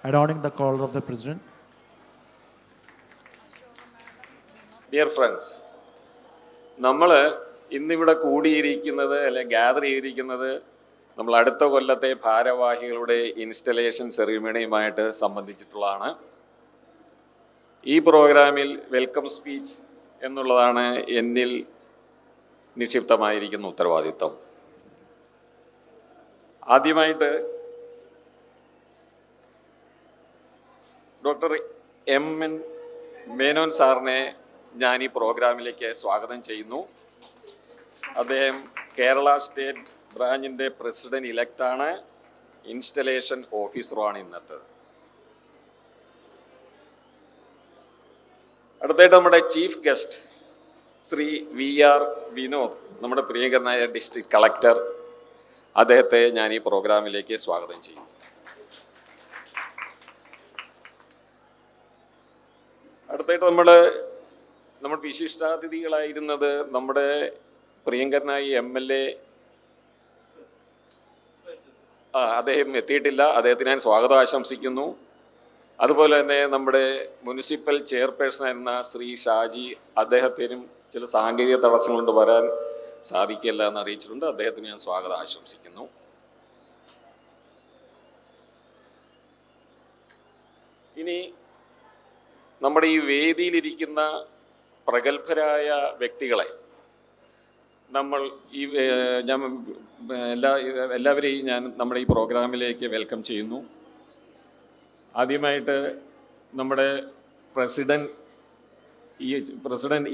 adorning the collar of the President. Dear friends, നമ്മൾ ഇന്നിവിടെ കൂടിയിരിക്കുന്നത് gather ചെയ്തിരിക്കുന്നത് നമ്മൾ അടുത്ത കൊല്ലത്തെ ഭാരവാഹികളുടെ ഇൻസ്റ്റലേഷൻ സെറിമണിയുമായിട്ട് സംബന്ധിച്ചിട്ടുള്ളതാണ്. ഈ പ്രോഗ്രാമിൽ വെൽക്കം സ്പീച്ച് എന്നുള്ളതാണ് എന്നിൽ നിക്ഷിപ്തമായിരിക്കുന്ന ഉത്തരവാദിത്വം. ആദ്യമായിട്ട് ഡോക്ടർ എം.എൻ. മേനോൻ സാറിനെ ഞാൻ ഈ പ്രോഗ്രാമിലേക്ക് സ്വാഗതം ചെയ്യുന്നു. അദ്ദേഹം കേരള സ്റ്റേറ്റ് ബ്രാഞ്ചിൻ്റെ പ്രസിഡന്റ് ഇലക്റ്റാണ്, ഇൻസ്റ്റലേഷൻ ഓഫീസറുമാണ് ഇന്നത്തെ. അടുത്തായിട്ട് നമ്മുടെ ചീഫ് ഗസ്റ്റ് ശ്രീ വി.ആർ. വിനോദ്, നമ്മുടെ പ്രിയങ്കരനായ ഡിസ്ട്രിക്ട് കളക്ടർ, അദ്ദേഹത്തെ ഞാൻ ഈ പ്രോഗ്രാമിലേക്ക് സ്വാഗതം ചെയ്യും. അടുത്തായിട്ട് നമ്മൾ വിശിഷ്ടാതിഥികളായിരുന്നത് നമ്മുടെ പ്രിയങ്കരനായി MLA, അദ്ദേഹം എത്തിയിട്ടില്ല, അദ്ദേഹത്തിന് ഞാൻ സ്വാഗതം ആശംസിക്കുന്നു. അതുപോലെ തന്നെ നമ്മുടെ മുനിസിപ്പൽ ചെയർപേഴ്സൺ ആയിരുന്ന ശ്രീ ഷാജി, അദ്ദേഹത്തിനും ചില സാങ്കേതിക തടസ്സം കൊണ്ട് വരാൻ സാധിക്കില്ല എന്ന് അറിയിച്ചിട്ടുണ്ട്, അദ്ദേഹത്തിന് ഞാൻ സ്വാഗതം ആശംസിക്കുന്നു. ഇനി നമ്മുടെ ഈ വേദിയിലിരിക്കുന്ന പ്രഗത്ഭരായ വ്യക്തികളെ എല്ലാവരെയും ഞാൻ നമ്മുടെ ഈ പ്രോഗ്രാമിലേക്ക് വെൽക്കം ചെയ്യുന്നു. ആദ്യമായിട്ട് നമ്മുടെ പ്രസിഡന്റ്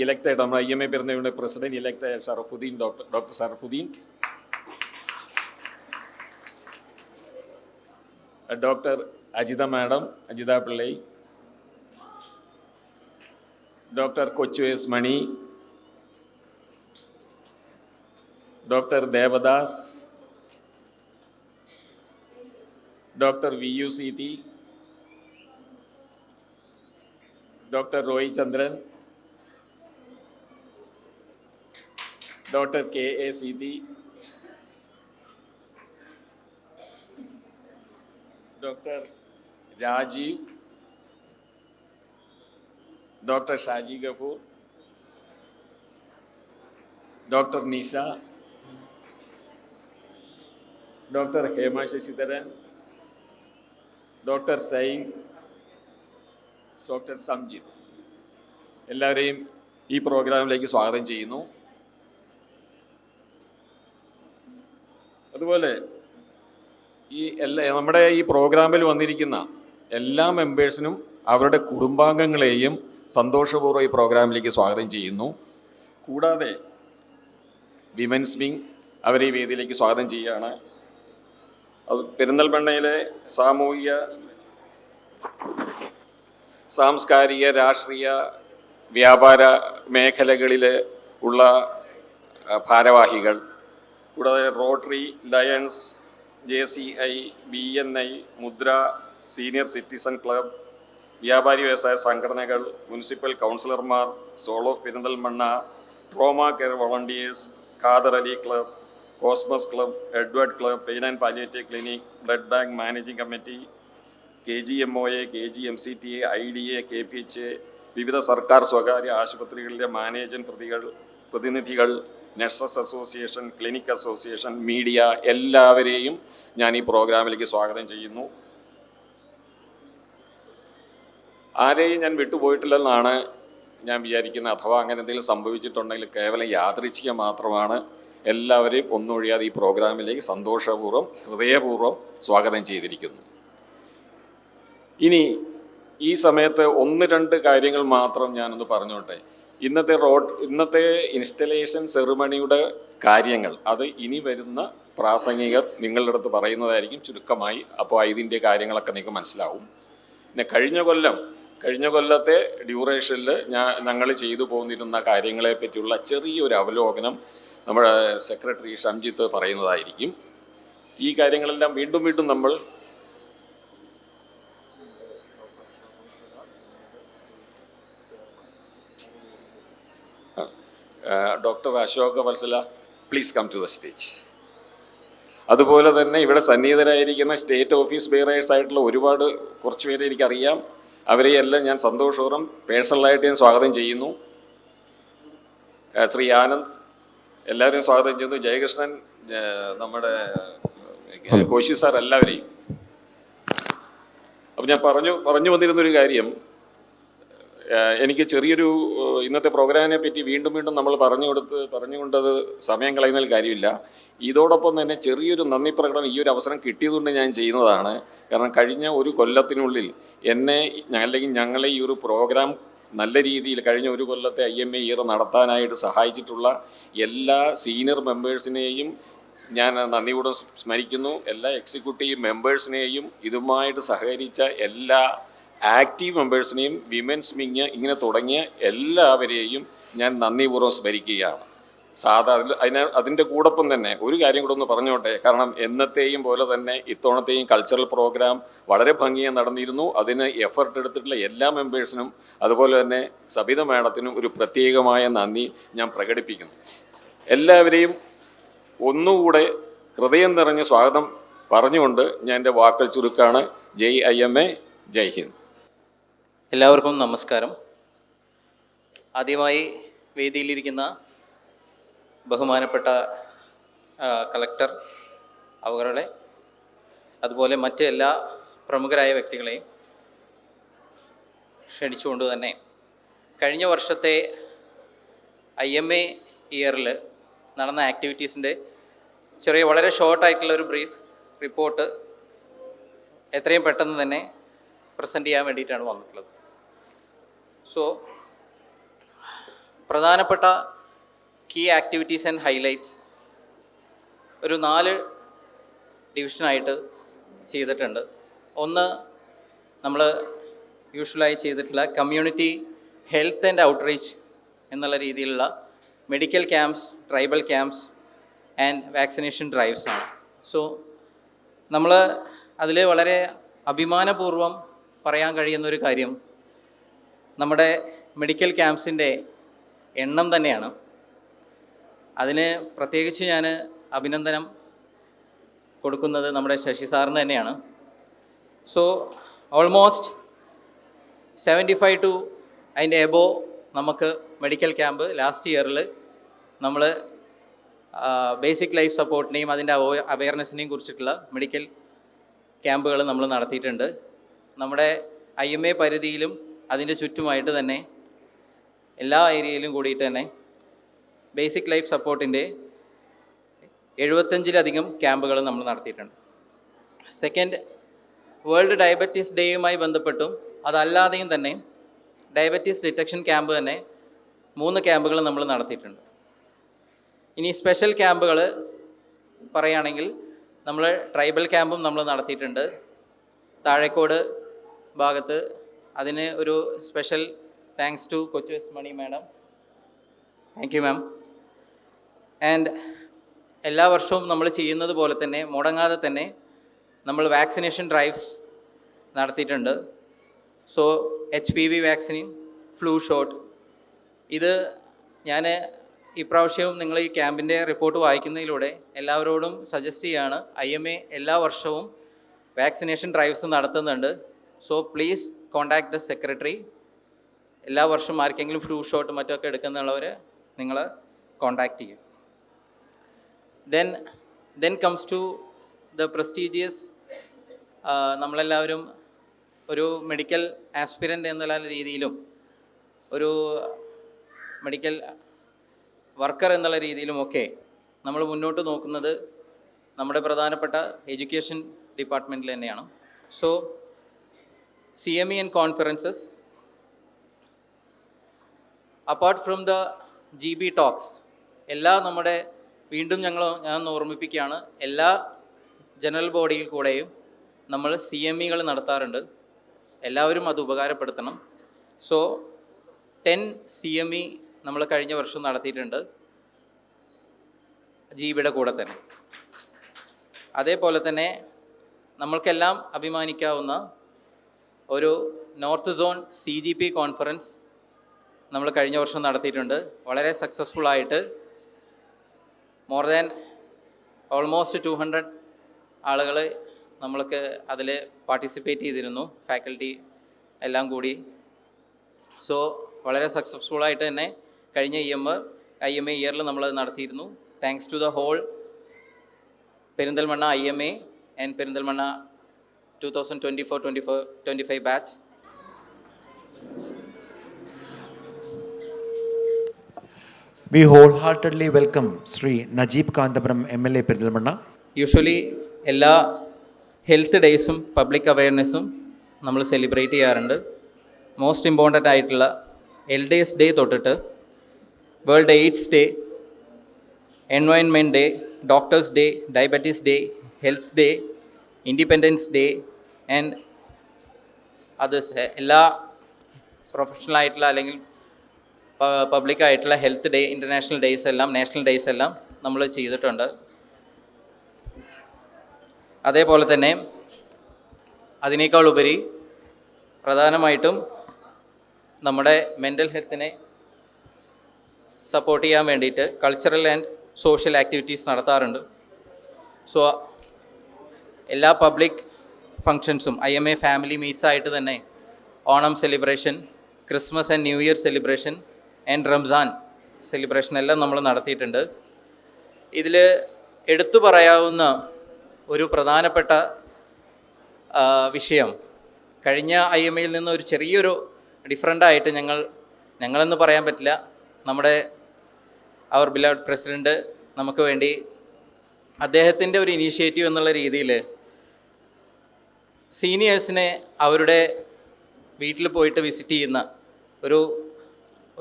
ഇലക്റ്റായിട്ട് നമ്മുടെ IMA പെരുന്നയുടെ പ്രസിഡന്റ് ഇലക്റ്റായ Sharafuddin, doctor Sharafuddin, doctor Ajitha madam, Ajitha Pillai, doctor Kochu S Mani, doctor Devadas, doctor VU Seethi, doctor Roy Chandran, doctor KA Seethi, doctor Rajeev, doctor Shaji Gafoor, doctor Nisha, doctor Hema Sasidharan, doctor Zain, doctor Samjith, എല്ലാവരെയും ഈ പ്രോഗ്രാമിലേക്ക് സ്വാഗതം ചെയ്യുന്നു. അതുപോലെ നമ്മുടെ ഈ പ്രോഗ്രാമിൽ വന്നിരിക്കുന്ന എല്ലാ മെമ്പേഴ്സിനും അവരുടെ കുടുംബാംഗങ്ങളെയും സന്തോഷപൂർവ്വം ഈ പ്രോഗ്രാമിലേക്ക് സ്വാഗതം ചെയ്യുന്നു. കൂടാതെ വിമൻസ് വിങ് അവരെ ഈ വേദിയിലേക്ക് സ്വാഗതം ചെയ്യുകയാണ്. അത് പെരിന്തൽമണ്ണയിലെ സാംസ്കാരിക, രാഷ്ട്രീയ, വ്യാപാര മേഖലകളിൽ ഉള്ള ഭാരവാഹികൾ, കൂടാതെ Rotary, Lions, JCI, BNI, Mudra, senior citizen club, വ്യാപാരി വ്യവസായ സംഘടനകൾ, മുനിസിപ്പൽ കൗൺസിലർമാർ, soul of Perinthalmanna, trauma care volunteers, Khader Ali club, Cosmos club, Edward club, pain and palliative clinic, blood bank managing committee, KGMOA, KGMCTA, IDA, KPHA, വിവിധ സർക്കാർ സ്വകാര്യ ആശുപത്രികളിലെ പ്രതിനിധികൾ, nurses association, clinic association, media, എല്ലാവരെയും ഞാൻ ഈ പ്രോഗ്രാമിലേക്ക് സ്വാഗതം ചെയ്യുന്നു. ആരെയും ഞാൻ വിട്ടുപോയിട്ടില്ലെന്നാണ് ഞാൻ വിചാരിക്കുന്നത്. അഥവാ അങ്ങനെ എന്തെങ്കിലും സംഭവിച്ചിട്ടുണ്ടെങ്കിൽ കേവലം യാദൃച്ഛികം മാത്രമാണ്. എല്ലാവരെയും ഒന്നൊഴിയാതെ ഈ പ്രോഗ്രാമിലേക്ക് സന്തോഷപൂർവ്വം, ഹൃദയപൂർവ്വം സ്വാഗതം ചെയ്തിരിക്കുന്നു. ഇനി ഈ സമയത്ത് 1-2 കാര്യങ്ങൾ മാത്രം ഞാനൊന്ന് പറഞ്ഞോട്ടെ. ഇന്നത്തെ ഇൻസ്റ്റലേഷൻ സെറിമണിയുടെ കാര്യങ്ങൾ അത് ഇനി വരുന്ന പ്രാസംഗികർ നിങ്ങളുടെ അടുത്ത് പറയുന്നതായിരിക്കും ചുരുക്കമായി. അപ്പോൾ ഇതിൻ്റെ കാര്യങ്ങളൊക്കെ നിങ്ങൾക്ക് മനസ്സിലാവും. പിന്നെ കഴിഞ്ഞ കൊല്ലത്തെ ഡ്യൂറേഷനിൽ ഞങ്ങൾ ചെയ്തു പോന്നിരുന്ന കാര്യങ്ങളെ പറ്റിയുള്ള ചെറിയൊരു അവലോകനം നമ്മുടെ സെക്രട്ടറി ഷംജിത്ത് പറയുന്നതായിരിക്കും. ഈ കാര്യങ്ങളെല്ലാം വീണ്ടും നമ്മൾ Dr. Ashoka Valsala, please come to the stage. അതുപോലെ തന്നെ ഇവിടെ സന്നിഹിതരായിരിക്കുന്ന സ്റ്റേറ്റ് ഓഫീസ് ബെയറേഴ്സ് ആയിട്ടുള്ള ഒരുപാട് കുറച്ച് പേരെ എനിക്കറിയാം. അവരെയെല്ലാം ഞാൻ സന്തോഷപൂർവ്വം പേഴ്സണലായിട്ട് ഞാൻ സ്വാഗതം ചെയ്യുന്നു. ശ്രീ ആനന്ദ് എല്ലാവരെയും സ്വാഗതം ചെയ്യുന്നു. ജയകൃഷ്ണൻ, നമ്മുടെ കോശി സാർ, എല്ലാവരെയും. അപ്പം ഞാൻ പറഞ്ഞു വന്നിരുന്നൊരു കാര്യം, എനിക്ക് ചെറിയൊരു ഇന്നത്തെ പ്രോഗ്രാമിനെ പറ്റി വീണ്ടും നമ്മൾ പറഞ്ഞുകൊണ്ടത് സമയം കളയുന്നതിൽ കാര്യമില്ല. ഇതോടൊപ്പം തന്നെ ചെറിയൊരു നന്ദി പ്രകടനം ഈ ഒരു അവസരം കിട്ടിയതുകൊണ്ട് ഞാൻ ചെയ്യുന്നതാണ്. കാരണം കഴിഞ്ഞ ഒരു കൊല്ലത്തിനുള്ളിൽ അല്ലെങ്കിൽ ഞങ്ങളെ ഈ ഒരു പ്രോഗ്രാം നല്ല രീതിയിൽ കഴിഞ്ഞ ഒരു കൊല്ലത്തെ IMA ഇയർ നടത്താനായിട്ട് സഹായിച്ചിട്ടുള്ള എല്ലാ സീനിയർ മെമ്പേഴ്സിനെയും ഞാൻ നന്ദിയോടെ സ്മരിക്കുന്നു. എല്ലാ എക്സിക്യൂട്ടീവ് മെമ്പേഴ്സിനെയും ഇതുമായിട്ട് സഹകരിച്ച എല്ലാ ആക്റ്റീവ് മെമ്പേഴ്സിനെയും വിമൻസ് വിങ് ഇങ്ങനെ തുടങ്ങിയ എല്ലാവരെയും ഞാൻ നന്ദിപൂർവ്വം സ്മരിക്കുകയാണ്. അതിൻ്റെ കൂടൊപ്പം തന്നെ ഒരു കാര്യം കൂടെ ഒന്ന് പറഞ്ഞോട്ടെ. കാരണം എന്നത്തെയും പോലെ തന്നെ ഇത്തവണത്തെയും കൾച്ചറൽ പ്രോഗ്രാം വളരെ ഭംഗിയായി നടന്നിരുന്നു. അതിന് എഫർട്ട് എടുത്തിട്ടുള്ള എല്ലാ മെമ്പേഴ്സിനും അതുപോലെ തന്നെ സബിത മാഡത്തിനും ഒരു പ്രത്യേകമായ നന്ദി ഞാൻ പ്രകടിപ്പിക്കുന്നു. എല്ലാവരെയും ഒന്നുകൂടെ ഹൃദയം നിറഞ്ഞ സ്വാഗതം പറഞ്ഞുകൊണ്ട് ഞാൻ എൻ്റെ വാക്കുകൾ ചുരുക്കാണ്. ജയ് IMA, ജയ് ഹിന്ദ്. എല്ലാവർക്കും നമസ്കാരം. ആദ്യമായി വേദിയിലിരിക്കുന്ന ബഹുമാനപ്പെട്ട കളക്ടർ അവരുടെ അതുപോലെ മറ്റ് എല്ലാ പ്രമുഖരായ വ്യക്തികളെയും ക്ഷണിച്ചുകൊണ്ട് തന്നെ കഴിഞ്ഞ വർഷത്തെ IMA ഇയറിൽ നടന്ന ആക്ടിവിറ്റീസിൻ്റെ വളരെ ഷോർട്ടായിട്ടുള്ള ഒരു ബ്രീഫ് റിപ്പോർട്ട് എത്രയും പെട്ടെന്ന് തന്നെ പ്രസൻറ്റ് ചെയ്യാൻ വേണ്ടിയിട്ടാണ് വന്നിട്ടുള്ളത്. സോ പ്രധാനപ്പെട്ട കീ ആക്ടിവിറ്റീസ് ആൻഡ് ഹൈലൈറ്റ്സ് ഒരു 4 ഡിവിഷനായിട്ട് ചെയ്തിട്ടുണ്ട്. ഒന്ന്, നമ്മൾ യൂഷ്വലായി ചെയ്തിട്ടുള്ള കമ്മ്യൂണിറ്റി ഹെൽത്ത് ആൻഡ് ഔട്ട്റീച്ച് എന്നുള്ള രീതിയിലുള്ള medical camps, tribal camps and vaccination drives ആണ്. സോ നമ്മൾ അതിൽ വളരെ അഭിമാനപൂർവ്വം പറയാൻ കഴിയുന്നൊരു കാര്യം നമ്മുടെ മെഡിക്കൽ ക്യാമ്പ്സിൻ്റെ എണ്ണം തന്നെയാണ്. അതിന് പ്രത്യേകിച്ച് ഞാൻ അഭിനന്ദനം കൊടുക്കുന്നത് നമ്മുടെ ശശി സാറിന് തന്നെയാണ്. സോ ഓൾമോസ്റ്റ് 75 to അതിൻ്റെ എബോ നമുക്ക് മെഡിക്കൽ ക്യാമ്പ് ലാസ്റ്റ് ഇയറിൽ നമ്മൾ ബേസിക് ലൈഫ് സപ്പോർട്ടിനെയും അതിൻ്റെ അവയർനെസ്സിനെയും കുറിച്ചിട്ടുള്ള മെഡിക്കൽ ക്യാമ്പുകൾ നമ്മൾ നടത്തിയിട്ടുണ്ട്. നമ്മുടെ IMA പരിധിയിലും അതിൻ്റെ ചുറ്റുമായിട്ട് തന്നെ എല്ലാ ഏരിയയിലും കൂടിയിട്ട് തന്നെ ബേസിക് ലൈഫ് സപ്പോർട്ടിൻ്റെ 75-ലധികം ക്യാമ്പുകൾ നമ്മൾ നടത്തിയിട്ടുണ്ട്. സെക്കൻഡ്, വേൾഡ് ഡയബറ്റീസ് ഡേയുമായി ബന്ധപ്പെട്ടും അതല്ലാതെയും തന്നെ ഡയബറ്റീസ് ഡിറ്റക്ഷൻ ക്യാമ്പ് തന്നെ 3 ക്യാമ്പുകൾ നമ്മൾ നടത്തിയിട്ടുണ്ട്. ഇനി സ്പെഷ്യൽ ക്യാമ്പുകൾ പറയുകയാണെങ്കിൽ നമ്മൾ ട്രൈബൽ ക്യാമ്പും നമ്മൾ നടത്തിയിട്ടുണ്ട്. താഴേക്കോട് ഭാഗത്ത് അതിന് ഒരു special thanks to Kochu S Mani madam. Thank you ma'am. And എല്ലാ വർഷവും നമ്മൾ ചെയ്യുന്നത് പോലെ തന്നെ മുടങ്ങാതെ തന്നെ നമ്മൾ വാക്സിനേഷൻ ഡ്രൈവ്സ് നടത്തിയിട്ടുണ്ട്. സോ HPV വാക്സിൻ, ഫ്ലൂ ഷോട്ട്, ഇത് ഞാൻ ഇപ്രാവശ്യവും നിങ്ങൾ ഈ ക്യാമ്പിൻ്റെ റിപ്പോർട്ട് വായിക്കുന്നതിലൂടെ എല്ലാവരോടും സജസ്റ്റ് ചെയ്യുകയാണ്. IMA എല്ലാ വർഷവും വാക്സിനേഷൻ ഡ്രൈവ്സ് നടത്തുന്നുണ്ട്. So please contact the secretary. എല്ലാ വർഷവും ആർക്കെങ്കിലും ഫ്ലൂ ഷോട്ട് മറ്റൊക്കെ എടുക്കുന്നുള്ളവർ നിങ്ങൾ കോൺടാക്റ്റ് ചെയ്യും. Then comes to the prestigious, നമ്മളെല്ലാവരും ഒരു മെഡിക്കൽ ആസ്പിരൻ്റ് എന്നുള്ള രീതിയിലും ഒരു മെഡിക്കൽ വർക്കർ എന്നുള്ള രീതിയിലുമൊക്കെ നമ്മൾ മുന്നോട്ട് നോക്കുന്നത് നമ്മുടെ പ്രധാനപ്പെട്ട എഡ്യൂക്കേഷൻ ഡിപ്പാർട്ട്മെൻറ്റിൽ തന്നെയാണ്. So CME and conferences, apart from the GB talks, എല്ലാ നമ്മുടെ വീണ്ടും ഞാൻ ഓർമ്മിപ്പിക്കുകയാണ്, എല്ലാ ജനറൽ ബോഡിയിൽ കൂടെയും നമ്മൾ CMEകൾ നടത്താറുണ്ട്. എല്ലാവരും അത് ഉപകാരപ്പെടുത്തണം. സോ 10 CME നമ്മൾ കഴിഞ്ഞ വർഷം നടത്തിയിട്ടുണ്ട് GBയുടെ കൂടെ തന്നെ. അതേപോലെ തന്നെ നമ്മൾക്കെല്ലാം അഭിമാനിക്കാവുന്ന ഒരു നോർത്ത് സോൺ CGP കോൺഫറൻസ് നമ്മൾ കഴിഞ്ഞ വർഷം നടത്തിയിട്ടുണ്ട്. വളരെ സക്സസ്ഫുള്ളായിട്ട് ഓൾമോസ്റ്റ് 200 ആളുകൾ നമ്മൾക്ക് അതിൽ പാർട്ടിസിപ്പേറ്റ് ചെയ്തിരുന്നു, ഫാക്കൽറ്റി എല്ലാം കൂടി. സോ വളരെ സക്സസ്ഫുള്ളായിട്ട് തന്നെ കഴിഞ്ഞ IMA ഇയറിൽ നമ്മൾ നടത്തിയിരുന്നു. Thanks to the whole Perinthalmanna IMA and Perinthalmanna 2024-25 batch. We wholeheartedly welcome Sri Najib Kandapuram MLA Perindalmanna. Usually എല്ലാ ഹെൽത്ത് ഡേയ്സും പബ്ലിക് അവയർനെസ്സും നമ്മൾ സെലിബ്രേറ്റ് ചെയ്യാറുണ്ട്. മോസ്റ്റ് ഇമ്പോർട്ടൻ്റ് ആയിട്ടുള്ള എൽഡേഴ്സ് ഡേ തൊട്ടിട്ട് world AIDS day, environment day, doctors day, diabetes day, health day, independence day and others എല്ലാ professional ആയിട്ടുള്ള അല്ലെങ്കിൽ പബ്ലിക്കായിട്ടുള്ള ഹെൽത്ത് ഡേ, ഇൻ്റർനാഷണൽ ഡേയ്സ് എല്ലാം, നാഷണൽ ഡേയ്സ് എല്ലാം നമ്മൾ ചെയ്തിട്ടുണ്ട്. അതേപോലെ തന്നെ അതിനേക്കാൾ ഉപരി പ്രധാനമായിട്ടും നമ്മുടെ മെൻ്റൽ ഹെൽത്തിനെ സപ്പോർട്ട് ചെയ്യാൻ വേണ്ടിയിട്ട് കൾച്ചറൽ ആൻഡ് സോഷ്യൽ ആക്ടിവിറ്റീസ് നടത്താറുണ്ട്. സോ എല്ലാ പബ്ലിക് ഫങ്ഷൻസും IMA ഫാമിലി മീറ്റ്സ് ആയിട്ട് തന്നെ Onam celebration, Christmas and new year celebration and Ramzan celebration എല്ലാം നമ്മൾ നടത്തിയിട്ടുണ്ട്. ഇതിൽ എടുത്തു പറയാവുന്ന ഒരു പ്രധാനപ്പെട്ട വിഷയം, കഴിഞ്ഞ IMAയിൽ നിന്ന് ഒരു ചെറിയൊരു ഡിഫറൻ്റായിട്ട് ഞങ്ങളെന്ന് പറയാൻ പറ്റില്ല, നമ്മുടെ അവർ ബിലവഡ് പ്രസിഡൻറ്റ് നമുക്ക് വേണ്ടി അദ്ദേഹത്തിൻ്റെ ഒരു ഇനീഷ്യേറ്റീവ് എന്നുള്ള രീതിയിൽ സീനിയേഴ്സിനെ അവരുടെ വീട്ടിൽ പോയിട്ട് വിസിറ്റ് ചെയ്യുന്ന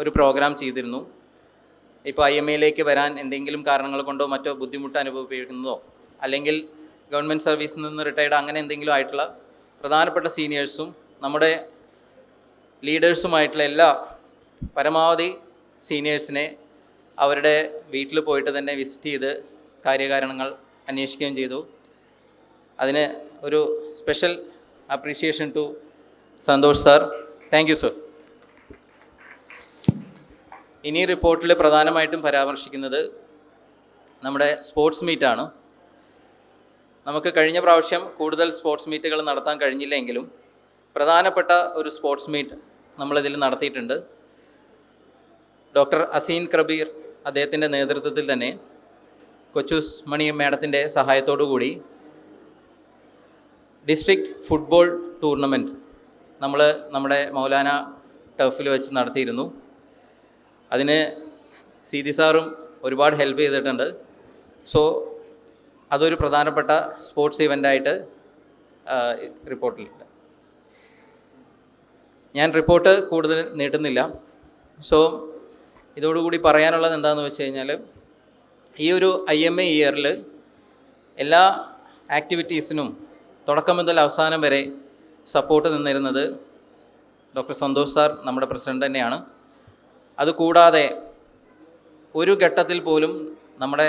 ഒരു പ്രോഗ്രാം ചെയ്തിരുന്നു. ഇപ്പോൾ IMAയിലേക്ക് വരാൻ എന്തെങ്കിലും കാരണങ്ങൾ കൊണ്ടോ മറ്റോ ബുദ്ധിമുട്ട് അനുഭവിക്കുന്നതോ അല്ലെങ്കിൽ ഗവൺമെൻറ് സർവീസിൽ നിന്ന് റിട്ടയർഡ് അങ്ങനെ എന്തെങ്കിലും ആയിട്ടുള്ള പ്രധാനപ്പെട്ട സീനിയേഴ്സും നമ്മുടെ ലീഡേഴ്സുമായിട്ടുള്ള എല്ലാ പരമാവധി സീനിയേഴ്സിനെ അവരുടെ വീട്ടിൽ പോയിട്ട് തന്നെ വിസിറ്റ് ചെയ്ത് കാര്യകാരണങ്ങൾ അന്വേഷിക്കുകയും ചെയ്തു. അതിന് ഒരു special appreciation to Santhosh sir. Thank you sir. ഇനി റിപ്പോർട്ടിൽ പ്രധാനമായിട്ടും പരാമർശിക്കുന്നത് നമ്മുടെ സ്പോർട്സ് മീറ്റാണ്. നമുക്ക് കഴിഞ്ഞ പ്രാവശ്യം കൂടുതൽ സ്പോർട്സ് മീറ്റുകൾ നടത്താൻ കഴിഞ്ഞില്ലെങ്കിലും പ്രധാനപ്പെട്ട ഒരു സ്പോർട്സ് മീറ്റ് നമ്മളിതിൽ നടത്തിയിട്ടുണ്ട്. ഡോക്ടർ അസീൻ കബീർ അദ്ദേഹത്തിൻ്റെ നേതൃത്വത്തിൽ തന്നെ കൊച്ചൂസ് മണി മാഡത്തിൻ്റെ സഹായത്തോടു കൂടി ഡിസ്ട്രിക്ട് ഫുട്ബോൾ ടൂർണമെൻറ്റ് നമ്മൾ നമ്മുടെ മൗലാന ടർഫിൽ വെച്ച് നടത്തിയിരുന്നു. അതിന് സീതി സാറും ഒരുപാട് ഹെൽപ്പ് ചെയ്തിട്ടുണ്ട്. സോ അതൊരു പ്രധാനപ്പെട്ട സ്പോർട്സ് ഇവൻ്റായിട്ട് റിപ്പോർട്ടിലുണ്ട്. ഞാൻ റിപ്പോർട്ട് കൂടുതൽ നീട്ടുന്നില്ല. സോ ഇതോടുകൂടി പറയാനുള്ളത് എന്താണെന്ന് വെച്ച് കഴിഞ്ഞാൽ, ഈ ഒരു IMA ഇയറിൽ എല്ലാ ആക്ടിവിറ്റീസിനും തുടക്കം മുതൽ അവസാനം വരെ സപ്പോർട്ട് നിന്നിരുന്നത് ഡോക്ടർ സന്തോഷ് സാർ, നമ്മുടെ പ്രസിഡൻ്റ് തന്നെയാണ്. അതുകൂടാതെ ഒരു ഘട്ടത്തിൽ പോലും നമ്മുടെ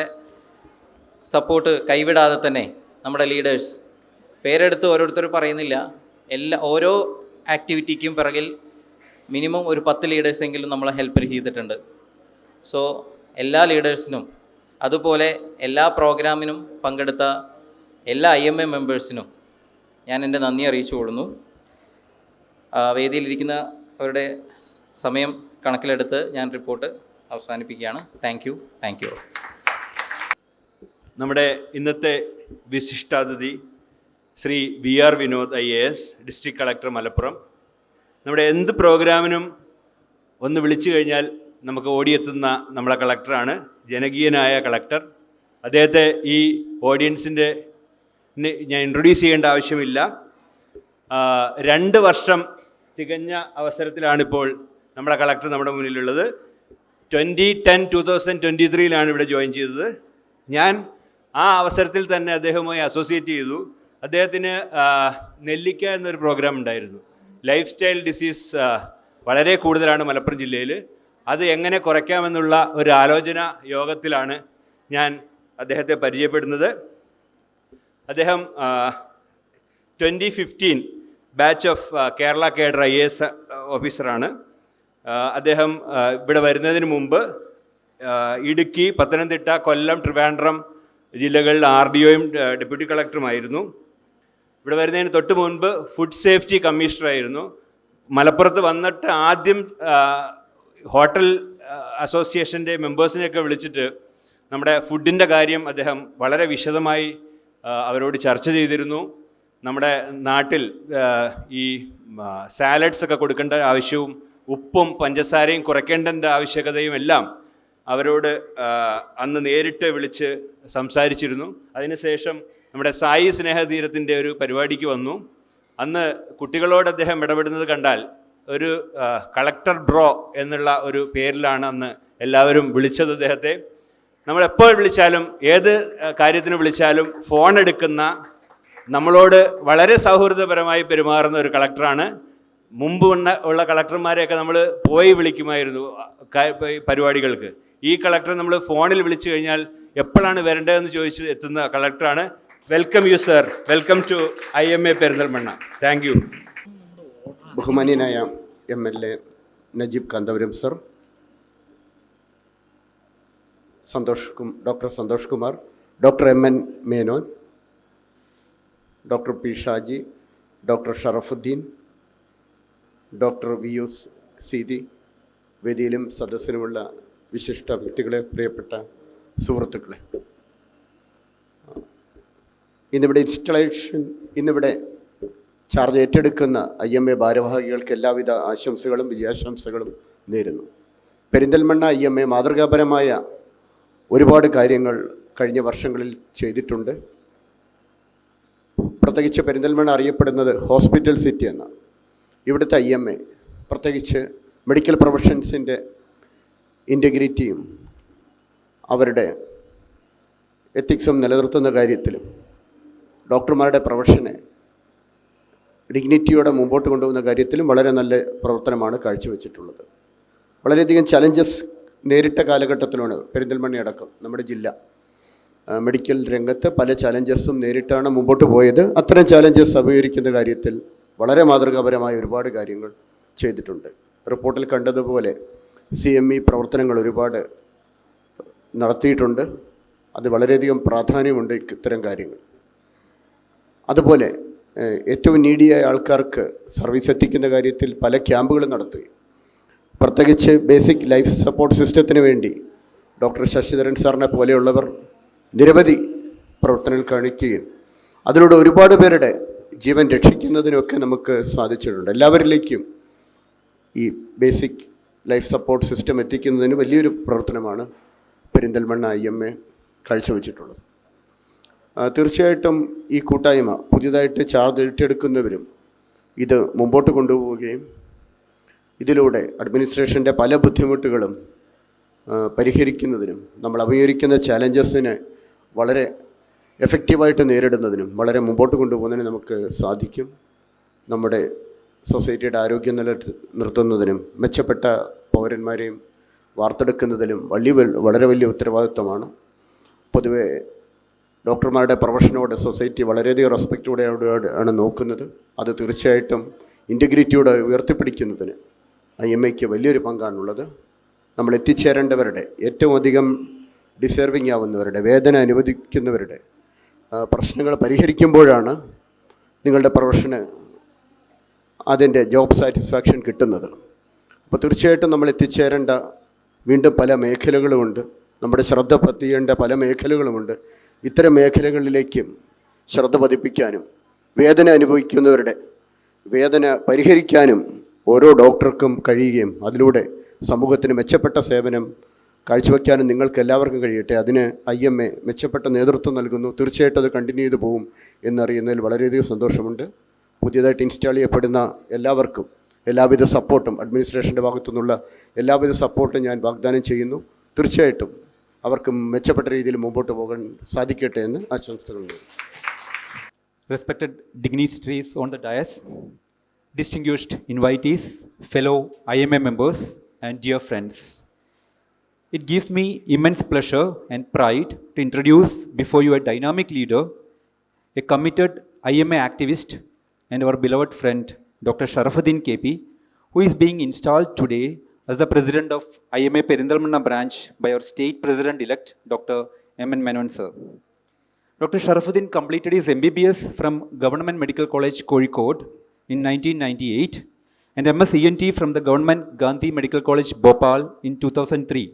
സപ്പോർട്ട് കൈവിടാതെ തന്നെ നമ്മുടെ ലീഡേഴ്സ്, പേരെടുത്ത് ഓരോരുത്തർ പറയുന്നില്ല, ഓരോ ആക്ടിവിറ്റിക്കും പിറകിൽ മിനിമം ഒരു 10 ലീഡേഴ്സെങ്കിലും നമ്മളെ ഹെൽപ്പ് ചെയ്തിട്ടുണ്ട്. സോ എല്ലാ ലീഡേഴ്സിനും അതുപോലെ എല്ലാ പ്രോഗ്രാമിനും പങ്കെടുത്ത എല്ലാ IMA മെമ്പേഴ്സിനും ഞാൻ എൻ്റെ നന്ദി അറിയിച്ചു കൊള്ളുന്നു. വേദിയിലിരിക്കുന്ന അവരുടെ സമയം കണക്കിലെടുത്ത് ഞാൻ റിപ്പോർട്ട് അവസാനിപ്പിക്കുകയാണ്. Thank you. നമ്മുടെ ഇന്നത്തെ വിശിഷ്ടാതിഥി Shri VR Vinod IAS, district collector Malappuram. നമ്മുടെ എന്ത് പ്രോഗ്രാമിനും ഒന്ന് വിളിച്ചു കഴിഞ്ഞാൽ നമുക്ക് ഓടിയെത്തുന്ന നമ്മളെ കളക്ടറാണ്, ജനകീയനായ കളക്ടർ. അദ്ദേഹത്തെ ഈ ഓഡിയൻസിൻ്റെ ഞാൻ ഇൻട്രൊഡ്യൂസ് ചെയ്യേണ്ട ആവശ്യമില്ല. 2 വർഷം തികഞ്ഞ അവസരത്തിലാണിപ്പോൾ നമ്മളെ കളക്ടർ നമ്മുടെ മുന്നിലുള്ളത്. 2023 ഇവിടെ ജോയിൻ ചെയ്തത്. ഞാൻ ആ അവസരത്തിൽ തന്നെ അദ്ദേഹവുമായി അസോസിയേറ്റ് ചെയ്തു. അദ്ദേഹത്തിന് നെല്ലിക്ക എന്നൊരു പ്രോഗ്രാം ഉണ്ടായിരുന്നു. ലൈഫ് സ്റ്റൈൽ ഡിസീസ് വളരെ കൂടുതലാണ് മലപ്പുറം ജില്ലയിൽ. അത് എങ്ങനെ കുറയ്ക്കാമെന്നുള്ള ഒരു ആലോചന യോഗത്തിലാണ് ഞാൻ അദ്ദേഹത്തെ പരിചയപ്പെടുന്നത്. അദ്ദേഹം 2015 batch of Kerala cadre IAS ഓഫീസറാണ്. അദ്ദേഹം ഇവിടെ വരുന്നതിന് മുമ്പ് ഇടുക്കി, പത്തനംതിട്ട, കൊല്ലം, ട്രിവാൻഡ്രം ജില്ലകളിൽ RDOയും ഡെപ്യൂട്ടി കളക്ടറുമായിരുന്നു. ഇവിടെ വരുന്നതിന് തൊട്ട് മുൻപ് ഫുഡ് സേഫ്റ്റി കമ്മീഷണറായിരുന്നു. മലപ്പുറത്ത് വന്നിട്ട് ആദ്യം ഹോട്ടൽ അസോസിയേഷൻ്റെ മെമ്പേഴ്സിനെയൊക്കെ വിളിച്ചിട്ട് നമ്മുടെ ഫുഡിൻ്റെ കാര്യം അദ്ദേഹം വളരെ വിശദമായി അവരോട് ചർച്ച ചെയ്തിരുന്നു. നമ്മുടെ നാട്ടിൽ ഈ സാലഡ്സ് ഒക്കെ കൊടുക്കേണ്ട ആവശ്യവും ഉപ്പും പഞ്ചസാരയും കുറയ്ക്കേണ്ട ആവശ്യകതയും എല്ലാം അവരോട് അന്ന് നേരിട്ട് വിളിച്ച് സംസാരിച്ചിരുന്നു. അതിനുശേഷം നമ്മുടെ സായി സ്നേഹതീരത്തിൻ്റെ ഒരു പരിപാടിക്ക് വന്നു. അന്ന് കുട്ടികളോട് അദ്ദേഹം ഇടപെടുന്നത് കണ്ടാൽ ഒരു കളക്ടർ ബ്രോ എന്നുള്ള ഒരു പേരിലാണ് അന്ന് എല്ലാവരും വിളിച്ചത് അദ്ദേഹത്തെ. നമ്മളെപ്പോൾ വിളിച്ചാലും ഏത് കാര്യത്തിന് വിളിച്ചാലും ഫോൺ എടുക്കുന്ന, നമ്മളോട് വളരെ സൗഹൃദപരമായി പെരുമാറുന്ന ഒരു കളക്ടറാണ്. മുമ്പ് ഉള്ള കളക്ടർമാരെയൊക്കെ നമ്മൾ പോയി വിളിക്കുമായിരുന്നു പരിപാടികൾക്ക്. ഈ കളക്ടർ നമ്മൾ ഫോണിൽ വിളിച്ചു കഴിഞ്ഞാൽ എപ്പോഴാണ് വരേണ്ടതെന്ന് ചോദിച്ച് എത്തുന്ന കളക്ടറാണ്. Welcome you sir, welcome to IMA Perinthalmanna. Thank you. ബഹുമാന്യനായ MLA Najeeb Kanthapuram sir, doctor Santhosh Kumar, doctor MN Menon, doctor P Shaji, doctor Sharafuddin, doctor VUS Seethi, വേദിയിലും സദസ്സിലുമുള്ള വിശിഷ്ട വ്യക്തികളെ, പ്രിയപ്പെട്ട സുഹൃത്തുക്കളെ, ഇന്നിവിടെ ചാർജ് ഏറ്റെടുക്കുന്ന IMA ഭാരവാഹികൾക്ക് എല്ലാവിധ ആശംസകളും വിജയാശംസകളും നേരുന്നു. പെരിന്തൽമണ്ണ IMA മാതൃകാപരമായ ഒരുപാട് കാര്യങ്ങൾ കഴിഞ്ഞ വർഷങ്ങളിൽ ചെയ്തിട്ടുണ്ട്. പ്രത്യേകിച്ച് പെരിന്തൽമണ്ണ അറിയപ്പെടുന്നത് ഹോസ്പിറ്റൽ സിറ്റി എന്നാണ്. ഇവിടുത്തെ IMA പ്രത്യേകിച്ച് മെഡിക്കൽ പ്രൊഫഷൻസിൻ്റെ ഇൻറ്റഗ്രിറ്റിയും അവരുടെ എത്തിക്സും നിലനിർത്തുന്ന കാര്യത്തിലും ഡോക്ടർമാരുടെ പ്രൊഫഷനെ ഡിഗ്നിറ്റിയോടെ മുമ്പോട്ട് കൊണ്ടുപോകുന്ന കാര്യത്തിലും വളരെ നല്ല പ്രവർത്തനമാണ് കാഴ്ചവെച്ചിട്ടുള്ളത്. വളരെയധികം ചലഞ്ചസ് നേരിട്ട കാലഘട്ടത്തിലാണ് പെരിന്തൽമണ്ണയടക്കം നമ്മുടെ ജില്ല മെഡിക്കൽ രംഗത്ത് പല ചലഞ്ചസും നേരിട്ടാണ് മുമ്പോട്ട് പോയത്. അത്തരം ചലഞ്ചസ് അഭിമുഖീകരിക്കുന്ന കാര്യത്തിൽ വളരെ മാതൃകാപരമായ ഒരുപാട് കാര്യങ്ങൾ ചെയ്തിട്ടുണ്ട്. റിപ്പോർട്ടിൽ കണ്ടതുപോലെ CME പ്രവർത്തനങ്ങൾ ഒരുപാട് നടത്തിയിട്ടുണ്ട്. അത് വളരെയധികം പ്രാധാന്യമുണ്ട് ഇത്തരം കാര്യങ്ങൾ. അതുപോലെ ഏറ്റവും നീഡിയായ ആൾക്കാർക്ക് സർവീസ് എത്തിക്കുന്ന കാര്യത്തിൽ പല ക്യാമ്പുകളും നടത്തുകയും പ്രത്യേകിച്ച് ബേസിക് ലൈഫ് സപ്പോർട്ട് സിസ്റ്റത്തിന് വേണ്ടി ഡോക്ടർ ശശിധരൻ സാറിനെ പോലെയുള്ളവർ നിരവധി പ്രവർത്തനങ്ങൾ കാണിക്കുകയും അതിലൂടെ ഒരുപാട് പേരുടെ ജീവൻ രക്ഷിക്കുന്നതിനൊക്കെ നമുക്ക് സാധിച്ചിട്ടുണ്ട്. എല്ലാവരിലേക്കും ഈ ബേസിക് ലൈഫ് സപ്പോർട്ട് സിസ്റ്റം എത്തിക്കുന്നതിന് വലിയൊരു പ്രവർത്തനമാണ് പെരിന്തൽമണ്ണ IMA കാഴ്ചവെച്ചിട്ടുള്ളത്. തീർച്ചയായിട്ടും ഈ കൂട്ടായ്മ പുതിയതായിട്ട് ചാർജ് ഏറ്റെടുക്കുന്നവരും ഇത് മുമ്പോട്ട് കൊണ്ടുപോവുകയും ഇതിലൂടെ അഡ്മിനിസ്ട്രേഷൻ്റെ പല ബുദ്ധിമുട്ടുകളും പരിഹരിക്കുന്നതിനും നമ്മൾ അഭിമുഖീകരിക്കുന്ന ചാലഞ്ചസിനെ വളരെ എഫക്റ്റീവായിട്ട് നേരിടുന്നതിനും വളരെ മുമ്പോട്ട് കൊണ്ടുപോകുന്നതിനും നമുക്ക് സാധിക്കും. നമ്മുടെ സൊസൈറ്റിയുടെ ആരോഗ്യം നിലനിർത്തുന്നതിനും മെച്ചപ്പെട്ട പൗരന്മാരെയും വാർത്തെടുക്കുന്നതിലും വളരെ വലിയ ഉത്തരവാദിത്വമാണ്. പൊതുവെ ഡോക്ടർമാരുടെ പ്രൊഫഷനോട് സൊസൈറ്റി വളരെയധികം റെസ്പെക്റ്റോടെ ആണ് നോക്കുന്നത്. അത് തീർച്ചയായിട്ടും ഇൻറ്റഗ്രിറ്റിയോടെ ഉയർത്തിപ്പിടിക്കുന്നതിന് IMAയ്ക്ക് വലിയൊരു പങ്കാണുള്ളത്. നമ്മൾ എത്തിച്ചേരേണ്ടവരുടെ, ഏറ്റവും അധികം ഡിസേർവിങ് ആവുന്നവരുടെ, വേദന അനുവദിക്കുന്നവരുടെ പ്രശ്നങ്ങൾ പരിഹരിക്കുമ്പോഴാണ് നിങ്ങളുടെ പ്രൊഫഷന് അതിൻ്റെ ജോബ് സാറ്റിസ്ഫാക്ഷൻ കിട്ടുന്നത്. അപ്പോൾ തീർച്ചയായിട്ടും നമ്മൾ എത്തിച്ചേരേണ്ട വീണ്ടും പല മേഖലകളുമുണ്ട്. നമ്മുടെ ശ്രദ്ധ പതിയേണ്ട പല മേഖലകളുമുണ്ട്. ഇത്തരം മേഖലകളിലേക്കും ശ്രദ്ധ പതിപ്പിക്കാനും വേദന അനുഭവിക്കുന്നവരുടെ വേദന പരിഹരിക്കാനും ഓരോ ഡോക്ടർക്കും കഴിയുകയും അതിലൂടെ സമൂഹത്തിന് മെച്ചപ്പെട്ട സേവനം കാഴ്ചവെക്കാനും നിങ്ങൾക്ക് എല്ലാവർക്കും കഴിയട്ടെ. അതിന് IMA മെച്ചപ്പെട്ട നേതൃത്വം നൽകുന്നു. തീർച്ചയായിട്ടും അത് കണ്ടിന്യൂ ചെയ്തു പോകും എന്നറിയുന്നതിൽ വളരെയധികം സന്തോഷമുണ്ട്. പുതിയതായിട്ട് ഇൻസ്റ്റാൾ ചെയ്യപ്പെടുന്ന എല്ലാവർക്കും എല്ലാവിധ സപ്പോർട്ടും അഡ്മിനിസ്ട്രേഷൻ്റെ ഭാഗത്തു നിന്നുള്ള എല്ലാവിധ സപ്പോർട്ടും ഞാൻ വാഗ്ദാനം ചെയ്യുന്നു. തീർച്ചയായിട്ടും അവർക്ക് മെച്ചപ്പെട്ട രീതിയിൽ മുമ്പോട്ട് പോകാൻ സാധിക്കട്ടെ എന്ന് ആശംസകൾ. Respected dignitaries on the dais, distinguished invitees, fellow IMA members, and dear friends. It gives me immense pleasure and pride to introduce before you a dynamic leader, a committed IMA activist, and our beloved friend, Dr. Sharafuddin KP, who is being installed today as the President of IMA Perindalmanna branch by our State President-elect, Dr. MN Menon sir. Dr. Sharafuddin completed his MBBS from Government Medical College, Kozhikode in 1998 and MS ENT from the Government Gandhi Medical College, Bhopal in 2003.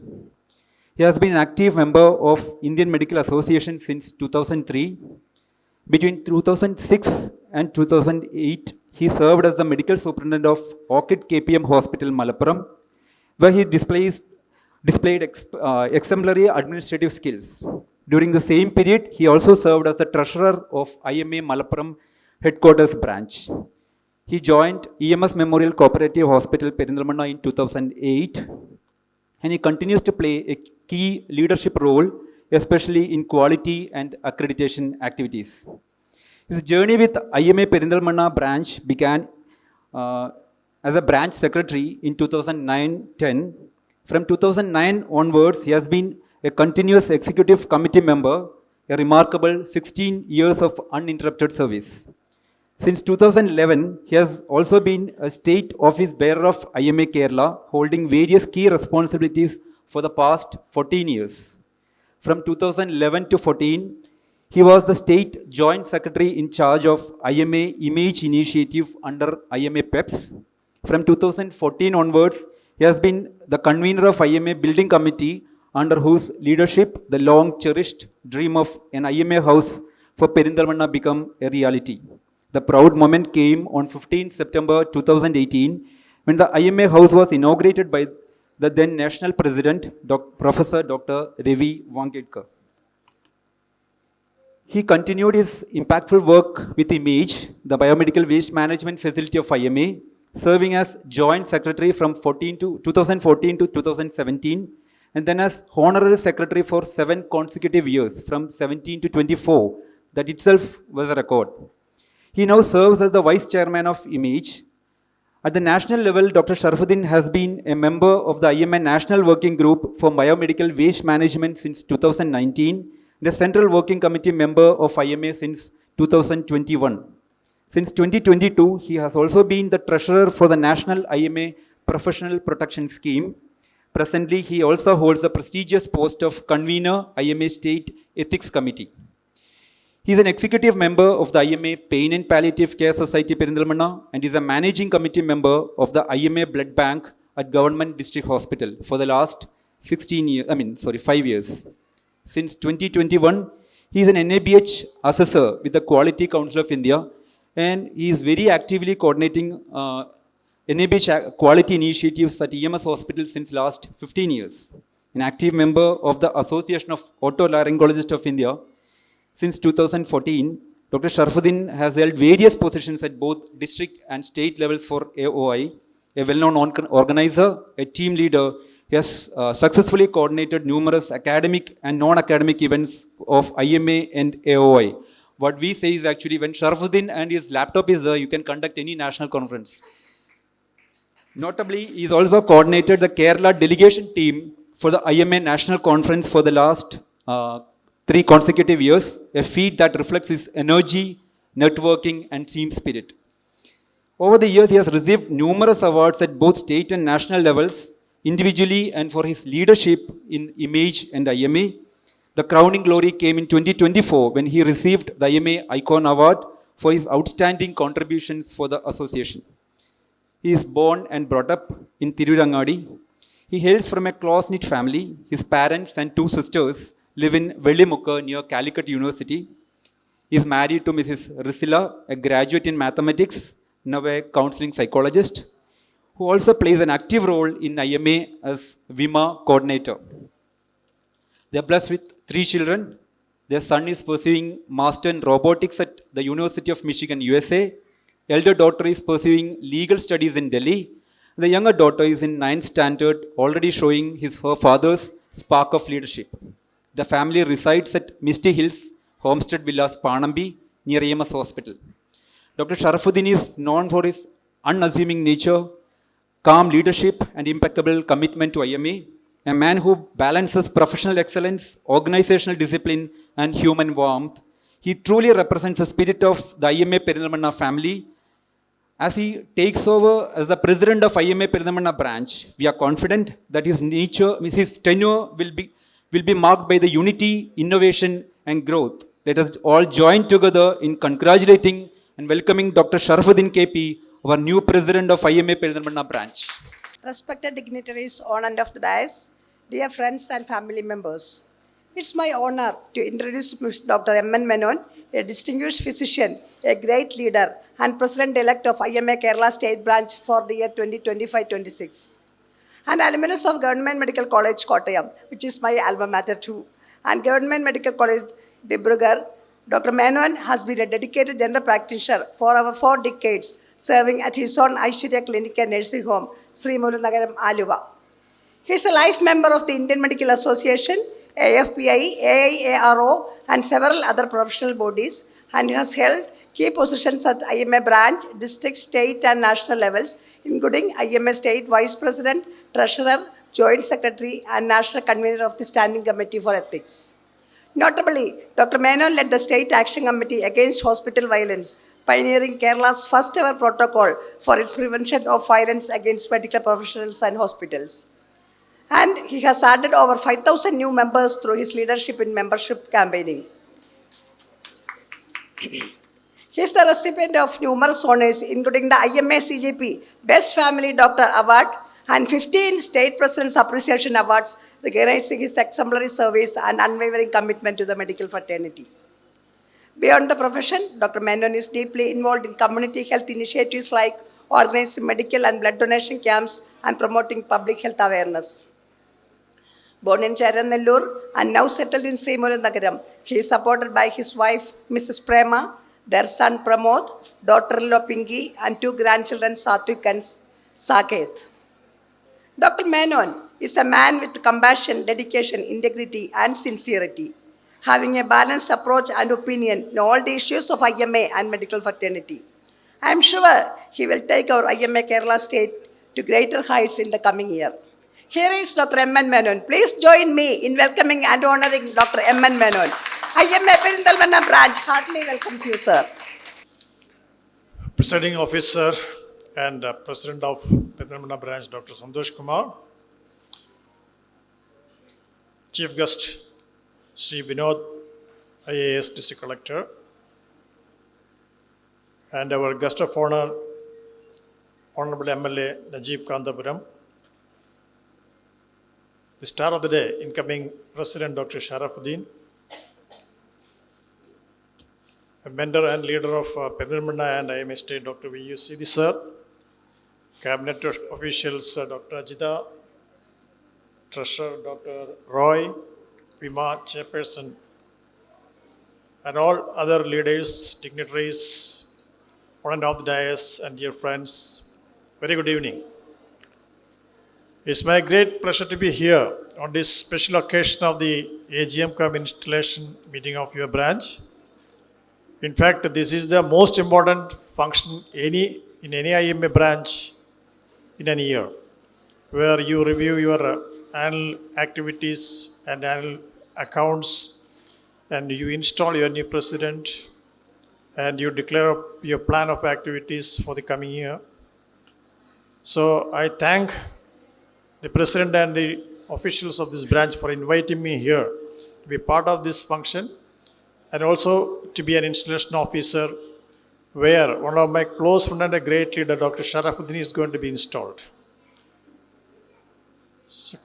He has been an active member of Indian Medical Association since 2003. Between 2006 and 2008, he served as the medical superintendent of Orchid KPM Hospital, Malappuram, where he displayed exemplary administrative skills. During the same period, he also served as the treasurer of IMA Malappuram headquarters branch. He joined EMS Memorial Cooperative Hospital, Perinthalmanna in 2008, and he continues to play a key leadership role, especially in quality and accreditation activities. His journey with IMA Perinthalmanna branch began as a branch secretary in 2009-10. From 2009 onwards, he has been a continuous executive committee member, a remarkable 16 years of uninterrupted service. Since 2011, he has also been a state office bearer of IMA Kerala, holding various key responsibilities for the past 14 years. From 2011 to 14, he was the state joint secretary in charge of IMA Image Initiative under IMA PEPS. From 2014 onwards, he has been the convener of IMA Building Committee, under whose leadership the long-cherished dream of an IMA house for Perinthalmanna became a reality. The proud moment came on 15 September 2018 when the IMA house was inaugurated by the then National President, Professor Dr. Ravi Vankadkar. He continued his impactful work with Image, the biomedical waste management facility of IMA, serving as joint secretary from 2014 to 2017, and then as honorary secretary for 7 consecutive years, from 17 to 24. That itself was a record. He now serves as the vice chairman of Image. At the national level, Dr. Sharafuddin has been a member of the IMA National Working Group for Biomedical Waste Management since 2019, and a Central Working Committee member of IMA since 2021. Since 2022, he has also been the treasurer for the National IMA Professional Protection Scheme. Presently, he also holds the prestigious post of convener IMA State Ethics Committee. He is an executive member of the IMA Pain and Palliative Care Society, Perinthalmanna, and is a managing committee member of the IMA Blood Bank at Government District Hospital for the last 5 years. Since 2021, he is an NABH assessor with the Quality Council of India, and he is very actively coordinating NABH quality initiatives at EMS hospitals since last 15 years. An active member of the Association of Otolaryngologists of India. Since 2014, Dr. Sharafuddin has held various positions at both district and state levels for AOI. A well-known organizer, a team leader, he has successfully coordinated numerous academic and non-academic events of IMA and AOI. What we say is actually when Sharafuddin and his laptop is there, you can conduct any national conference. Notably, he has also coordinated the Kerala delegation team for the IMA National Conference for the last 3 consecutive years, a feat that reflects his energy, networking, and team spirit. Over the years, he has received numerous awards at both state and national levels, individually and for his leadership in Image and IMA. The crowning glory came in 2024 when he received the IMA Icon Award for his outstanding contributions for the association. He is born and brought up in Tirurangadi. He hails from a close-knit family. His parents and 2 sisters live in Vellimukka near Calicut University. He is married to Mrs. Risila, a graduate in mathematics, now a counseling psychologist, who also plays an active role in IMA as VIMA coordinator. They are blessed with 3 children. Their son is pursuing Master in Robotics at the University of Michigan, USA. Elder daughter is pursuing legal studies in Delhi. The younger daughter is in 9th standard, already showing her father's spark of leadership. The family resides at Misty Hills, Homestead Villas, Panambi, near EMS Hospital. Dr. Sharafuddin is known for his unassuming nature, calm leadership, and impeccable commitment to IMA, a man who balances professional excellence, organizational discipline, and human warmth. He truly represents the spirit of the IMA Perinthalmanna family. As he takes over as the president of IMA Perinthalmanna branch, we are confident that his tenure will be marked by the unity, innovation, and growth let us all join together in congratulating and welcoming Dr. Sharafuddin KP, our new president of IMA Perinthalmanna branch. Respected dignitaries on and off the dais, dear friends and family members, it's my honor to introduce Dr. M.N. Menon, a distinguished physician, a great leader, and President-elect of IMA Kerala State Branch for the year 2025-26. An alumnus of Government Medical College, Kottayam, which is my alma mater too, and Government Medical College, Dibrugarh, Dr. Menon has been a dedicated general practitioner for over 4 decades, serving at his own Aishwarya Clinic and Nursing Home, Sri Mulunagaram, Aluva. He is a life member of the Indian Medical Association, AFPI, AIARO, and several other professional bodies, and has held key positions at IMA branch, district, state, and national levels, including IMA State Vice President, Treasurer, Joint Secretary, and National Convener of the Standing Committee for Ethics. Notably, Dr. Menon led the State Action Committee Against Hospital Violence, pioneering Kerala's first ever protocol for its prevention of violence against medical professionals and hospitals. And he has added over 5,000 new members through his leadership in membership campaigning. He is the recipient of numerous honors, including the IMA CJP Best Family Doctor Award and 15 State President's Appreciation Awards, recognizing his exemplary service and unwavering commitment to the medical fraternity. Beyond the profession, Dr. Menon is deeply involved in community health initiatives like organizing medical and blood donation camps and promoting public health awareness. Born in Cherannellur and now settled in Sri Mulunagaram, he is supported by his wife, Mrs. Prema, their son Pramod, daughter-in-law Pinky, and 2 grandchildren, Satvik and Saket. Dr. Menon is a man with compassion, dedication, integrity, and sincerity, having a balanced approach and opinion in all the issues of IMA and medical fraternity. I am sure he will take our IMA Kerala State to greater heights in the coming year. Here is Dr. M.N. Menon. Please join me in welcoming and honoring Dr. M.N. Menon. IMA Perinthalmanna branch heartily welcomes you, sir. Presiding Officer and President of Perinthalmanna branch, Dr. Santosh Kumar, Chief Guest, Sri Vinod, IAS District Collector, and our guest of honor, Honorable MLA Najib Kandapuram, the star of the day, incoming President Dr. Sharafuddin, a mentor and leader of Perinthalmanna and IMA State, Dr. V.U. Sidi sir, Cabinet officials, Dr. Ajita, Treasurer, Dr. Roy, Pima, Chairperson, and all other leaders, dignitaries, on and off the dais, and dear friends, very good evening. It's my great pleasure to be here on this special occasion of the AGM cum installation meeting of your branch. In fact, this is the most important function in any IMA branch in a year, where you review your annual activities and annual accounts, and you install your new president, and you declare your plan of activities for the coming year. So I thank the president and the officials of this branch for inviting me here to be part of this function, and also to be an installation officer where one of my close friend and a great leader, Dr. Sharafuddin, is going to be installed. So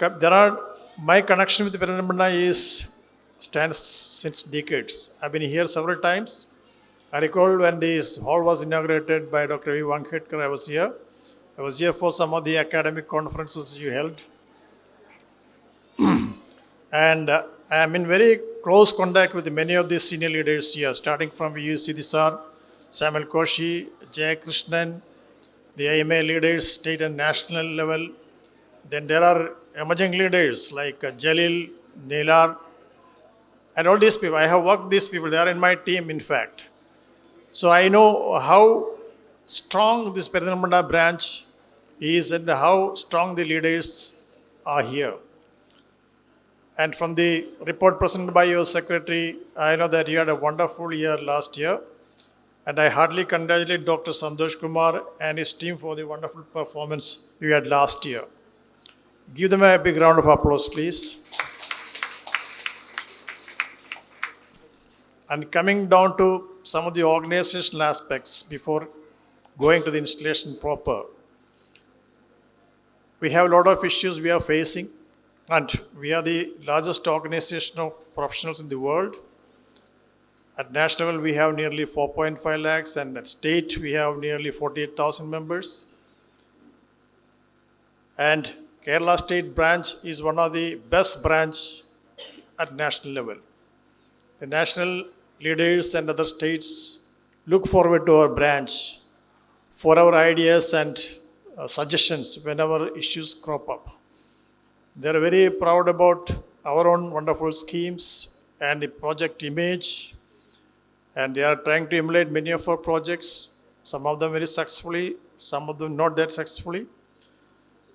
my connection with Perinthalmanna stands since decades. I've been here several times. I recall when this hall was inaugurated by Dr. V. Wankhetkar, I was here. I was here for some of the academic conferences you held. And I am in very close contact with many of the senior leaders here, starting from V.U. Sidi sir, Samuel Koshi, Jay Krishnan, the IMA leaders, state and national level. Then there are emerging leaders like Jalil, Neelar, and all these people. I have worked with these people. They are in my team, in fact. So I know how strong this Perinthalmanna branch is and how strong the leaders are here. And from the report presented by your secretary, I know that you had a wonderful year last year. And I heartily congratulate Dr. Santosh Kumar and his team for the wonderful performance you had last year. Give them a big round of applause, please. And coming down to some of the organizational aspects before going to the installation proper, we have a lot of issues we are facing, and we are the largest organization of professionals in the world. At national level, we have nearly 4.5 lakhs, and at state, we have nearly 48,000 members. And Kerala State branch is one of the best branch at national level. The national leaders and other states look forward to our branch for our ideas and suggestions whenever issues crop up. They are very proud about our own wonderful schemes and the project image, and they are trying to emulate many of our projects, some of them very successfully, some of them not that successfully.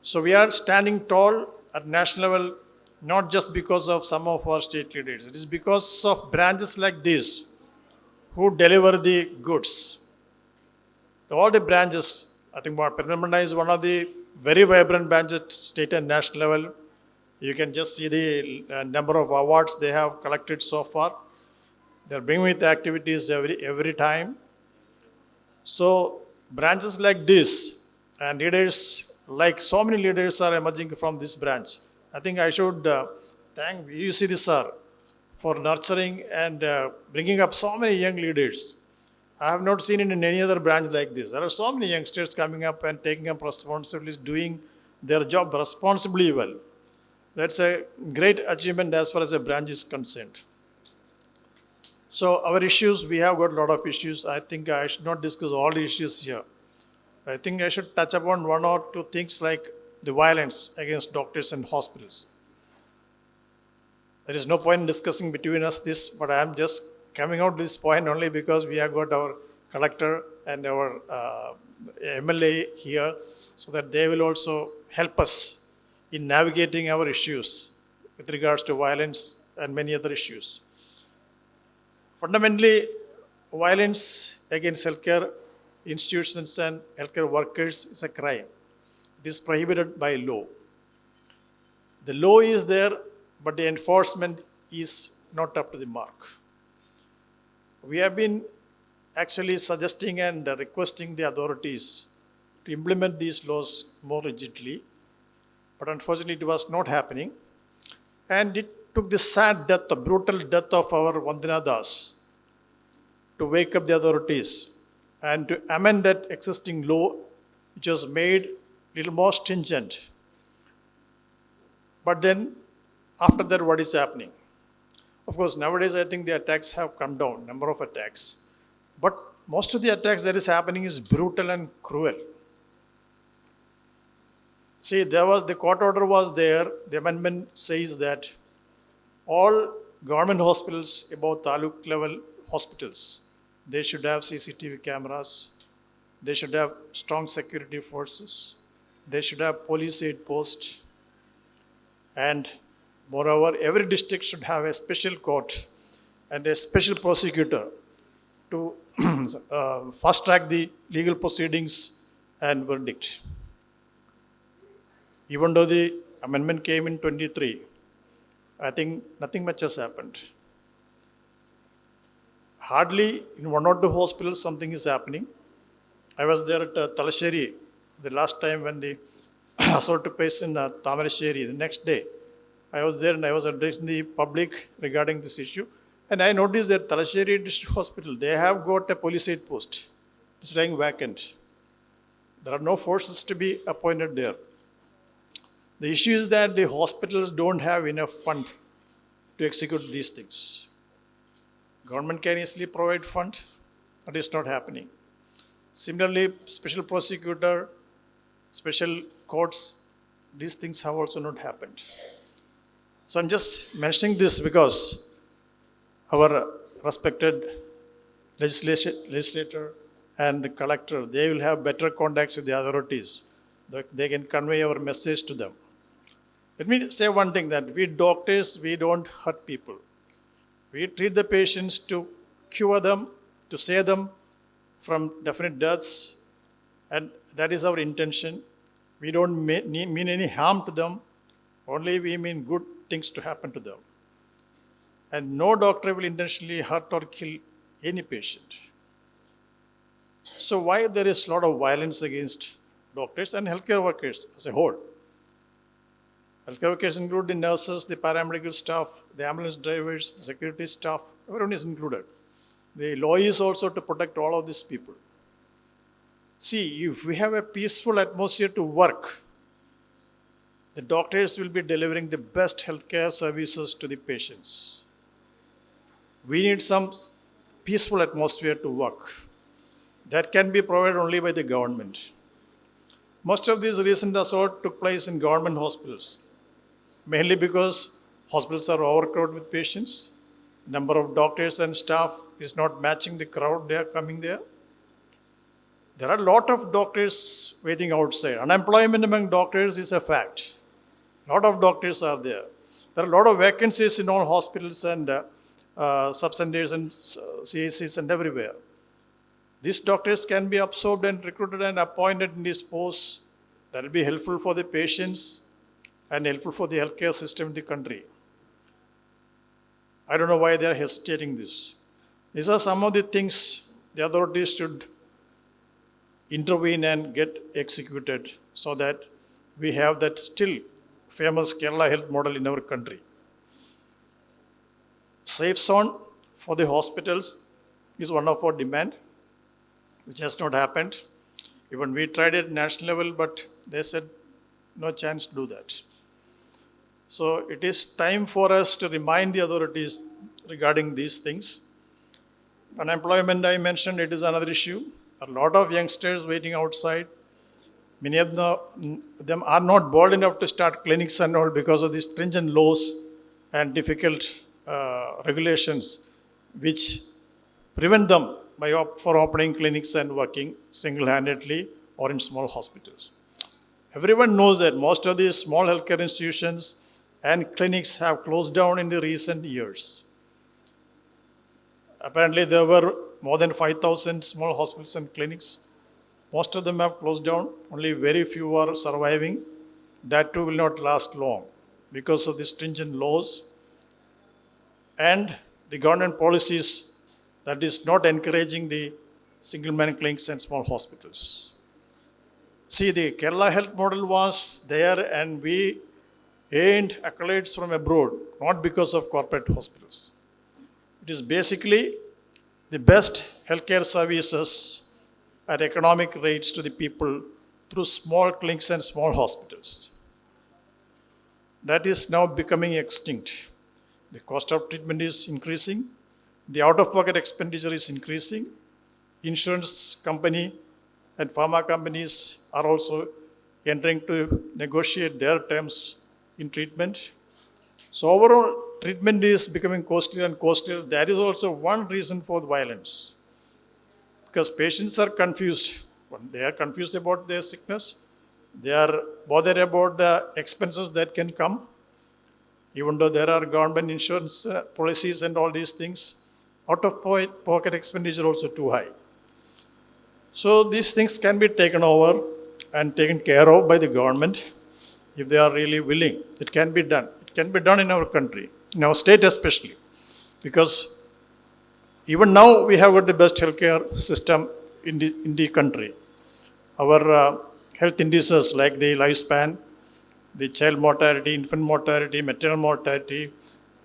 So we are standing tall at national level, not just because of some of our state leaders. It is because of branches like this who deliver the goods. All the branches, I think Perinthalmanna is one of the very vibrant branches at state and national level. You can just see the number of awards they have collected so far. They are bringing with activities every time. So branches like this and leaders, like so many leaders are emerging from this branch. I think I should thank VUCD sir for nurturing and bringing up so many young leaders. I have not seen it in any other branch like this. There are so many youngsters coming up and taking up responsibilities, doing their job responsibly well. That's a great achievement as far as a branch is concerned. So our issues, we have got a lot of issues. I think I should not discuss all the issues here. I think I should touch upon one or two things like the violence against doctors and hospitals. There is no point in discussing between us this, but I am just coming out this point only because we have got our collector and our MLA here, so that they will also help us in navigating our issues with regards to violence and many other issues. Fundamentally, violence against healthcare institutions and healthcare workers is a crime. It is prohibited by law. The law is there, but the enforcement is not up to the mark. We have been actually suggesting and requesting the authorities to implement these laws more rigidly, but unfortunately it was not happening. And it took the sad death, the brutal death of our Vandana Das to wake up the authorities and to amend that existing law, which was made a little more stringent. But then, after that, what is happening? Of course, nowadays I think the attacks have come down, number of attacks. But most of the attacks that is happening is brutal and cruel. See, the court order was there. The amendment says that all government hospitals, about taluk level hospitals, they should have CCTV cameras. They should have strong security forces. They should have police aid posts. And moreover, every district should have a special court and a special prosecutor to fast track the legal proceedings and verdict. Even though the amendment came in 23, I think nothing much has happened. Hardly in one or two hospitals something is happening. I was there at Talasheri the last time when the assault took place in Tamarasheri. The next day, I was there and I was addressing the public regarding this issue. And I noticed that Talasheri District Hospital, they have got a police aid post. It's lying vacant. There are no forces to be appointed there. The issue is that the hospitals don't have enough fund to execute these things. Government can easily provide fund, but it's not happening. Similarly, special prosecutor, special courts, these things have also not happened. So I'm just mentioning this because our respected legislator and collector, they will have better contacts with the authorities. They can convey our message to them. Let me say one thing, that we doctors, we don't hurt people. We treat the patients to cure them, to save them from definite deaths, and that is our intention. We don't mean any harm to them, only we mean good things to happen to them. and no doctor will intentionally hurt or kill any patient. So why there is a lot of violence against doctors and healthcare workers as a whole? Healthcare workers include the nurses, the paramedical staff, the ambulance drivers, the security staff, everyone is included. The law is also to protect all of these people. See, if we have a peaceful atmosphere to work, the doctors will be delivering the best healthcare services to the patients. We need some peaceful atmosphere to work. That can be provided only by the government. Most of these recent assaults took place in government hospitals, mainly because hospitals are overcrowded with patients. Number of doctors and staff is not matching the crowd they are coming there. There are a lot of doctors waiting outside. Unemployment among doctors is a fact. A lot of doctors are there. There are a lot of vacancies in all hospitals and sub-centers and CACs and everywhere. These doctors can be absorbed and recruited and appointed in these posts. That will be helpful for the patients and helpful for the healthcare system in the country. I don't know why they are hesitating this. These are some of the things the authorities should intervene and get executed so that we have that still famous Kerala health model in our country. Safe zone for the hospitals is one of our demand, which has not happened. Even we tried it at national level, but they said no chance to do that. So it is time for us to remind the authorities regarding these things. Unemployment, I mentioned, it is another issue. A lot of youngsters waiting outside. Many of them are not bold enough to start clinics and all because of the stringent laws and difficult regulations which prevent them for opening clinics and working single-handedly or in small hospitals. Everyone knows that most of these small healthcare institutions and clinics have closed down in the recent years. Apparently, there were more than 5,000 small hospitals and clinics. Most of them have closed down. Only very few are surviving. That too will not last long because of the stringent laws and the government policies that is not encouraging the single-man clinics and small hospitals. See, the Kerala health model was there and we earned accolades from abroad, not because of corporate hospitals. It is basically the best healthcare services at economic rates to the people through small clinics and small hospitals. That is now becoming extinct. The cost of treatment is increasing. The out-of-pocket expenditure is increasing. Insurance company and pharma companies are also entering to negotiate their terms in treatment. So overall, treatment is becoming costlier and costlier. That is also one reason for the violence. Because patients are confused. They are confused about their sickness. They are bothered about the expenses that can come. Even though there are government insurance policies and all these things, out-of-pocket expenditure also too high. So these things can be taken over and taken care of by the government if they are really willing. It can be done. It can be done in our country, in our state especially, because even now we have got the best healthcare system in the country. Our health indices like the lifespan, the child mortality, infant mortality, maternal mortality,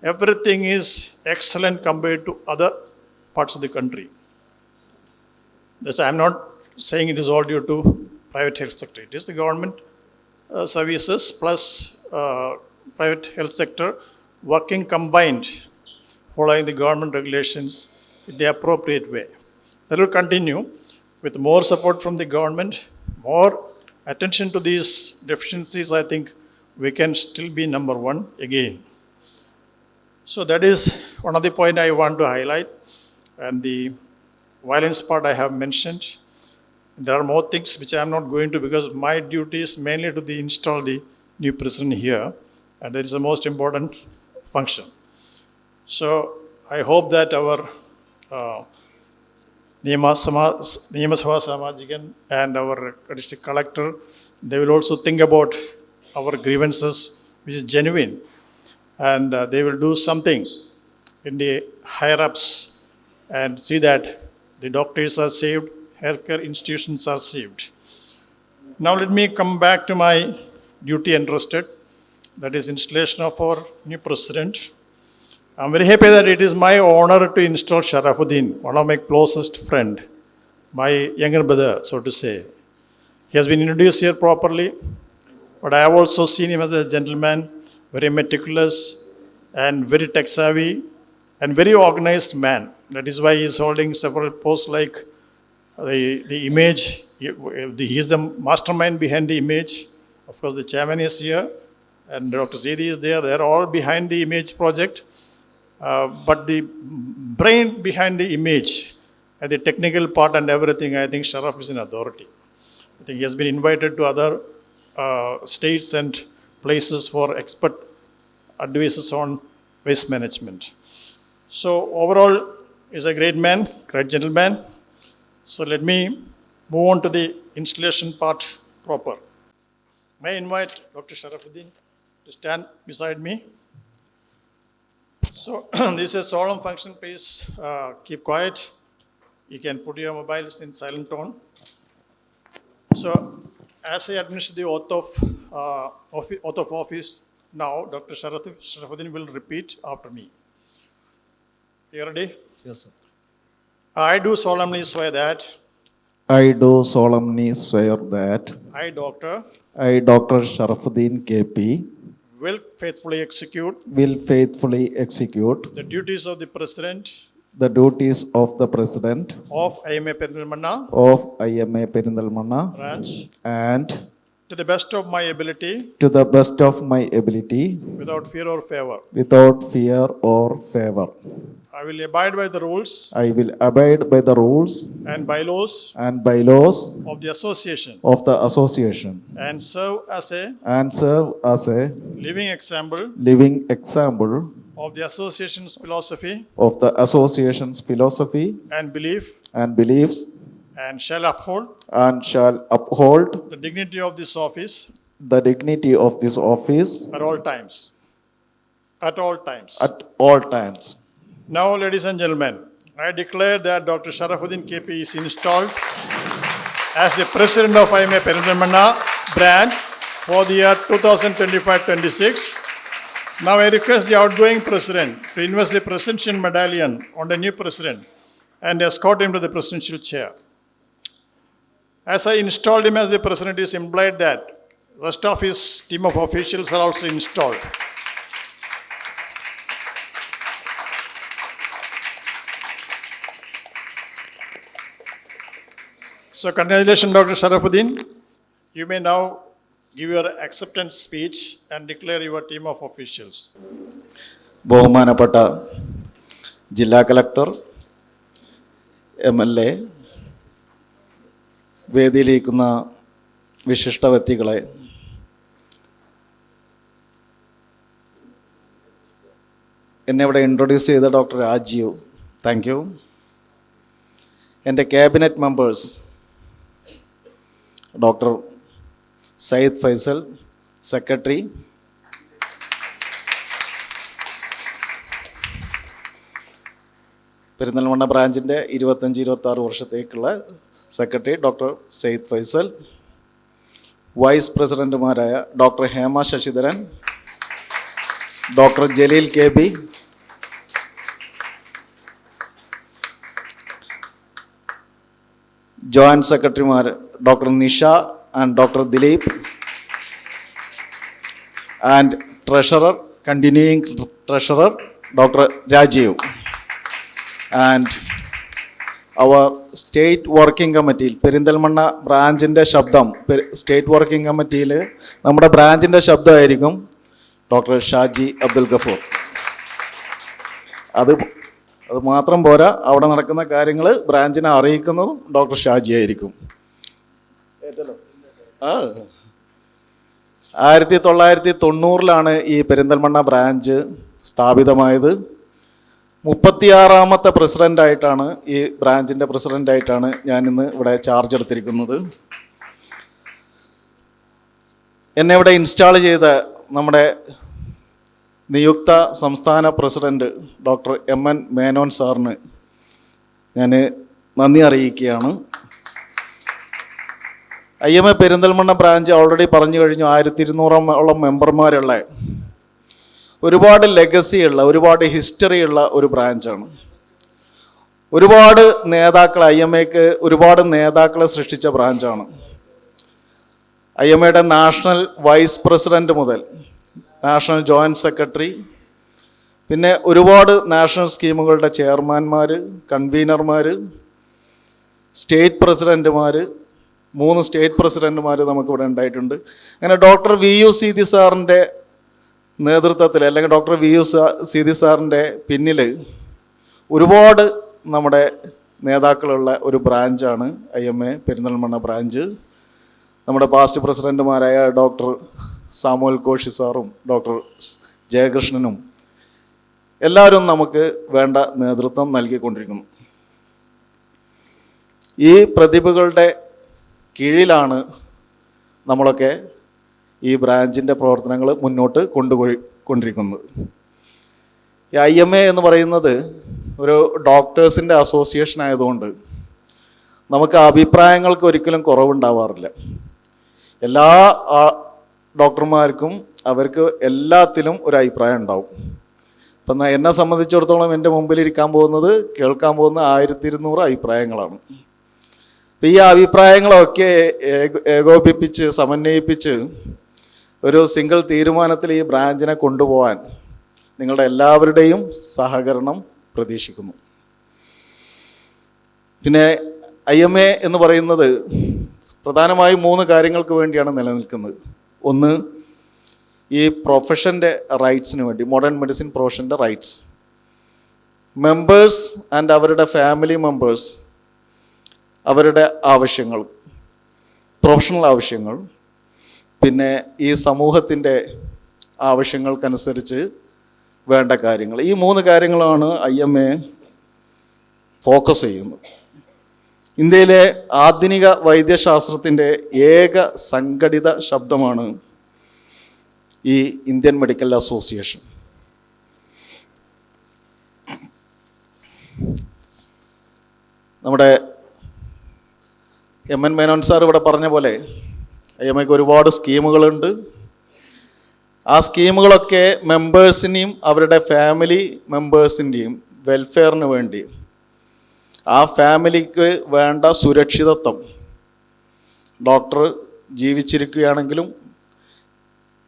everything is excellent compared to other parts of the country. I'm not saying it is all due to private health sector. It is the government services plus private health sector working combined, following the government regulations in the appropriate way. That will continue with more support from the government, more attention to these deficiencies. I think we can still be number one again. So that is one of the points I want to highlight. And the violence part I have mentioned. There are more things which I am not going to because my duty is mainly to install the new president here. And that is the most important function. So I hope that our Niyama Sabha Samajikan and our district collector, they will also think about our grievances, which is genuine. And they will do something in the higher-ups and see that the doctors are saved, healthcare institutions are saved. Now let me come back to my duty entrusted, that is installation of our new president. I'm very happy that it is my honor to install Sharafuddin, one of my closest friend, my younger brother, so to say. He has been introduced here properly, but I have also seen him as a gentleman, very meticulous and very tech-savvy and very organized man. That is why he is holding several posts like the image. He is the mastermind behind the image. Of course, the chairman is here and Dr. Sethi is there. They are all behind the image project. But the brain behind the image and the technical part and everything, I think Sharaf is an authority. I think he has been invited to other states and places for expert advices on waste management. So overall, he's a great man, great gentleman. So let me move on to the installation part proper. May I invite Dr. Sharafuddin to stand beside me. So this is a solemn function, please keep quiet. You can put your mobiles in silent tone. So as I administer the oath of office now, Dr. Sharafuddin will repeat after me. You ready? Yes, sir. I do solemnly swear that I do solemnly swear that I, Doctor, Dr. Sharafuddin KP, will faithfully execute the duties of the President the duties of the President of IMA Perindalmanna of IMA Perindalmanna branch and to the best of my ability, to the best of my ability, without fear or favor. without fear or favor. I will abide by the rules I will abide by the rules and bylaws and bylaws of the association of the association and serve as a living example of the association's philosophy of the association's philosophy and beliefs and shall uphold the dignity of this office at all times. At all times. Now, ladies and gentlemen, I declare that Dr. Sharafuddin KP is installed as the President of IMA Perindalmanna branch for the year 2025-26. Now I request the outgoing President to invest the Presidential Medallion on the new President and escort him to the Presidential chair. As I installed him as the President, it is implied that the rest of his team of officials are also installed. So congratulations, Dr. Sharafuddin. You may now give your acceptance speech and declare your team of officials. ബഹുമാനപ്പെട്ട ജില്ലാ collector, MLA, വേദിയിലിരിക്കുന്ന വിശിഷ്ട വ്യക്തികളെ, എന്നെ ഇവിടെ introduce ചെയ്ത doctor Rajeev, thank you. എൻ്റെ cabinet members doctor Syed Faisal, secretary, Perinthalmanna ബ്രാഞ്ചിൻ്റെ 25-26 വർഷത്തേക്കുള്ള secretary doctor Syed Faisal, vice പ്രസിഡന്റുമാരായ doctor Hema Sasidharan, doctor Jaleel KB, joint സെക്രട്ടറിമാർ doctor Nisha and doctor Dileep, and treasurer, continuing treasurer doctor Rajeev, and our state working കമ്മിറ്റിയിൽ പെരിന്തൽമണ്ണ ബ്രാഞ്ചിൻ്റെ ശബ്ദം, സ്റ്റേറ്റ് വർക്കിംഗ് കമ്മിറ്റിയിൽ നമ്മുടെ ബ്രാഞ്ചിൻ്റെ ശബ്ദമായിരിക്കും ഡോക്ടർ ഷാജി അബ്ദുൽ ഗഫൂർ. അത് മാത്രം പോരാ, അവിടെ നടക്കുന്ന കാര്യങ്ങൾ ബ്രാഞ്ചിനെ അറിയിക്കുന്നതും ഡോക്ടർ ഷാജി ആയിരിക്കും. 1990 ഈ പെരിന്തൽമണ്ണ ബ്രാഞ്ച് സ്ഥാപിതമായത്. 36ാമത്തെ പ്രസിഡൻ്റായിട്ടാണ്, ഈ ബ്രാഞ്ചിൻ്റെ പ്രസിഡൻ്റായിട്ടാണ് ഞാൻ ഇന്ന് ഇവിടെ ചാർജ് എടുത്തിരിക്കുന്നത്. എന്നെ ഇവിടെ ഇൻസ്റ്റാൾ ചെയ്ത നമ്മുടെ നിയുക്ത സംസ്ഥാന പ്രസിഡന്റ് ഡോക്ടർ MN മേനോൻ സാറിന് ഞാൻ നന്ദി അറിയിക്കുകയാണ്. IMA പെരിന്തൽമണ്ണ ബ്രാഞ്ച് ഓൾറെഡി പറഞ്ഞു കഴിഞ്ഞു, 1200ഓളം മെമ്പർമാരുള്ള ഒരുപാട് ലെഗസിയുള്ള ഒരുപാട് ഹിസ്റ്ററിയുള്ള ഒരു ബ്രാഞ്ചാണ്. ഒരുപാട് നേതാക്കൾ IMAക്ക് ഒരുപാട് നേതാക്കളെ സൃഷ്ടിച്ച ബ്രാഞ്ചാണ്. IMAയുടെ നാഷണൽ വൈസ് പ്രസിഡന്റ് മുതൽ നാഷണൽ ജോയിൻറ്റ് സെക്രട്ടറി, പിന്നെ ഒരുപാട് നാഷണൽ സ്കീമുകളുടെ ചെയർമാൻമാർ, കൺവീനർമാർ, സ്റ്റേറ്റ് പ്രസിഡൻറ്റുമാർ, 3 സ്റ്റേറ്റ് പ്രസിഡൻറ്റുമാർ നമുക്കിവിടെ ഉണ്ടായിട്ടുണ്ട്. അങ്ങനെ ഡോക്ടർ VU സീതി സാറിൻ്റെ നേതൃത്വത്തിൽ അല്ലെങ്കിൽ ഡോക്ടർ VU സീതി സാറിൻ്റെ പിന്നിൽ ഒരുപാട് നമ്മുടെ നേതാക്കളുള്ള ഒരു ബ്രാഞ്ചാണ് IMA പെരിന്തൽമണ്ണ ബ്രാഞ്ച്. നമ്മുടെ പാസ്റ്റ് പ്രസിഡൻറ്റുമാരായ ഡോക്ടർ സാമുവൽ കോശി സാറും ഡോക്ടർ ജയകൃഷ്ണനും എല്ലാവരും നമുക്ക് വേണ്ട നേതൃത്വം നൽകിക്കൊണ്ടിരിക്കുന്നു. ഈ പ്രതിഭകളുടെ കീഴിലാണ് നമ്മളൊക്കെ ഈ ബ്രാഞ്ചിൻ്റെ പ്രവർത്തനങ്ങൾ മുന്നോട്ട് കൊണ്ടിരിക്കുന്നത്. ഈ IMA എന്ന് പറയുന്നത് ഒരു ഡോക്ടേഴ്സിൻ്റെ അസോസിയേഷൻ ആയതുകൊണ്ട് നമുക്ക് അഭിപ്രായങ്ങൾക്ക് ഒരിക്കലും കുറവുണ്ടാവാറില്ല. എല്ലാ ഡോക്ടർമാർക്കും അവർക്ക് എല്ലാത്തിലും ഒരു അഭിപ്രായം ഉണ്ടാവും. ഇപ്പം എന്നെ സംബന്ധിച്ചിടത്തോളം എൻ്റെ മുമ്പിലിരിക്കാൻ പോകുന്നത് കേൾക്കാൻ പോകുന്ന 1200 അഭിപ്രായങ്ങളാണ്. അപ്പം ഈ അഭിപ്രായങ്ങളൊക്കെ ഏകോപിപ്പിച്ച് സമന്വയിപ്പിച്ച് ഒരു സിംഗിൾ തീരുമാനത്തിൽ ഈ ബ്രാഞ്ചിനെ കൊണ്ടുപോകാൻ നിങ്ങളുടെ എല്ലാവരുടെയും സഹകരണം പ്രതീക്ഷിക്കുന്നു. പിന്നെ IMA എന്ന് പറയുന്നത് പ്രധാനമായും 3 കാര്യങ്ങൾക്ക് വേണ്ടിയാണ് നിലനിൽക്കുന്നത്. ഒന്ന്, ഈ പ്രൊഫഷൻ്റെ റൈറ്റ്സിന് വേണ്ടി, മോഡേൺ മെഡിസിൻ പ്രൊഫഷൻ്റെ റൈറ്റ്സ്, മെമ്പേഴ്സ് ആൻഡ് അവരുടെ ഫാമിലി മെമ്പേഴ്സ് അവരുടെ ആവശ്യങ്ങൾ, പ്രൊഫഷണൽ ആവശ്യങ്ങൾ, പിന്നെ ഈ സമൂഹത്തിൻ്റെ ആവശ്യങ്ങൾക്കനുസരിച്ച് വേണ്ട കാര്യങ്ങൾ. ഈ 3 കാര്യങ്ങളാണ് IMA ഫോക്കസ് ചെയ്യുന്നത്. ഇന്ത്യയിലെ ആധുനിക വൈദ്യശാസ്ത്രത്തിൻ്റെ ഏക സംഘടിത ശബ്ദമാണ് ഈ ഇന്ത്യൻ മെഡിക്കൽ അസോസിയേഷൻ. നമ്മുടെ MN മേനോൻ സാർ ഇവിടെ പറഞ്ഞ പോലെ IMAക്ക് ഒരുപാട് സ്കീമുകളുണ്ട്. ആ സ്കീമുകളൊക്കെ മെമ്പേഴ്സിനെയും അവരുടെ ഫാമിലി മെമ്പേഴ്സിൻ്റെയും വെൽഫെയറിന് വേണ്ടി, ആ ഫാമിലിക്ക് വേണ്ട സുരക്ഷിതത്വം, ഡോക്ടർ ജീവിച്ചിരിക്കുകയാണെങ്കിലും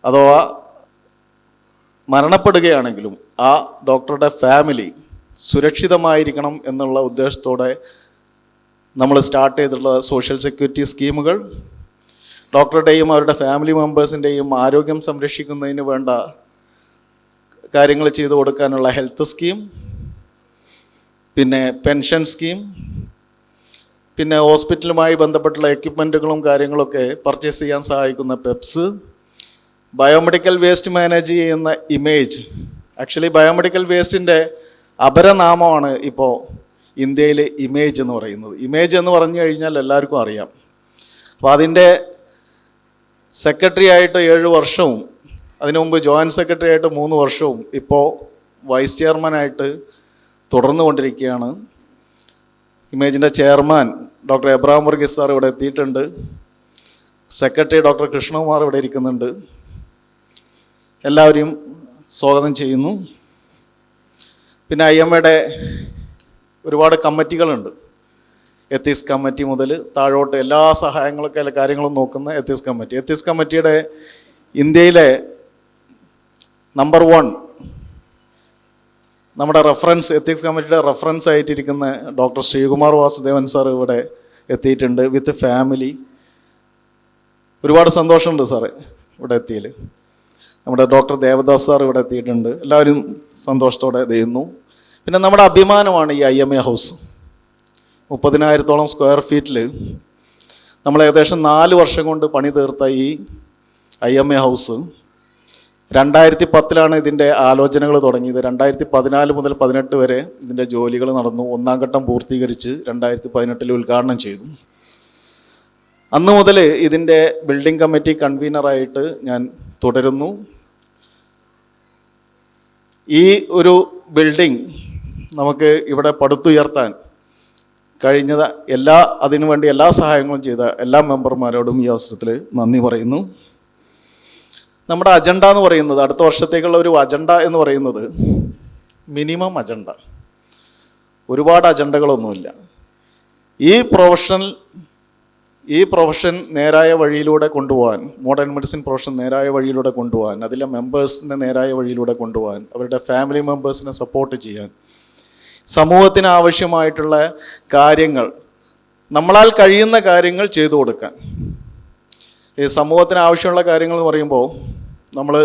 അഥവാ മരണപ്പെടുകയാണെങ്കിലും ആ ഡോക്ടറുടെ ഫാമിലി സുരക്ഷിതമായിരിക്കണം എന്നുള്ള ഉദ്ദേശത്തോടെ നമ്മൾ സ്റ്റാർട്ട് ചെയ്തിട്ടുള്ള സോഷ്യൽ സെക്യൂരിറ്റി സ്കീമുകൾ, ഡോക്ടറുടെയും അവരുടെ ഫാമിലി മെമ്പേഴ്സിൻ്റെയും ആരോഗ്യം സംരക്ഷിക്കുന്നതിന് വേണ്ട കാര്യങ്ങൾ ചെയ്തു കൊടുക്കാനുള്ള ഹെൽത്ത് സ്കീം, പിന്നെ പെൻഷൻ സ്കീം, പിന്നെ ഹോസ്പിറ്റലുമായി ബന്ധപ്പെട്ടുള്ള എക്യുപ്മെൻറ്റുകളും കാര്യങ്ങളൊക്കെ പർച്ചേസ് ചെയ്യാൻ സഹായിക്കുന്ന പെപ്സ്, ബയോമെഡിക്കൽ വേസ്റ്റ് മാനേജ് ചെയ്യുന്ന ഇമേജ്. ആക്ച്വലി ബയോമെഡിക്കൽ വേസ്റ്റിൻ്റെ അപരനാമമാണ് ഇപ്പോൾ ഇന്ത്യയിൽ ഇമേജ് എന്ന് പറയുന്നത്. ഇമേജ് എന്ന് പറഞ്ഞു കഴിഞ്ഞാൽ എല്ലാവർക്കും അറിയാം. അപ്പോൾ അതിൻ്റെ സെക്രട്ടറി ആയിട്ട് 7 വർഷവും അതിനു മുമ്പ് ജോയിൻറ്റ് സെക്രട്ടറി ആയിട്ട് 3 വർഷവും ഇപ്പോൾ വൈസ് ചെയർമാനായിട്ട് തുടർന്നുകൊണ്ടിരിക്കുകയാണ്. ഇമേജിൻ്റെ chairman doctor Abraham Varghese sir ഇവിടെ എത്തിയിട്ടുണ്ട്. സെക്രട്ടറി ഡോക്ടർ കൃഷ്ണകുമാർ ഇവിടെ ഇരിക്കുന്നുണ്ട്. എല്ലാവരെയും സ്വാഗതം ചെയ്യുന്നു. പിന്നെ IMAയുടെ ഒരുപാട് കമ്മിറ്റികളുണ്ട്. എത്തിക്സ് കമ്മിറ്റി മുതൽ താഴോട്ട് എല്ലാ സഹായങ്ങളൊക്കെ എല്ലാ കാര്യങ്ങളും നോക്കുന്ന എത്തിക്സ് കമ്മിറ്റി. എത്തിക്സ് കമ്മിറ്റിയുടെ ഇന്ത്യയിലെ നമ്പർ 1 നമ്മുടെ റെഫറൻസ്, എത്തിക്സ് കമ്മിറ്റിയുടെ റെഫറൻസ് ആയിട്ടിരിക്കുന്ന ഡോക്ടർ ശ്രീകുമാർ വാസുദേവൻ സാർ ഇവിടെ എത്തിയിട്ടുണ്ട് വിത്ത് ഫാമിലി. ഒരുപാട് സന്തോഷമുണ്ട് സാറേ ഇവിടെ എത്തിയതിൽ. നമ്മുടെ ഡോക്ടർ ദേവദാസ് സാർ ഇവിടെ എത്തിയിട്ടുണ്ട്. എല്ലാവരും സന്തോഷത്തോടെ ചെയ്യുന്നു. പിന്നെ നമ്മുടെ അഭിമാനമാണ് ഈ IMA ഹൗസ്. 30,000-ഓളം സ്ക്വയർ ഫീറ്റിൽ നമ്മൾ ഏകദേശം 4 വർഷം കൊണ്ട് പണി തീർത്ത ഈ IMA ഹൗസ് 2010 ഇതിൻ്റെ ആലോചനകൾ തുടങ്ങിയത്. 2014 മുതൽ 18 വരെ ഇതിൻ്റെ ജോലികൾ നടന്നു. 1-ാം ഘട്ടം പൂർത്തീകരിച്ച് 2018 ഉദ്ഘാടനം ചെയ്തു. അന്ന് മുതൽ ഇതിൻ്റെ ബിൽഡിംഗ് കമ്മിറ്റി കൺവീനറായിട്ട് ഞാൻ തുടരുന്നു. ഈ ഒരു ബിൽഡിംഗ് നമുക്ക് ഇവിടെ പടുത്തുയർത്താൻ കഴിഞ്ഞത് അതിനുവേണ്ടി എല്ലാ സഹായങ്ങളും ചെയ്ത എല്ലാ മെമ്പർമാരോടും ഈ അവസരത്തിൽ നന്ദി പറയുന്നു. നമ്മുടെ അജണ്ട എന്ന് പറയുന്നത്, അടുത്ത വർഷത്തേക്കുള്ള ഒരു അജണ്ട എന്ന് പറയുന്നത് മിനിമം അജണ്ട, ഒരുപാട് അജണ്ടകളൊന്നുമില്ല. ഈ പ്രൊഫഷൻ നേരായ വഴിയിലൂടെ കൊണ്ടുപോകാൻ, മോഡേൺ മെഡിസിൻ പ്രൊഫഷൻ നേരായ വഴിയിലൂടെ കൊണ്ടുപോകാൻ, അതിലെ മെമ്പേഴ്സിനെ നേരായ വഴിയിലൂടെ കൊണ്ടുപോകാൻ, അവരുടെ ഫാമിലി മെമ്പേഴ്സിനെ സപ്പോർട്ട് ചെയ്യാൻ, സമൂഹത്തിന് ആവശ്യമായിട്ടുള്ള കാര്യങ്ങൾ, നമ്മളാൽ കഴിയുന്ന കാര്യങ്ങൾ ചെയ്തു കൊടുക്കാൻ. ഈ സമൂഹത്തിന് ആവശ്യമുള്ള കാര്യങ്ങൾ എന്ന് പറയുമ്പോൾ നമ്മൾ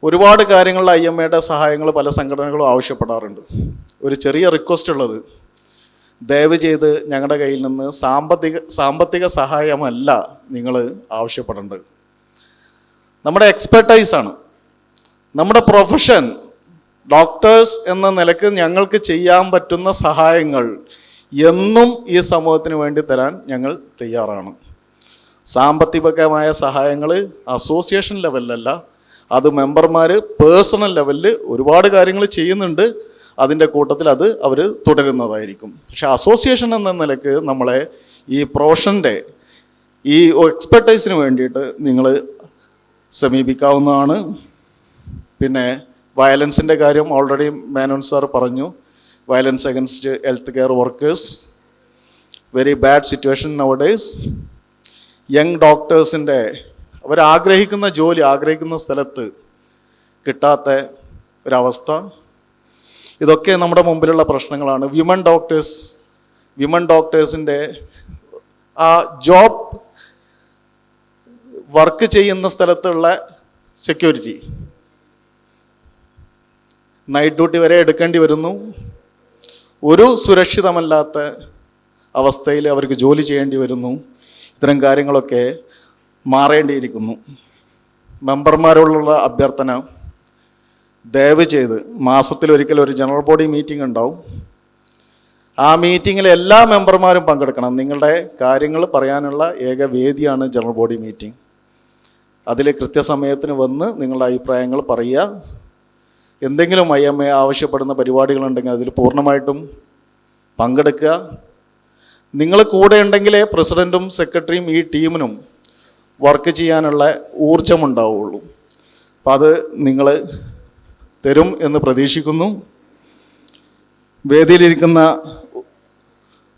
ഒരുപാട് കാര്യങ്ങളിൽ IMAയുടെ സഹായങ്ങൾ പല സംഘടനകളും ആവശ്യപ്പെടാറുണ്ട്. ഒരു ചെറിയ റിക്വസ്റ്റ് ഉള്ളത്, ദയവ് ചെയ്ത് ഞങ്ങളുടെ കയ്യിൽ നിന്ന് സാമ്പത്തിക സഹായമല്ല നിങ്ങൾ ആവശ്യപ്പെടേണ്ടത്. നമ്മുടെ എക്സ്പെർട്ടൈസാണ്, നമ്മുടെ പ്രൊഫഷൻ, ഡോക്ടേഴ്സ് എന്ന നിലക്ക് ഞങ്ങൾക്ക് ചെയ്യാൻ പറ്റുന്ന സഹായങ്ങൾ എന്നും ഈ സമൂഹത്തിന് വേണ്ടി തരാൻ ഞങ്ങൾ തയ്യാറാണ്. സാമ്പത്തികമായ സഹായങ്ങൾ അസോസിയേഷൻ ലെവലിലല്ല, അത് മെമ്പർമാർ പേഴ്സണൽ ലെവലിൽ ഒരുപാട് കാര്യങ്ങൾ ചെയ്യുന്നുണ്ട്. അതിൻ്റെ കൂട്ടത്തിൽ അത് അവർ തുടരുന്നതായിരിക്കും. പക്ഷെ അസോസിയേഷൻ എന്ന നിലക്ക് നമ്മളെ ഈ പ്രൊഫഷൻ്റെ ഈ എക്സ്പെർട്ടൈസിന് വേണ്ടിയിട്ട് നിങ്ങൾ സമീപിക്കാവുന്നതാണ്. പിന്നെ വയലൻസിൻ്റെ കാര്യം ഓൾറെഡി മേനോൻ സാർ പറഞ്ഞു. Violence against health care workers, very bad situation nowadays. Young ഡോക്ടേഴ്സിൻ്റെ അവരാഗ്രഹിക്കുന്ന ജോലി ആഗ്രഹിക്കുന്ന സ്ഥലത്ത് കിട്ടാത്ത ഒരവസ്ഥ, ഇതൊക്കെ നമ്മുടെ മുമ്പിലുള്ള പ്രശ്നങ്ങളാണ്. വിമൻ ഡോക്ടേഴ്സിൻ്റെ ആ ജോബ് വർക്ക് ചെയ്യുന്ന സ്ഥലത്തുള്ള സെക്യൂരിറ്റി, നൈറ്റ് ഡ്യൂട്ടി വരെ എടുക്കേണ്ടി വരുന്നു. ഒരു സുരക്ഷിതമല്ലാത്ത അവസ്ഥയിൽ അവർക്ക് ജോലി ചെയ്യേണ്ടി വരുന്നു. ഇത്തരം കാര്യങ്ങളൊക്കെ മാറേണ്ടിയിരിക്കുന്നു. മെമ്പർമാരോടുള്ള അഭ്യർത്ഥന, ദയവ് ചെയ്ത് മാസത്തിലൊരിക്കൽ ഒരു ജനറൽ ബോഡി മീറ്റിംഗ് ഉണ്ടാവും. ആ മീറ്റിങ്ങിൽ എല്ലാ മെമ്പർമാരും പങ്കെടുക്കണം. നിങ്ങളുടെ കാര്യങ്ങൾ പറയാനുള്ള ഏക വേദിയാണ് ജനറൽ ബോഡി മീറ്റിംഗ്. അതിൽ കൃത്യസമയത്തിന് വന്ന് നിങ്ങളുടെ അഭിപ്രായങ്ങൾ പറയുക. എന്തെങ്കിലും IMA ആവശ്യപ്പെടുന്ന പരിപാടികളുണ്ടെങ്കിൽ അതിൽ പൂർണ്ണമായിട്ടും പങ്കെടുക്കുക. നിങ്ങൾ കൂടെ ഉണ്ടെങ്കിലേ പ്രസിഡൻറ്റും സെക്രട്ടറിയും ഈ ടീമിനും വർക്ക് ചെയ്യാനുള്ള ഊർജമുണ്ടാവുള്ളൂ. അപ്പം അത് നിങ്ങൾ തരും എന്ന് പ്രതീക്ഷിക്കുന്നു. വേദിയിലിരിക്കുന്ന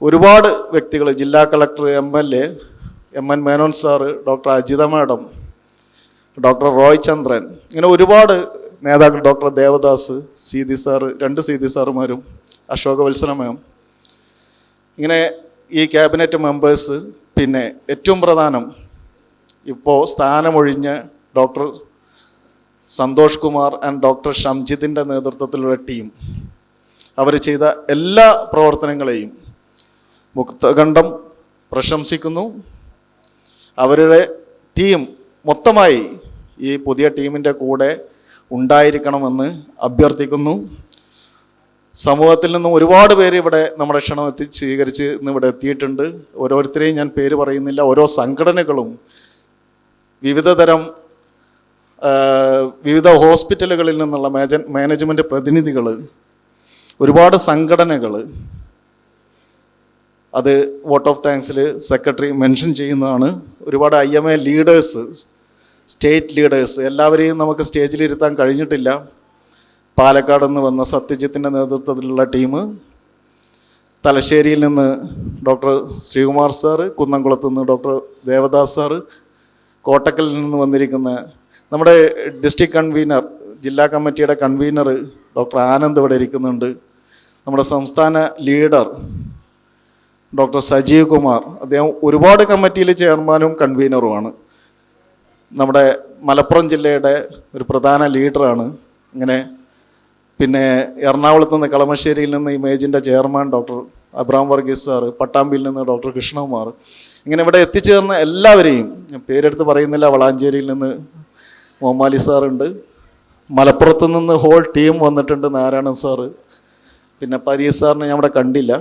ഒരുപാട് വ്യക്തികൾ, ജില്ലാ collector, MLA, MN Menon sir, doctor Ajitha madam, doctor Roy Chandran, ഇങ്ങനെ ഒരുപാട് നേതാക്കൾ, ഡോക്ടർ ദേവദാസ്, സീതി സാറ്, 2 സീതി സാറുമാരും, അശോകവത്സല മാം, ഇങ്ങനെ ഈ ക്യാബിനറ്റ് മെമ്പേഴ്സ്, പിന്നെ ഏറ്റവും പ്രധാനം ഇപ്പോൾ സ്ഥാനമൊഴിഞ്ഞ doctor Santhosh Kumar and doctor ഷംജിദിൻ്റെ നേതൃത്വത്തിലുള്ള ടീം, അവർ ചെയ്ത എല്ലാ പ്രവർത്തനങ്ങളെയും മുക്തകണ്ഠം പ്രശംസിക്കുന്നു. അവരുടെ ടീം മൊത്തമായി ഈ പുതിയ ടീമിൻ്റെ കൂടെ ഉണ്ടായിരിക്കണമെന്ന് അഭ്യർത്ഥിക്കുന്നു. സമൂഹത്തിൽ നിന്നും ഒരുപാട് പേര് ഇവിടെ നമ്മുടെ ക്ഷണം സ്വീകരിച്ച് ഇന്ന് ഇവിടെ എത്തിയിട്ടുണ്ട്. ഓരോരുത്തരെയും ഞാൻ പേര് പറയുന്നില്ല. ഓരോ സംഘടനകളും വിവിധ ഹോസ്പിറ്റലുകളിൽ നിന്നുള്ള മാനേജ്മെൻറ്റ് പ്രതിനിധികൾ, ഒരുപാട് സംഘടനകൾ, അത് വോട്ട് ഓഫ് താങ്ക്സിൽ സെക്രട്ടറി മെൻഷൻ ചെയ്യുന്നതാണ്. ഒരുപാട് IMA ലീഡേഴ്സ്, സ്റ്റേറ്റ് ലീഡേഴ്സ്, എല്ലാവരെയും നമുക്ക് സ്റ്റേജിലിരുത്താൻ കഴിഞ്ഞിട്ടില്ല. പാലക്കാട് നിന്ന് വന്ന സത്യജിത്തിൻ്റെ നേതൃത്വത്തിലുള്ള ടീം, തലശ്ശേരിയിൽ നിന്ന് ഡോക്ടർ ശ്രീകുമാർ സാറ്, കുന്നംകുളത്ത് നിന്ന് ഡോക്ടർ ദേവദാസ് സാറ്, കോട്ടക്കലിൽ നിന്ന് വന്നിരിക്കുന്ന നമ്മുടെ ഡിസ്ട്രിക്ട് കൺവീനർ, ജില്ലാ കമ്മിറ്റിയുടെ കൺവീനർ ഡോക്ടർ ആനന്ദ് ഇവിടെ ഇരിക്കുന്നുണ്ട്. നമ്മുടെ സംസ്ഥാന ലീഡർ ഡോക്ടർ സജീവ് കുമാർ, അദ്ദേഹം ഒരുപാട് കമ്മിറ്റിയിൽ ചെയർമാനും കൺവീനറുമാണ്. നമ്മുടെ മലപ്പുറം ജില്ലയുടെ ഒരു പ്രധാന ലീഡറാണ്. ഇങ്ങനെ പിന്നെ എറണാകുളത്ത് നിന്ന്, കളമശ്ശേരിയിൽ നിന്ന് ഇമേജിൻ്റെ chairman doctor Abraham Varghese sir, പട്ടാമ്പിയിൽ നിന്ന് ഡോക്ടർ കൃഷ്ണകുമാർ, ഇങ്ങനെ ഇവിടെ എത്തിച്ചേർന്ന എല്ലാവരെയും പേരെടുത്ത് പറയുന്നില്ല. വളാഞ്ചേരിയിൽ നിന്ന് മോമാലി സാറുണ്ട്, മലപ്പുറത്ത് നിന്ന് ഹോൾ ടീം വന്നിട്ടുണ്ട്, നാരായണൻ സാറ്, പിന്നെ പരീസ് സാറിനെ ഞാൻ ഇവിടെ കണ്ടില്ല.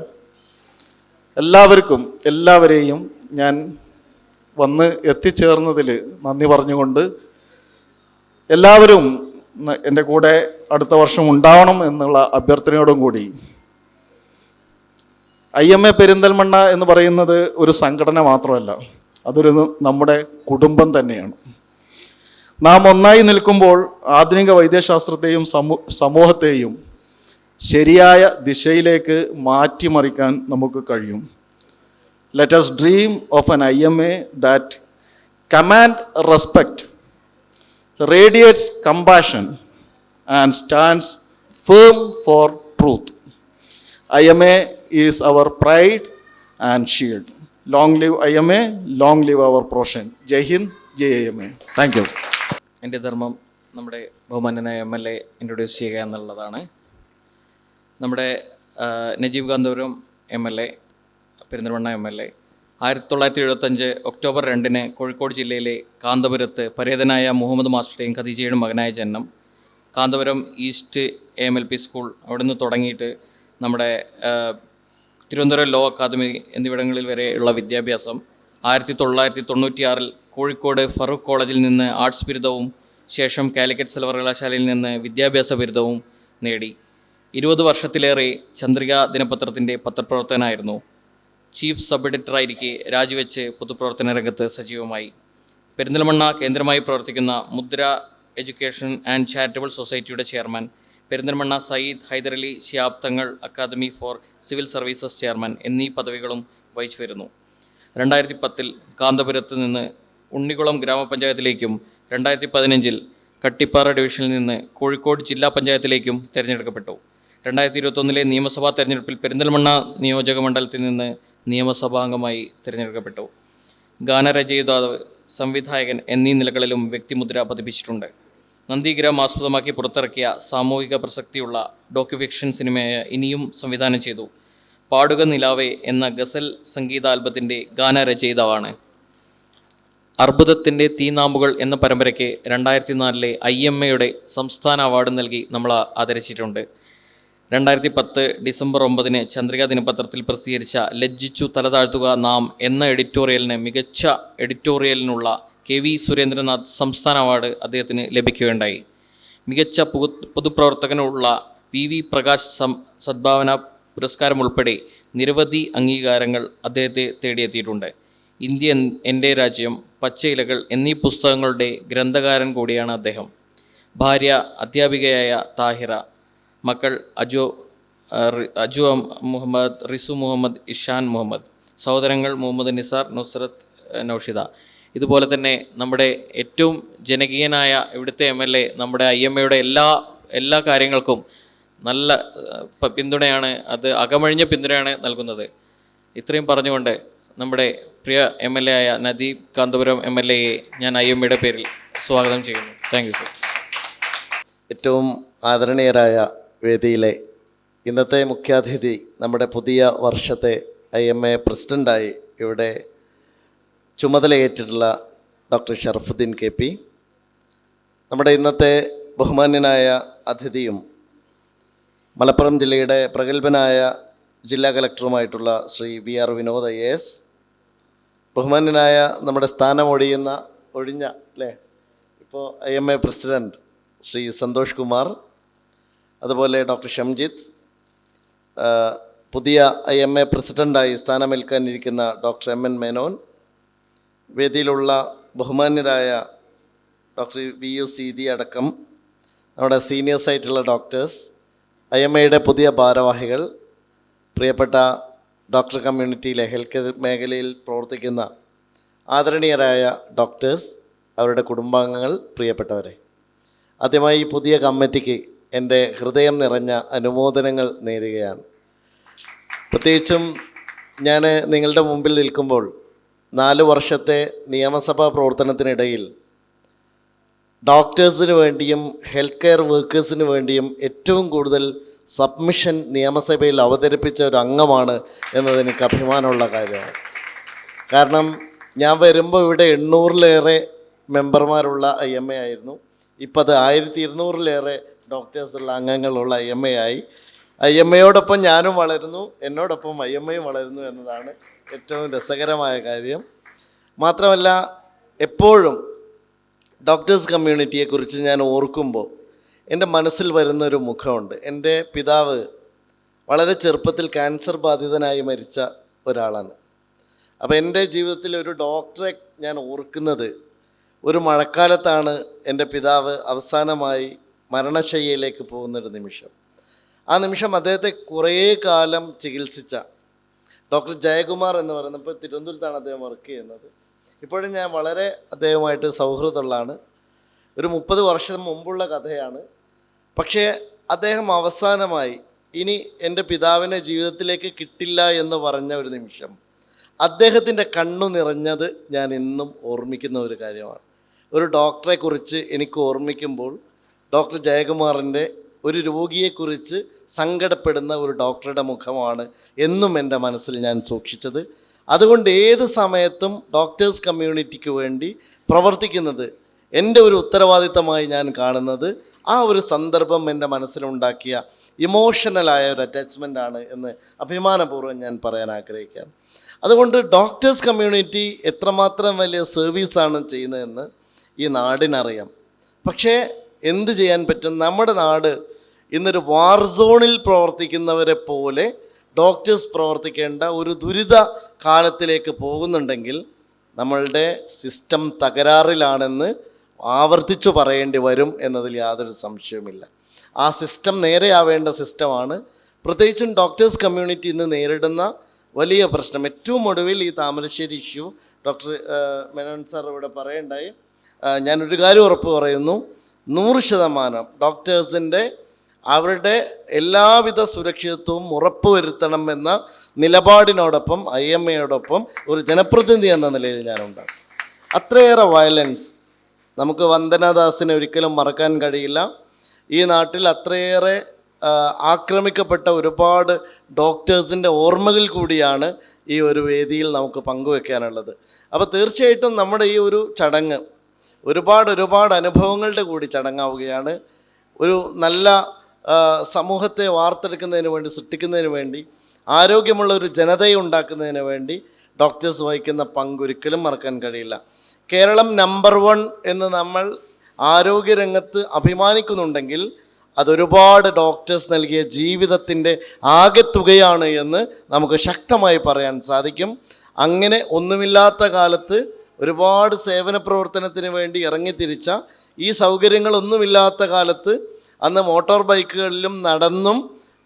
എല്ലാവരെയും ഞാൻ വന്ന് എത്തിച്ചേർന്നതിൽ നന്ദി പറഞ്ഞുകൊണ്ട്, എല്ലാവരും എൻ്റെ കൂടെ അടുത്ത വർഷം ഉണ്ടാവണം എന്നുള്ള അഭ്യർത്ഥനയോടും കൂടി IMA പെരിന്തൽമണ്ണ എന്ന് പറയുന്നത് ഒരു സംഘടന മാത്രമല്ല, അതൊരു നമ്മുടെ കുടുംബം തന്നെയാണ്. നാം ഒന്നായി നിൽക്കുമ്പോൾ ആധുനിക വൈദ്യശാസ്ത്രത്തെയും സമൂഹത്തെയും ശരിയായ ദിശയിലേക്ക് മാറ്റിമറിക്കാൻ നമുക്ക് കഴിയും. Let us dream of an IMA that commands respect, radiates compassion, and stands firm for truth. IMA is our pride and shield. Long live IMA, long live our profession. Jai Hind, Jai IMA. Thank you. എൻ്റെ ധർമ്മം നമ്മുടെ ബഹുമാന്യനായ MLA introduce ചെയ്യുക എന്നുള്ളതാണ്. നമ്മുടെ Najeeb Kanthapuram MLA, Perinthalmanna MLA 1975 October 2 Kozhikode ജില്ലയിലെ കാന്തപുരത്ത് പരേതനായ മുഹമ്മദ് മാസ്റ്ററുടെയും ഖദീജയുടെയും മകനായ ജനനം. കാന്തപുരം ഈസ്റ്റ് AMLP സ്കൂൾ അവിടെ നിന്ന് തുടങ്ങിയിട്ട് നമ്മുടെ തിരുവനന്തപുരം ലോ അക്കാദമി എന്നിവിടങ്ങളിൽ വരെയുള്ള വിദ്യാഭ്യാസം. 1996 കോഴിക്കോട് ഫറൂഖ് കോളേജിൽ നിന്ന് ആർട്സ് ബിരുദവും ശേഷം കാലിക്കറ്റ് സർവകലാശാലയിൽ നിന്ന് വിദ്യാഭ്യാസ ബിരുദവും നേടി. 20 വർഷത്തിലേറെ ചന്ദ്രിക ദിനപത്രത്തിൻ്റെ പത്രപ്രവർത്തകനായിരുന്നു. ചീഫ് സബ് എഡിറ്ററായിരിക്കെ രാജിവെച്ച് പൊതുപ്രവർത്തന രംഗത്ത് സജീവമായി. പെരിന്തൽമണ്ണ കേന്ദ്രമായി പ്രവർത്തിക്കുന്ന മുദ്ര എഡ്യൂക്കേഷൻ ആൻഡ് ചാരിറ്റബിൾ സൊസൈറ്റിയുടെ chairman, Perinthalmanna Sayyid Hyderali Shihab Thangal academy for civil services chairman എന്നീ പദവികളും വഹിച്ചു വരുന്നു. 2010 കാന്തപുരത്ത് നിന്ന് ഉണ്ണികുളം ഗ്രാമപഞ്ചായത്തിലേക്കും 2015 കട്ടിപ്പാറ ഡിവിഷനിൽ നിന്ന് കോഴിക്കോട് ജില്ലാ പഞ്ചായത്തിലേക്കും തിരഞ്ഞെടുക്കപ്പെട്ടു. 2021 നിയമസഭാ തെരഞ്ഞെടുപ്പിൽ പെരിന്തൽമണ്ണ നിയോജക മണ്ഡലത്തിൽ നിന്ന് നിയമസഭാംഗമായി തിരഞ്ഞെടുക്കപ്പെട്ടു. ഗാനരചയിതാവ്, സംവിധായകൻ എന്നീ നിലകളിലും വ്യക്തിമുദ്ര പതിപ്പിച്ചിട്ടുണ്ട്. നന്ദിഗ്രാം ആസ്പദമാക്കി പുറത്തിറക്കിയ സാമൂഹിക പ്രസക്തിയുള്ള ഡോക്യുഫിക്ഷൻ സിനിമയായ ഇനിയും സംവിധാനം ചെയ്തു. പാടുക നിലാവേ എന്ന ഗസൽ സംഗീത ആൽബത്തിൻ്റെ ഗാനരചയിതാവാണ്. അർബുദത്തിൻ്റെ തീനാമ്പുകൾ എന്ന പരമ്പരയ്ക്ക് 2004 IMAയുടെ സംസ്ഥാന അവാർഡ് നൽകി നമ്മൾ ആദരിച്ചിട്ടുണ്ട്. 2010 ഡിസംബർ 9 ചന്ദ്രിക ദിനപത്രത്തിൽ പ്രസിദ്ധീകരിച്ച ലജ്ജിച്ചു തലതാഴ്ത്തുക നാം എന്ന എഡിറ്റോറിയലിന് മികച്ച എഡിറ്റോറിയലിനുള്ള KV സുരേന്ദ്രനാഥ് സംസ്ഥാന അവാർഡ് അദ്ദേഹത്തിന് ലഭിക്കുകയുണ്ടായി. മികച്ച പൊതുപ്രവർത്തകനുള്ള PV പ്രകാശ് സദ്ഭാവന പുരസ്കാരം ഉൾപ്പെടെ നിരവധി അംഗീകാരങ്ങൾ അദ്ദേഹത്തെ തേടിയെത്തിയിട്ടുണ്ട്. ഇന്ത്യ എൻ്റെ രാജ്യം, പച്ചയിലകൾ എന്നീ പുസ്തകങ്ങളുടെ ഗ്രന്ഥകാരൻ കൂടിയാണ് അദ്ദേഹം. ഭാര്യ അധ്യാപികയായ താഹിറ, മക്കൾ അജു മുഹമ്മദ്, റിസു മുഹമ്മദ്, ഇഷാൻ മുഹമ്മദ്, സഹോദരങ്ങൾ മുഹമ്മദ് നിസാർ, നുസ്രത്ത്, നൗഷിദ. ഇതുപോലെ തന്നെ നമ്മുടെ ഏറ്റവും ജനകീയനായ ഇവിടുത്തെ MLA നമ്മുടെ IMAയുടെ എല്ലാ കാര്യങ്ങൾക്കും നല്ല പിന്തുണയാണ്, അത് അകമഴിഞ്ഞ പിന്തുണയാണ് നൽകുന്നത്. ഇത്രയും പറഞ്ഞുകൊണ്ട് നമ്മുടെ പ്രിയ MLA ആയ നജീബ് കാന്തപുരം MLAയെ ഞാൻ IMAയുടെ പേരിൽ സ്വാഗതം ചെയ്യുന്നു. Thank you sir. ഏറ്റവും ആദരണീയരായ വേദിയിലെ ഇന്നത്തെ മുഖ്യാതിഥി, നമ്മുടെ പുതിയ വർഷത്തെ IMA പ്രസിഡൻ്റായി ഇവിടെ ചുമതലയേറ്റിട്ടുള്ള ഡോക്ടർ ഷറഫുദ്ദീൻ KP, നമ്മുടെ ഇന്നത്തെ ബഹുമാന്യനായ അതിഥിയും മലപ്പുറം ജില്ലയുടെ പ്രഗത്ഭനായ ജില്ലാ കലക്ടറുമായിട്ടുള്ള ശ്രീ VR വിനോദ് IAS, ബഹുമാന്യനായ നമ്മുടെ ഒഴിഞ്ഞ അല്ലേ ഇപ്പോൾ IMA പ്രസിഡൻറ്റ് ശ്രീ സന്തോഷ് കുമാർ, അതുപോലെ ഡോക്ടർ ഷംജിത്ത്, പുതിയ IMA പ്രസിഡൻ്റായി സ്ഥാനമേൽക്കാനിരിക്കുന്ന ഡോക്ടർ MN മേനോൻ, വേദിയിലുള്ള ബഹുമാന്യരായ ഡോക്ടർ VU സീതി അടക്കം നമ്മുടെ സീനിയേഴ്സായിട്ടുള്ള ഡോക്ടേഴ്സ്, IMAയുടെ പുതിയ ഭാരവാഹികൾ, പ്രിയപ്പെട്ട ഡോക്ടർ കമ്മ്യൂണിറ്റിയിലെ ഹെൽത്ത് കെയർ മേഖലയിൽ പ്രവർത്തിക്കുന്ന ആദരണീയരായ ഡോക്ടേഴ്സ്, അവരുടെ കുടുംബാംഗങ്ങൾ, പ്രിയപ്പെട്ടവരെ, ആദ്യമായി ഈ പുതിയ കമ്മിറ്റിക്ക് എൻ്റെ ഹൃദയം നിറഞ്ഞ അനുമോദനങ്ങൾ നേരുകയാണ്. പ്രത്യേകിച്ചും ഞാൻ നിങ്ങളുടെ മുമ്പിൽ നിൽക്കുമ്പോൾ 4 വർഷത്തെ നിയമസഭാ പ്രവർത്തനത്തിനിടയിൽ ഡോക്ടേഴ്സിന് വേണ്ടിയും ഹെൽത്ത് കെയർ വർക്കേഴ്സിന് വേണ്ടിയും ഏറ്റവും കൂടുതൽ സബ്മിഷൻ നിയമസഭയിൽ അവതരിപ്പിച്ച ഒരു അംഗമാണ് എന്നത് എനിക്ക് അഭിമാനമുള്ള കാര്യമാണ്. കാരണം ഞാൻ വരുമ്പോൾ ഇവിടെ 800-ലേറെ മെമ്പർമാരുള്ള IMA ആയിരുന്നു. ഇപ്പോൾ അത് 1200-ലേറെ ഡോക്ടേഴ്സുള്ള അംഗങ്ങളുള്ള IMA ആയി. IMAയോടൊപ്പം ഞാനും വളരുന്നു, എന്നോടൊപ്പം IMAയും വളരുന്നു എന്നതാണ് ഏറ്റവും രസകരമായ കാര്യം. മാത്രമല്ല, എപ്പോഴും ഡോക്ടേഴ്സ് കമ്മ്യൂണിറ്റിയെക്കുറിച്ച് ഞാൻ ഓർക്കുമ്പോൾ എൻ്റെ മനസ്സിൽ വരുന്ന ഒരു മുഖമുണ്ട്. എൻ്റെ പിതാവ് വളരെ ചെറുപ്പത്തിൽ ക്യാൻസർ ബാധിതനായി മരിച്ച ഒരാളാണ്. അപ്പോൾ എൻ്റെ ജീവിതത്തിൽ ഒരു ഡോക്ടറെ ഞാൻ ഓർക്കുന്നത് ഒരു മഴക്കാലത്താണ്. എൻ്റെ പിതാവ് അവസാനമായി മരണശയ്യയിലേക്ക് പോകുന്നൊരു നിമിഷം. ആ നിമിഷം അദ്ദേഹത്തെ കുറേ കാലം ചികിത്സിച്ച ഡോക്ടർ ജയകുമാർ എന്ന് പറയുന്നത്, ഇപ്പോൾ തിരുവനന്തപുരത്താണ് അദ്ദേഹം വർക്ക് ചെയ്യുന്നത്. ഇപ്പോഴും ഞാൻ വളരെ അദ്ദേഹവുമായിട്ട് സൗഹൃദമുള്ളതാണ്. ഒരു 30 വർഷം മുമ്പുള്ള കഥയാണ്. പക്ഷേ അദ്ദേഹം അവസാനമായി ഇനി എൻ്റെ പിതാവിനെ ജീവിതത്തിലേക്ക് കിട്ടില്ല എന്ന് പറഞ്ഞ ഒരു നിമിഷം അദ്ദേഹത്തിൻ്റെ കണ്ണു നിറഞ്ഞത് ഞാൻ ഇന്നും ഓർമ്മിക്കുന്ന ഒരു കാര്യമാണ്. ഒരു ഡോക്ടറെക്കുറിച്ച് എനിക്ക് ഓർമ്മിക്കുമ്പോൾ ഡോക്ടർ ജയകുമാറിൻ്റെ ഒരു രോഗിയെക്കുറിച്ച് സങ്കടപ്പെടുന്ന ഒരു ഡോക്ടറുടെ മുഖമാണ് എന്നും എൻ്റെ മനസ്സിൽ ഞാൻ സൂക്ഷിച്ചത്. അതുകൊണ്ട് ഏത് സമയത്തും ഡോക്ടേഴ്സ് കമ്മ്യൂണിറ്റിക്ക് വേണ്ടി പ്രവർത്തിക്കുന്നത് എൻ്റെ ഒരു ഉത്തരവാദിത്തമായി ഞാൻ കാണുന്നത് ആ ഒരു സന്ദർഭം എൻ്റെ മനസ്സിലുണ്ടാക്കിയ ഇമോഷണലായ ഒരു അറ്റാച്ച്മെൻ്റ് എന്ന് അഭിമാനപൂർവ്വം ഞാൻ പറയാൻ ആഗ്രഹിക്കുകയാണ്. അതുകൊണ്ട് ഡോക്ടേഴ്സ് കമ്മ്യൂണിറ്റി എത്രമാത്രം വലിയ സർവീസാണ് ചെയ്യുന്നതെന്ന് ഈ നാടിനറിയാം. പക്ഷേ എന്ത് ചെയ്യാൻ പറ്റും? നമ്മുടെ നാട് ഇന്നൊരു വാർ സോണിൽ പ്രവർത്തിക്കുന്നവരെ പോലെ ഡോക്ടേഴ്സ് പ്രവർത്തിക്കേണ്ട ഒരു ദുരിത കാലത്തിലേക്ക് പോകുന്നുണ്ടെങ്കിൽ നമ്മളുടെ സിസ്റ്റം തകരാറിലാണെന്ന് ആവർത്തിച്ചു പറയേണ്ടി വരും എന്നതിൽ യാതൊരു സംശയവുമില്ല. ആ സിസ്റ്റം നേരെയാവേണ്ട സിസ്റ്റമാണ്. പ്രത്യേകിച്ചും ഡോക്ടേഴ്സ് കമ്മ്യൂണിറ്റി ഇന്ന് നേരിടുന്ന വലിയ പ്രശ്നം. ഏറ്റവും ഒടുവിൽ ഈ Thamarassery issue doctor Menon sir ഇവിടെ പറയുണ്ടായി. ഞാനൊരു കാര്യം ഉറപ്പ് പറയുന്നു, 100% ഡോക്ടേഴ്സിൻ്റെ അവരുടെ എല്ലാവിധ സുരക്ഷിതത്വവും ഉറപ്പുവരുത്തണം എന്ന നിലപാടിനോടൊപ്പം IMAയോടൊപ്പം ഒരു ജനപ്രതിനിധി എന്ന നിലയിൽ ഞാനുണ്ടാകും. അത്രയേറെ വയലൻസ് നമുക്ക് വന്ദനാദാസിനെ ഒരിക്കലും മറക്കാൻ കഴിയില്ല. ഈ നാട്ടിൽ അത്രയേറെ ആക്രമിക്കപ്പെട്ട ഒരുപാട് ഡോക്ടേഴ്സിൻ്റെ ഓർമ്മകൾ കൂടിയാണ് ഈ ഒരു വേദിയിൽ നമുക്ക് പങ്കുവെക്കാനുള്ളത്. അപ്പോൾ തീർച്ചയായിട്ടും നമ്മുടെ ഈ ഒരു ചടങ്ങ് ഒരുപാട് അനുഭവങ്ങളുടെ കൂടി ചടങ്ങാവുകയാണ്. ഒരു നല്ല സമൂഹത്തെ വാർത്തെടുക്കുന്നതിന് വേണ്ടി, സൃഷ്ടിക്കുന്നതിന് വേണ്ടി, ആരോഗ്യമുള്ള ഒരു ജനതയെ ഉണ്ടാക്കുന്നതിന് വേണ്ടി ഡോക്ടേഴ്സ് വഹിക്കുന്ന പങ്ക് ഒരിക്കലും മറക്കാൻ കഴിയില്ല. കേരളം നമ്പർ 1 എന്ന് നമ്മൾ ആരോഗ്യരംഗത്ത് അഭിമാനിക്കുന്നുണ്ടെങ്കിൽ അതൊരുപാട് ഡോക്ടേഴ്സ് നൽകിയ ജീവിതത്തിൻ്റെ ആകെത്തുകയാണ് എന്ന് നമുക്ക് ശക്തമായി പറയാൻ സാധിക്കും. അങ്ങനെ ഒന്നുമില്ലാത്ത കാലത്ത് ഒരുപാട് സേവന പ്രവർത്തനത്തിന് വേണ്ടി ഇറങ്ങിത്തിരിച്ച, ഈ സൗകര്യങ്ങളൊന്നുമില്ലാത്ത കാലത്ത് അന്ന് മോട്ടോർ ബൈക്കുകളിലും നടന്നും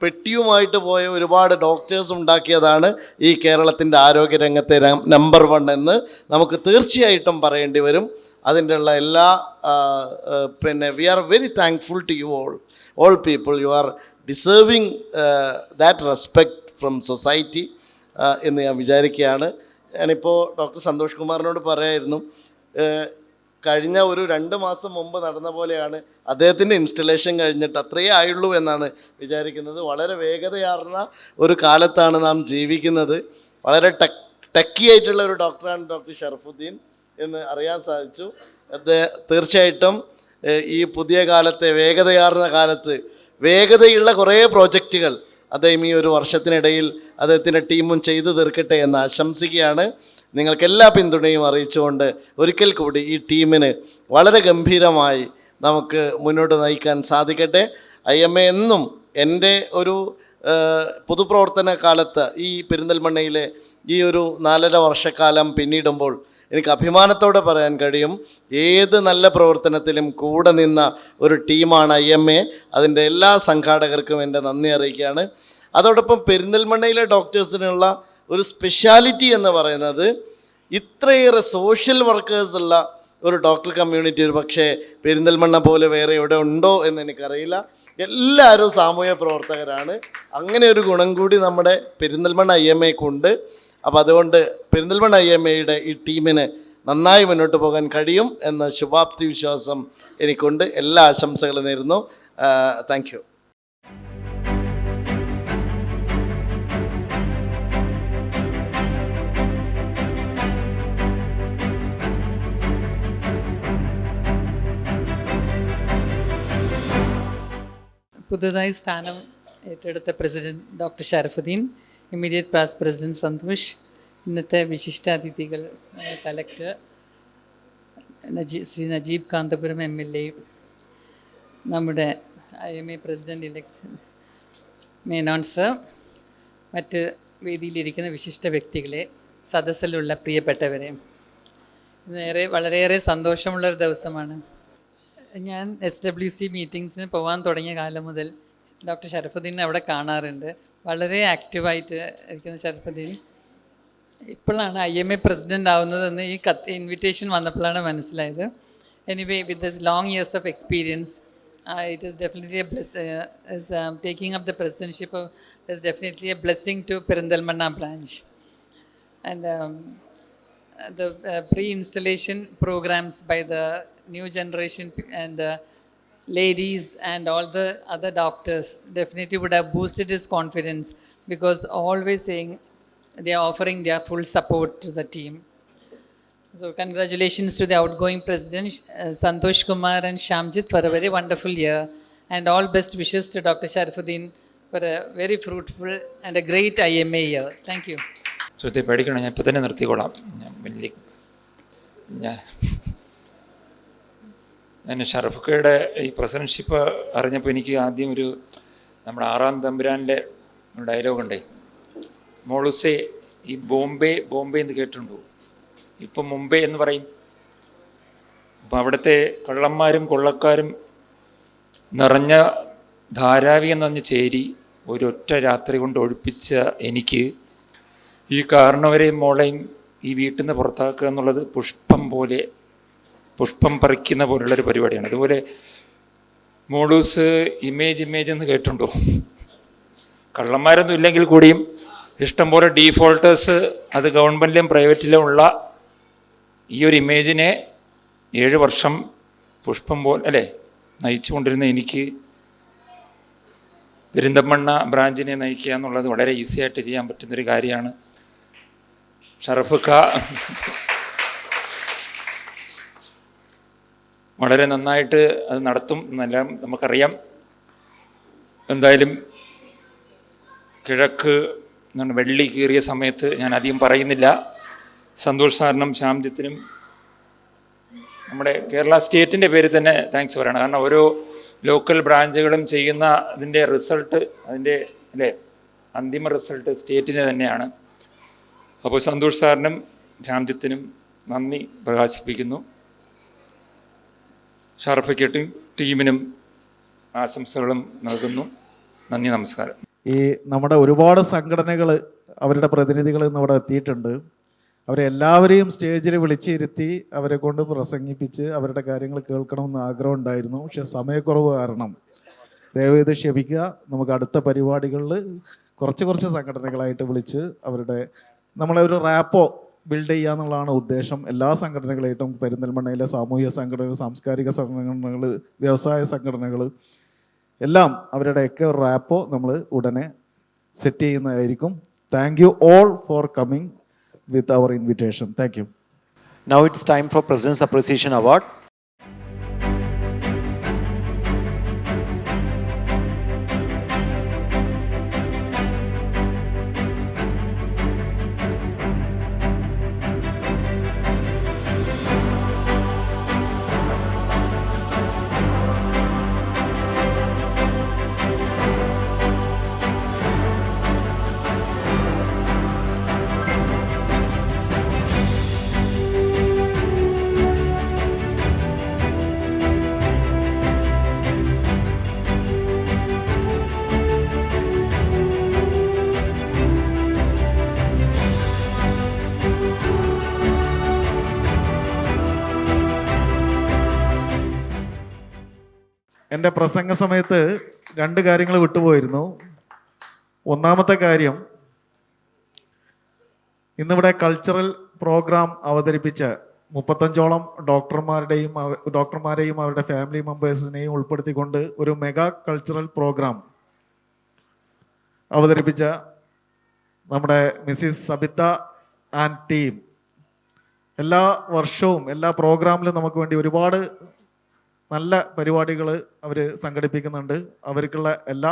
പെട്ടിയുമായിട്ട് പോയ ഒരുപാട് ഡോക്ടേഴ്സ് ഉണ്ടാക്കിയതാണ് ഈ കേരളത്തിൻ്റെ ആരോഗ്യരംഗത്തെ നമ്പർ 1 എന്ന് നമുക്ക് തീർച്ചയായിട്ടും പറയേണ്ടി വരും. അതിൻ്റെ ഉള്ള എല്ലാ we are very thankful to you all people. You are deserving that respect from society എന്ന് ഞാൻ വിചാരിക്കുകയാണ്. ഞാനിപ്പോൾ ഡോക്ടർ സന്തോഷ് കുമാറിനോട് പറയായിരുന്നു, കഴിഞ്ഞ ഒരു 2 മാസം മുമ്പ് നടന്ന പോലെയാണ് അദ്ദേഹത്തിൻ്റെ ഇൻസ്റ്റലേഷൻ കഴിഞ്ഞിട്ട്, അത്രയേ ആയുള്ളൂ എന്നാണ് വിചാരിക്കുന്നത്. വളരെ വേഗതയാർന്ന ഒരു കാലത്താണ് നാം ജീവിക്കുന്നത്. വളരെ ടെക്കി ആയിട്ടുള്ള ഒരു ഡോക്ടറാണ് ഡോക്ടർ ഷറഫുദ്ദീൻ എന്ന് അറിയാൻ സാധിച്ചു. തീർച്ചയായിട്ടും ഈ പുതിയ കാലത്തെ വേഗതയാർന്ന കാലത്ത് വേഗതയുള്ള കുറേ പ്രോജക്റ്റുകൾ അദ്ദേഹം ഈ ഒരു വർഷത്തിനിടയിൽ അദ്ദേഹത്തിൻ്റെ ടീമും ചെയ്തു തീർക്കട്ടെ എന്ന് ആശംസിക്കുകയാണ്. നിങ്ങൾക്കെല്ലാ പിന്തുണയും അറിയിച്ചുകൊണ്ട് ഒരിക്കൽ കൂടി ഈ ടീമിന് വളരെ ഗംഭീരമായി നമുക്ക് മുന്നോട്ട് നയിക്കാൻ സാധിക്കട്ടെ. IMA എന്നും എൻ്റെ ഒരു പൊതുപ്രവർത്തന കാലത്ത് ഈ പെരിന്തൽമണ്ണയിലെ ഈ ഒരു 4.5 വർഷക്കാലം പിന്നിടുമ്പോൾ എനിക്ക് അഭിമാനത്തോടെ പറയാൻ കഴിയും, ഏത് നല്ല പ്രവർത്തനത്തിലും കൂടെ നിന്ന ഒരു ടീമാണ് IMA. അതിൻ്റെ എല്ലാ സംഘാടകർക്കും എൻ്റെ നന്ദി അറിയിക്കുകയാണ്. അതോടൊപ്പം പെരിന്തൽമണ്ണയിലെ ഡോക്ടേഴ്സിനുള്ള ഒരു സ്പെഷ്യാലിറ്റി എന്ന് പറയുന്നത്, ഇത്രയേറെ സോഷ്യൽ വർക്കേഴ്സ് ഉള്ള ഒരു ഡോക്ടർ കമ്മ്യൂണിറ്റി ഒരു പക്ഷേ പെരിന്തൽമണ്ണ പോലെ വേറെ എവിടെ ഉണ്ടോ എന്ന് എനിക്കറിയില്ല. എല്ലാവരും സാമൂഹ്യ പ്രവർത്തകരാണ്. അങ്ങനെ ഒരു ഗുണം കൂടി നമ്മുടെ പെരിന്തൽമണ്ണ IMAക്കുണ്ട്. അപ്പോൾ അതുകൊണ്ട് പെരിന്തൽമണ്ണ IMAയുടെ ഈ ടീമിന് നന്നായി മുന്നോട്ട് പോകാൻ കഴിയും എന്ന ശുഭാപ്തി വിശ്വാസം എനിക്കുണ്ട്. എല്ലാ ആശംസകളും നേരുന്നു. Thank you. പുതുതായി സ്ഥാനം ഏറ്റെടുത്ത president doctor Sharafuddin, immediate past president Santhosh, ഇന്നത്തെ വിശിഷ്ടാതിഥികൾ കലക്ടർ ശ്രീ നജീബ് കാന്തപുരം MLA, നമ്മുടെ IMA President-elect മേനോൻ സർ, മറ്റ് വേദിയിലിരിക്കുന്ന വിശിഷ്ട വ്യക്തികളെ, സദസ്സിലുള്ള പ്രിയപ്പെട്ടവരെ, വളരെയേറെ സന്തോഷമുള്ളൊരു ദിവസമാണ്. ഞാൻ SWC മീറ്റിങ്സിന് പോകാൻ തുടങ്ങിയ കാലം മുതൽ ഡോക്ടർ ഷറഫുദ്ദീനെ അവിടെ കാണാറുണ്ട്. വളരെ ആക്റ്റീവായിട്ട് ഇരിക്കുന്ന ഷറഫുദ്ദീൻ ഇപ്പോഴാണ് IMA പ്രസിഡൻ്റ് ആവുന്നതെന്ന് ഈ ഇൻവിറ്റേഷൻ വന്നപ്പോഴാണ് മനസ്സിലായത്. Anyway, with this long years of experience, it is definitely a taking up the presidentship is definitely a blessing to Perindalmanna branch. And the pre-installation programs by the new generation and the ladies and all the other doctors definitely would have boosted his confidence, because always saying they are offering their full support to the team. So congratulations to the outgoing president Santosh Kumar and Shamjit for a very wonderful year, and all best wishes to Dr. Sharifuddin for a very fruitful and a great IMA year. Thank you. സുഹൃത്തെ പേടിക്കണം, ഞാൻ ഇപ്പം തന്നെ നിർത്തിക്കോളാം. ഞാൻ ഷറഫുക്കയുടെ ഈ presidentship അറിഞ്ഞപ്പോൾ എനിക്ക് ആദ്യം നമ്മുടെ 6-ാം തമ്പുരാനിലെ ഡയലോഗുണ്ടേ, മോളുസേ ഈ ബോംബെ എന്ന് കേട്ടിട്ടുണ്ടോ? ഇപ്പം മുംബൈ എന്ന് പറയും. അപ്പം അവിടുത്തെ കള്ളന്മാരും കൊള്ളക്കാരും നിറഞ്ഞ ധാരാവി എന്ന് പറഞ്ഞ ചേരി ഒരൊറ്റ രാത്രി കൊണ്ട് ഒഴിപ്പിച്ച എനിക്ക് ഈ കാരണവരെയും മോളെയും ഈ വീട്ടിൽ നിന്ന് പുറത്താക്കുക എന്നുള്ളത് പുഷ്പം പറിക്കുന്ന പോലുള്ളൊരു പരിപാടിയാണ്. അതുപോലെ മോളൂസ് ഇമേജ് എന്ന് കേട്ടിട്ടുണ്ടോ? കള്ളന്മാരൊന്നും ഇല്ലെങ്കിൽ കൂടിയും ഇഷ്ടംപോലെ ഡീഫോൾട്ടേഴ്സ് അത് ഗവൺമെൻറ്റിലും പ്രൈവറ്റിലും ഉള്ള ഈ ഒരു ഇമേജിനെ 7 വർഷം പുഷ്പം പോലെ നയിച്ചു കൊണ്ടിരുന്ന എനിക്ക് പെരിന്തൽമണ്ണ ബ്രാഞ്ചിനെ നയിക്കുക എന്നുള്ളത് വളരെ ഈസി ആയിട്ട് ചെയ്യാൻ പറ്റുന്നൊരു കാര്യമാണ്. ഷറഫുക്ക വളരെ നന്നായിട്ട് അത് നടത്തും എന്നെല്ലാം നമുക്കറിയാം. എന്തായാലും കിഴക്ക് വെള്ളി കീറിയ സമയത്ത് ഞാൻ അധികം പറയുന്നില്ല. സന്തോഷ് സാറിനും ശ്യാംജിത്തിനും നമ്മുടെ കേരള സ്റ്റേറ്റിൻ്റെ പേര് തന്നെ താങ്ക്സ് പറയണം. കാരണം ഓരോ ലോക്കൽ ബ്രാഞ്ചുകളും ചെയ്യുന്ന അതിൻ്റെ റിസൾട്ട്, അതിൻ്റെ അന്തിമ റിസൾട്ട് സ്റ്റേറ്റിന് തന്നെയാണ്. അപ്പോൾ സന്തോഷ് സാറിനും ശ്യാംജിത്തിനും നന്ദി പ്രകാശിപ്പിക്കുന്നു. ഷറഫയ്ക്കും ടീമിനും ആശംസകളും നൽകുന്നു. നന്ദി, നമസ്കാരം. ഈ നമ്മുടെ ഒരുപാട് സംഘടനകൾ അവരുടെ പ്രതിനിധികൾ ഇന്ന് ഇവിടെ എത്തിയിട്ടുണ്ട്. അവരെ എല്ലാവരെയും സ്റ്റേജിൽ വിളിച്ചിരുത്തി അവരെ കൊണ്ട് പ്രസംഗിപ്പിച്ച് അവരുടെ കാര്യങ്ങൾ കേൾക്കണമെന്ന് ആഗ്രഹം ഉണ്ടായിരുന്നു. പക്ഷെ സമയക്കുറവ് കാരണം ദയവേത് ക്ഷമിക്കുക. നമുക്ക് അടുത്ത പരിപാടികളിൽ കുറച്ച് സംഘടനകളായിട്ട് വിളിച്ച് നമ്മളെ ഒരു റാപ്പോ ബിൽഡ് ചെയ്യുക എന്നുള്ളതാണ് ഉദ്ദേശം. എല്ലാ സംഘടനകളായിട്ടും പെരിന്തൽമണ്ണയിലെ സാമൂഹിക സംഘടനകൾ, സാംസ്കാരിക സംഘടനകൾ, വ്യവസായ സംഘടനകൾ എല്ലാം അവരുടെയൊക്കെ ഒരു റാപ്പോ നമ്മൾ ഉടനെ സെറ്റ് ചെയ്യുന്നതായിരിക്കും. Thank you all for coming with our invitation. Thank you. Now it's time for President's Appreciation Award. എൻ്റെ പ്രസംഗ സമയത്ത് 2 കാര്യങ്ങൾ വിട്ടുപോയിരുന്നു. ഒന്നാമത്തെ കാര്യം, ഇന്നിവിടെ കൾച്ചറൽ പ്രോഗ്രാം അവതരിപ്പിച്ച 35ഓളം ഡോക്ടർമാരെയും അവരുടെ ഫാമിലി മെമ്പേഴ്സിനെയും ഉൾപ്പെടുത്തിക്കൊണ്ട് ഒരു മെഗാ കൾച്ചറൽ പ്രോഗ്രാം അവതരിപ്പിച്ച നമ്മുടെ മിസ്സിസ് സബിത ആൻഡ് ടീം, എല്ലാ വർഷവും എല്ലാ പ്രോഗ്രാമിലും നമുക്ക് വേണ്ടി ഒരുപാട് നല്ല പരിപാടികൾ അവർ സംഘടിപ്പിക്കുന്നുണ്ട്. അവർക്കുള്ള എല്ലാ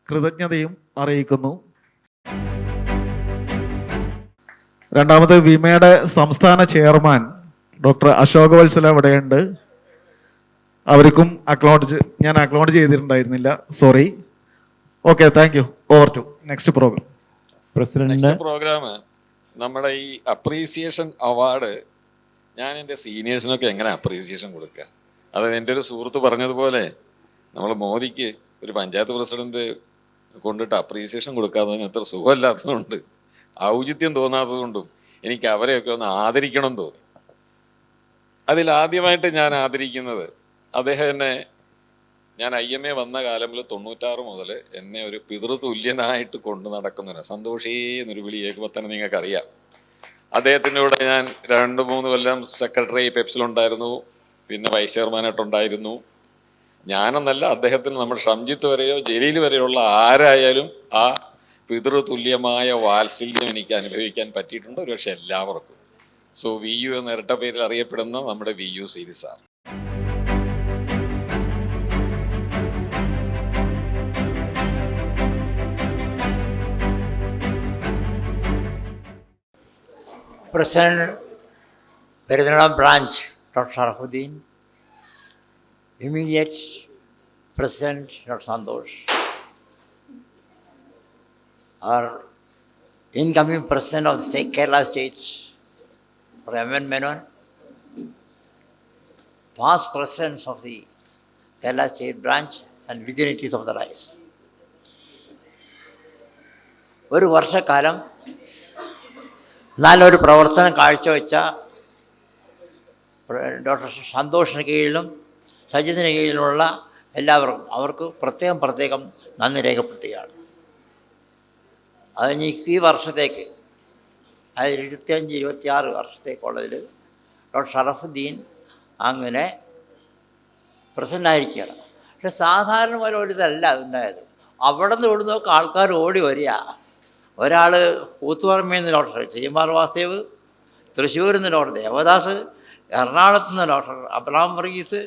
കൃതജ്ഞതയും അറിയിക്കുന്നു. രണ്ടാമത് വിമയുടെ സംസ്ഥാന ചെയർമാൻ ഡോക്ടർ അശോകവത്സല ഇവിടെയുണ്ട്. അവർക്കും ഞാൻ അക്നോളജ് ചെയ്തിട്ടുണ്ടായിരുന്നില്ല, sorry. Okay, thank you. Over to next programme. പ്രസിഡന്റിന് പ്രോഗ്രാം നമ്മുടെ ഈ അപ്രീസിയേഷൻ അവാർഡ് ഞാൻ എൻ്റെ സീനിയേഴ്സിനൊക്കെ എങ്ങനെ അപ്രീസിയേഷൻ കൊടുക്കുക? അത് എൻ്റെ ഒരു സുഹൃത്ത് പറഞ്ഞതുപോലെ നമ്മൾ മോദിക്ക് ഒരു പഞ്ചായത്ത് പ്രസിഡന്റ് കൊണ്ടിട്ട് അപ്രീസിയേഷൻ കൊടുക്കാത്തതിന് അത്ര സുഖമില്ലാത്തതുകൊണ്ട്, ഔചിത്യം തോന്നാത്തതുകൊണ്ടും എനിക്ക് അവരെയൊക്കെ ഒന്ന് ആദരിക്കണം തോന്നി. അതിലാദ്യമായിട്ട് ഞാൻ ആദരിക്കുന്നത് അദ്ദേഹം എന്നെ, ഞാൻ IMA വന്ന കാലം 96 മുതൽ എന്നെ ഒരു പിതൃതുല്യനായിട്ട് കൊണ്ടു നടക്കുന്നവരാണ്. സന്തോഷേ എന്നൊരു വിളി കേൾക്കുമ്പോൾ തന്നെ നിങ്ങൾക്കറിയാം. അദ്ദേഹത്തിൻ്റെ കൂടെ ഞാൻ 2-3 കൊല്ലം സെക്രട്ടറി പെപ്സിലുണ്ടായിരുന്നു, പിന്നെ വൈസ് ചെയർമാനായിട്ടുണ്ടായിരുന്നു. ഞാനെന്നല്ല, അദ്ദേഹത്തിന് നമ്മുടെ ഷംജിത്ത് വരെയോ ജലീൽ വരെയുള്ള ആരായാലും ആ പിതൃതുല്യമായ വാത്സല്യം എനിക്ക് അനുഭവിക്കാൻ പറ്റിയിട്ടുണ്ട്, ഒരുപക്ഷെ എല്ലാവർക്കും. സോ VU എന്ന ഇരട്ട പേരിൽ അറിയപ്പെടുന്ന നമ്മുടെ VU Seethi sir. President, Peridhanam Branch, Dr. Sharafuddin, immediate President, Dr. Santosh, our incoming President of the state, Kerala State, Dr. M.N. Menon, past Presidents of the Kerala State Branch and dignitaries of the Rise. ഒരു വർഷക്കാലം നല്ലൊരു പ്രവർത്തനം കാഴ്ചവെച്ച doctor സന്തോഷിന് കീഴിലും സജിത്തിന് കീഴിലുമുള്ള എല്ലാവർക്കും അവർക്ക് പ്രത്യേകം നന്ദി രേഖപ്പെടുത്തുകയാണ്. അതിന് ഈ വർഷത്തേക്ക്, അതായത് 25-26 വർഷത്തേക്കുള്ളതിൽ ഡോക്ടർ ഷറഫുദ്ദീൻ അങ്ങനെ പ്രസന്നായിരിക്കുകയാണ്. പക്ഷെ സാധാരണ പോലെ ഒരു ഇതല്ല ഉണ്ടായത്. അവിടെ നിന്ന് ഇവിടെ നിന്നൊക്കെ ആൾക്കാർ ഓടി വരിക. ഒരാൾ കൂത്തുപറമ്പിൽ നിന്ന് ഡോക്ടർ ശ്രീമാർ വാസുദേവ്, തൃശ്ശൂരിൽ നിന്ന് ഡോക്ടർ ദേവദാസ്, എറണാകുളത്ത് നിന്ന് ഡോക്ടർ അബ്രഹാം വർഗീസ്,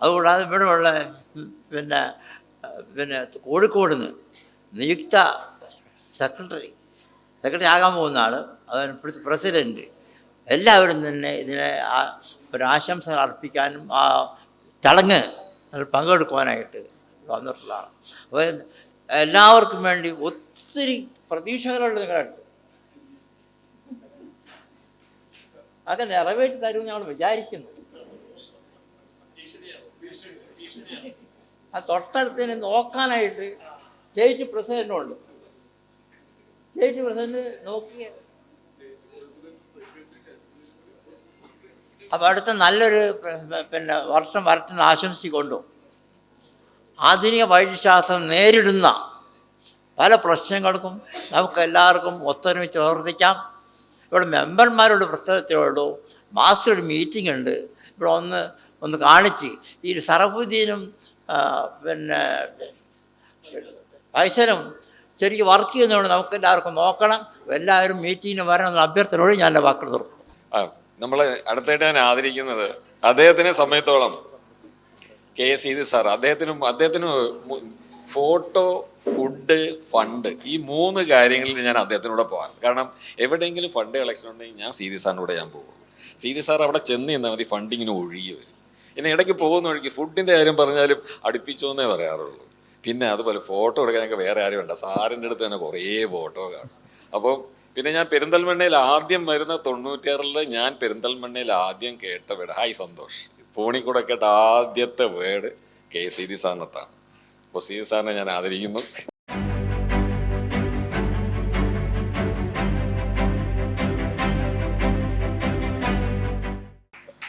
അതുകൂടാതെ ഇവിടെയുള്ള പിന്നെ കോഴിക്കോട് നിന്ന് നിയുക്ത സെക്രട്ടറി ആകാൻ പോകുന്ന ആൾ, അതിന് പ്രസിഡൻറ്റ്, എല്ലാവരും തന്നെ ഇതിനെ ഒരു ആശംസകൾ അർപ്പിക്കാനും ആ ചടങ്ങ് പങ്കെടുക്കുവാനായിട്ട് വന്നിട്ടുള്ളതാണ്. അപ്പോൾ എല്ലാവർക്കും വേണ്ടി ഒത്തിരി പ്രതീക്ഷകളുണ്ട് നിങ്ങളുടെ അടുത്ത്. അതൊക്കെ നിറവേറ്റി തരുമെന്ന് ഞങ്ങൾ വിചാരിക്കുന്നു. ആ തൊട്ടടുത്തതിനെ നോക്കാനായിട്ട് സ്റ്റേറ്റ് പ്രസിഡന്റുണ്ട്. സ്റ്റേറ്റ് പ്രസിഡന്റ് നോക്കി അപ്പം അടുത്ത നല്ലൊരു വർഷം വരട്ടെന്ന് ആശംസിക്കൊണ്ടു ആധുനിക വൈദ്യശാസ്ത്രം നേരിടുന്ന പല പ്രശ്നങ്ങൾക്കും നമുക്കെല്ലാവർക്കും ഒത്തൊരുമിച്ച് പ്രവർത്തിക്കാം. ഇവിടെ മെമ്പർമാരോട് പ്രത്യേകതയുള്ളൂ. മാസ്റ്റർ ഒരു മീറ്റിംഗ് ഉണ്ട്. ഇവിടെ ഒന്ന് കാണിച്ച് ഈ സറഫുദ്ദീനും വൈശനും ശരിക്കും വർക്ക് ചെയ്യുന്നതുകൊണ്ട് നമുക്ക് എല്ലാവർക്കും നോക്കണം. എല്ലാവരും മീറ്റിങ്ങിന് വരണമെന്ന് അഭ്യർത്ഥനയോട് ഞാൻ എൻ്റെ വാക്കുകൾ തുറക്കും. നമ്മൾ അടുത്തായിട്ട് ഞാൻ ആദരിക്കുന്നത് അദ്ദേഹത്തിനെ സമയത്തോളം KS സീതി സാർ, അദ്ദേഹത്തിന് ഫോട്ടോ, ഫുഡ്, ഫണ്ട്, ഈ 3 കാര്യങ്ങളിൽ ഞാൻ അദ്ദേഹത്തിനൂടെ പോകാം. കാരണം എവിടെയെങ്കിലും ഫണ്ട് കളക്ഷൻ ഉണ്ടെങ്കിൽ ഞാൻ സീതി സാറിനൂടെ ഞാൻ പോകും. സീതി സാർ അവിടെ ചെന്ന് നിന്നാൽ മതി, ഫണ്ടിങ്ങിന് ഒഴുകി വരും. പിന്നെ ഇടയ്ക്ക് പോകുന്ന വഴിക്ക് ഫുഡിൻ്റെ കാര്യം പറഞ്ഞാലും അടുപ്പിച്ചോന്നേ പറയാറുള്ളൂ. പിന്നെ അതുപോലെ ഫോട്ടോ എടുക്കാനൊക്കെ വേറെ ആരും വേണ്ട, സാറിൻ്റെ അടുത്ത് തന്നെ കുറേ ഫോട്ടോ കാണും. അപ്പോൾ പിന്നെ ഞാൻ പെരിന്തൽമണ്ണയിൽ ആദ്യം വരുന്ന 96 ഞാൻ പെരിന്തൽമണ്ണയിൽ ആദ്യം കേട്ട വേർഡ് ഹായ് സന്തോഷ്. ഫോണിൽ കൂടെ കേട്ട ആദ്യത്തെ വേർഡ് KS സീതി സാറിനത്താണ്. അപ്പോൾ സീതി സാറിനെ ഞാൻ ആദരിക്കുന്നു.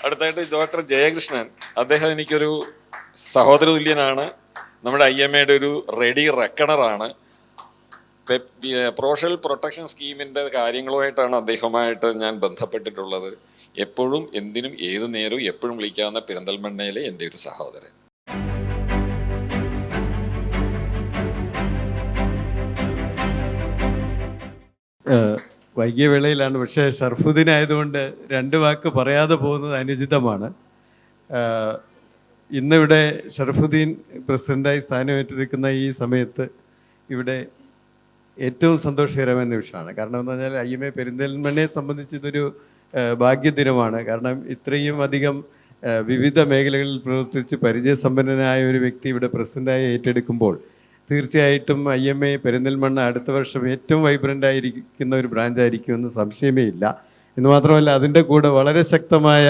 അടുത്തായിട്ട് ഡോക്ടർ ജയകൃഷ്ണൻ, അദ്ദേഹം എനിക്കൊരു സഹോദര തുല്യനാണ്. നമ്മുടെ IMAയുടെ ഒരു റെഡി റെക്കണറാണ്. പ്രൊഫഷണൽ പ്രൊട്ടക്ഷൻ സ്കീമിൻ്റെ കാര്യങ്ങളുമായിട്ടാണ് അദ്ദേഹവുമായിട്ട് ഞാൻ ബന്ധപ്പെട്ടിട്ടുള്ളത്. എപ്പോഴും എന്തിനും ഏത് നേരവും എപ്പോഴും വിളിക്കാവുന്ന പെരിന്തൽമണ്ണയിലെ എൻ്റെ ഒരു സഹോദരൻ. വൈകിയ വേളയിലാണ്, പക്ഷേ ഷർഫുദ്ദീൻ ആയതുകൊണ്ട് 2 വാക്ക് പറയാതെ പോകുന്നത് അനുചിതമാണ്. ഇന്നിവിടെ ഷർഫുദ്ദീൻ പ്രസിഡൻ്റായി സ്ഥാനമേറ്റെടുക്കുന്ന ഈ സമയത്ത് ഇവിടെ ഏറ്റവും സന്തോഷകരമായ നിമിഷമാണ്. കാരണം എന്ന് പറഞ്ഞാൽ IMA പെരിന്തൽമണ്ണയെ സംബന്ധിച്ച് ഇതൊരു ഭാഗ്യദിനമാണ്. കാരണം ഇത്രയും അധികം വിവിധ മേഖലകളിൽ പ്രവർത്തിച്ച് പരിചയസമ്പന്നനായ ഒരു വ്യക്തി ഇവിടെ പ്രസിഡൻ്റായി ഏറ്റെടുക്കുമ്പോൾ തീർച്ചയായിട്ടും IMA പെരിന്തൽമണ്ണ അടുത്ത വർഷം ഏറ്റവും വൈബ്രൻ്റ് ആയിരിക്കുന്ന ഒരു ബ്രാഞ്ചായിരിക്കുമെന്ന് സംശയമേ ഇല്ല. എന്ന് മാത്രമല്ല അതിൻ്റെ കൂടെ വളരെ ശക്തമായ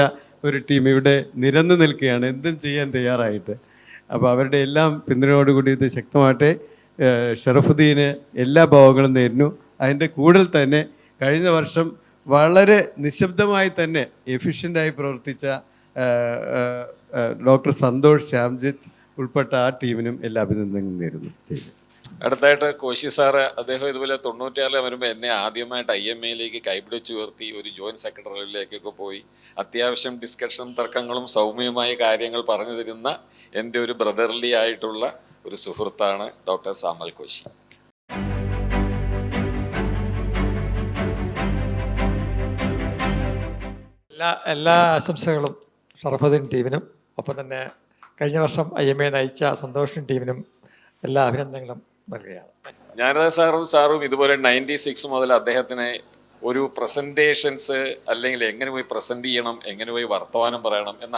ഒരു ടീം ഇവിടെ നിരന്നു നിൽക്കുകയാണ്, എന്തും ചെയ്യാൻ തയ്യാറായിട്ട്. അപ്പോൾ അവരുടെ എല്ലാം പിന്തുണയോടുകൂടി ഇത് ശക്തമാകട്ടെ. ഷറഫുദ്ദീന് എല്ലാ ഭാവങ്ങളും നേരുന്നു. അതിൻ്റെ കൂടുതൽ തന്നെ കഴിഞ്ഞ വർഷം വളരെ നിശബ്ദമായി തന്നെ എഫിഷ്യൻ്റായി പ്രവർത്തിച്ച ഡോക്ടർ സന്തോഷ് ശ്യാംജിത്ത് ഉൾപ്പെട്ട ആ ടീമിനും എല്ലാ അഭിനന്ദനങ്ങളും നേരുന്നു. അടുത്തായിട്ട് കോശി സാറ് അദ്ദേഹം ഇതുപോലെ 96 വരുമ്പോൾ എന്നെ ആദ്യമായിട്ട് IMAയിലേക്ക് കൈപിടിച്ച് ഉയർത്തി ഒരു ജോയിൻറ്റ് സെക്രട്ടറിയിലേക്കൊക്കെ പോയി അത്യാവശ്യം ഡിസ്കഷൻ തർക്കങ്ങളും സൗമ്യമായ കാര്യങ്ങൾ പറഞ്ഞു തരുന്ന എൻ്റെ ഒരു ബ്രദർലി ആയിട്ടുള്ള ഒരു സുഹൃത്താണ് ഡോക്ടർ സാമൽ കോശി. എല്ലാ ആശംസകളും ഷറഫുദ്ദീൻ ടീമിനും ഒപ്പം തന്നെ കഴിഞ്ഞ വർഷം IMA നയിച്ച സന്തോഷിൻ ടീമിനും എല്ലാ അഭിനന്ദനങ്ങളും നൽകുകയാണ്. ജ്ഞാനദ സാറും ഇതുപോലെ 96 മുതൽ അദ്ദേഹത്തിന് ഒരു പ്രസൻറ്റേഷൻസ് അല്ലെങ്കിൽ എങ്ങനെ പോയി പ്രസൻറ്റ് ചെയ്യണം, എങ്ങനെ പോയി വർത്തമാനം പറയണം എന്ന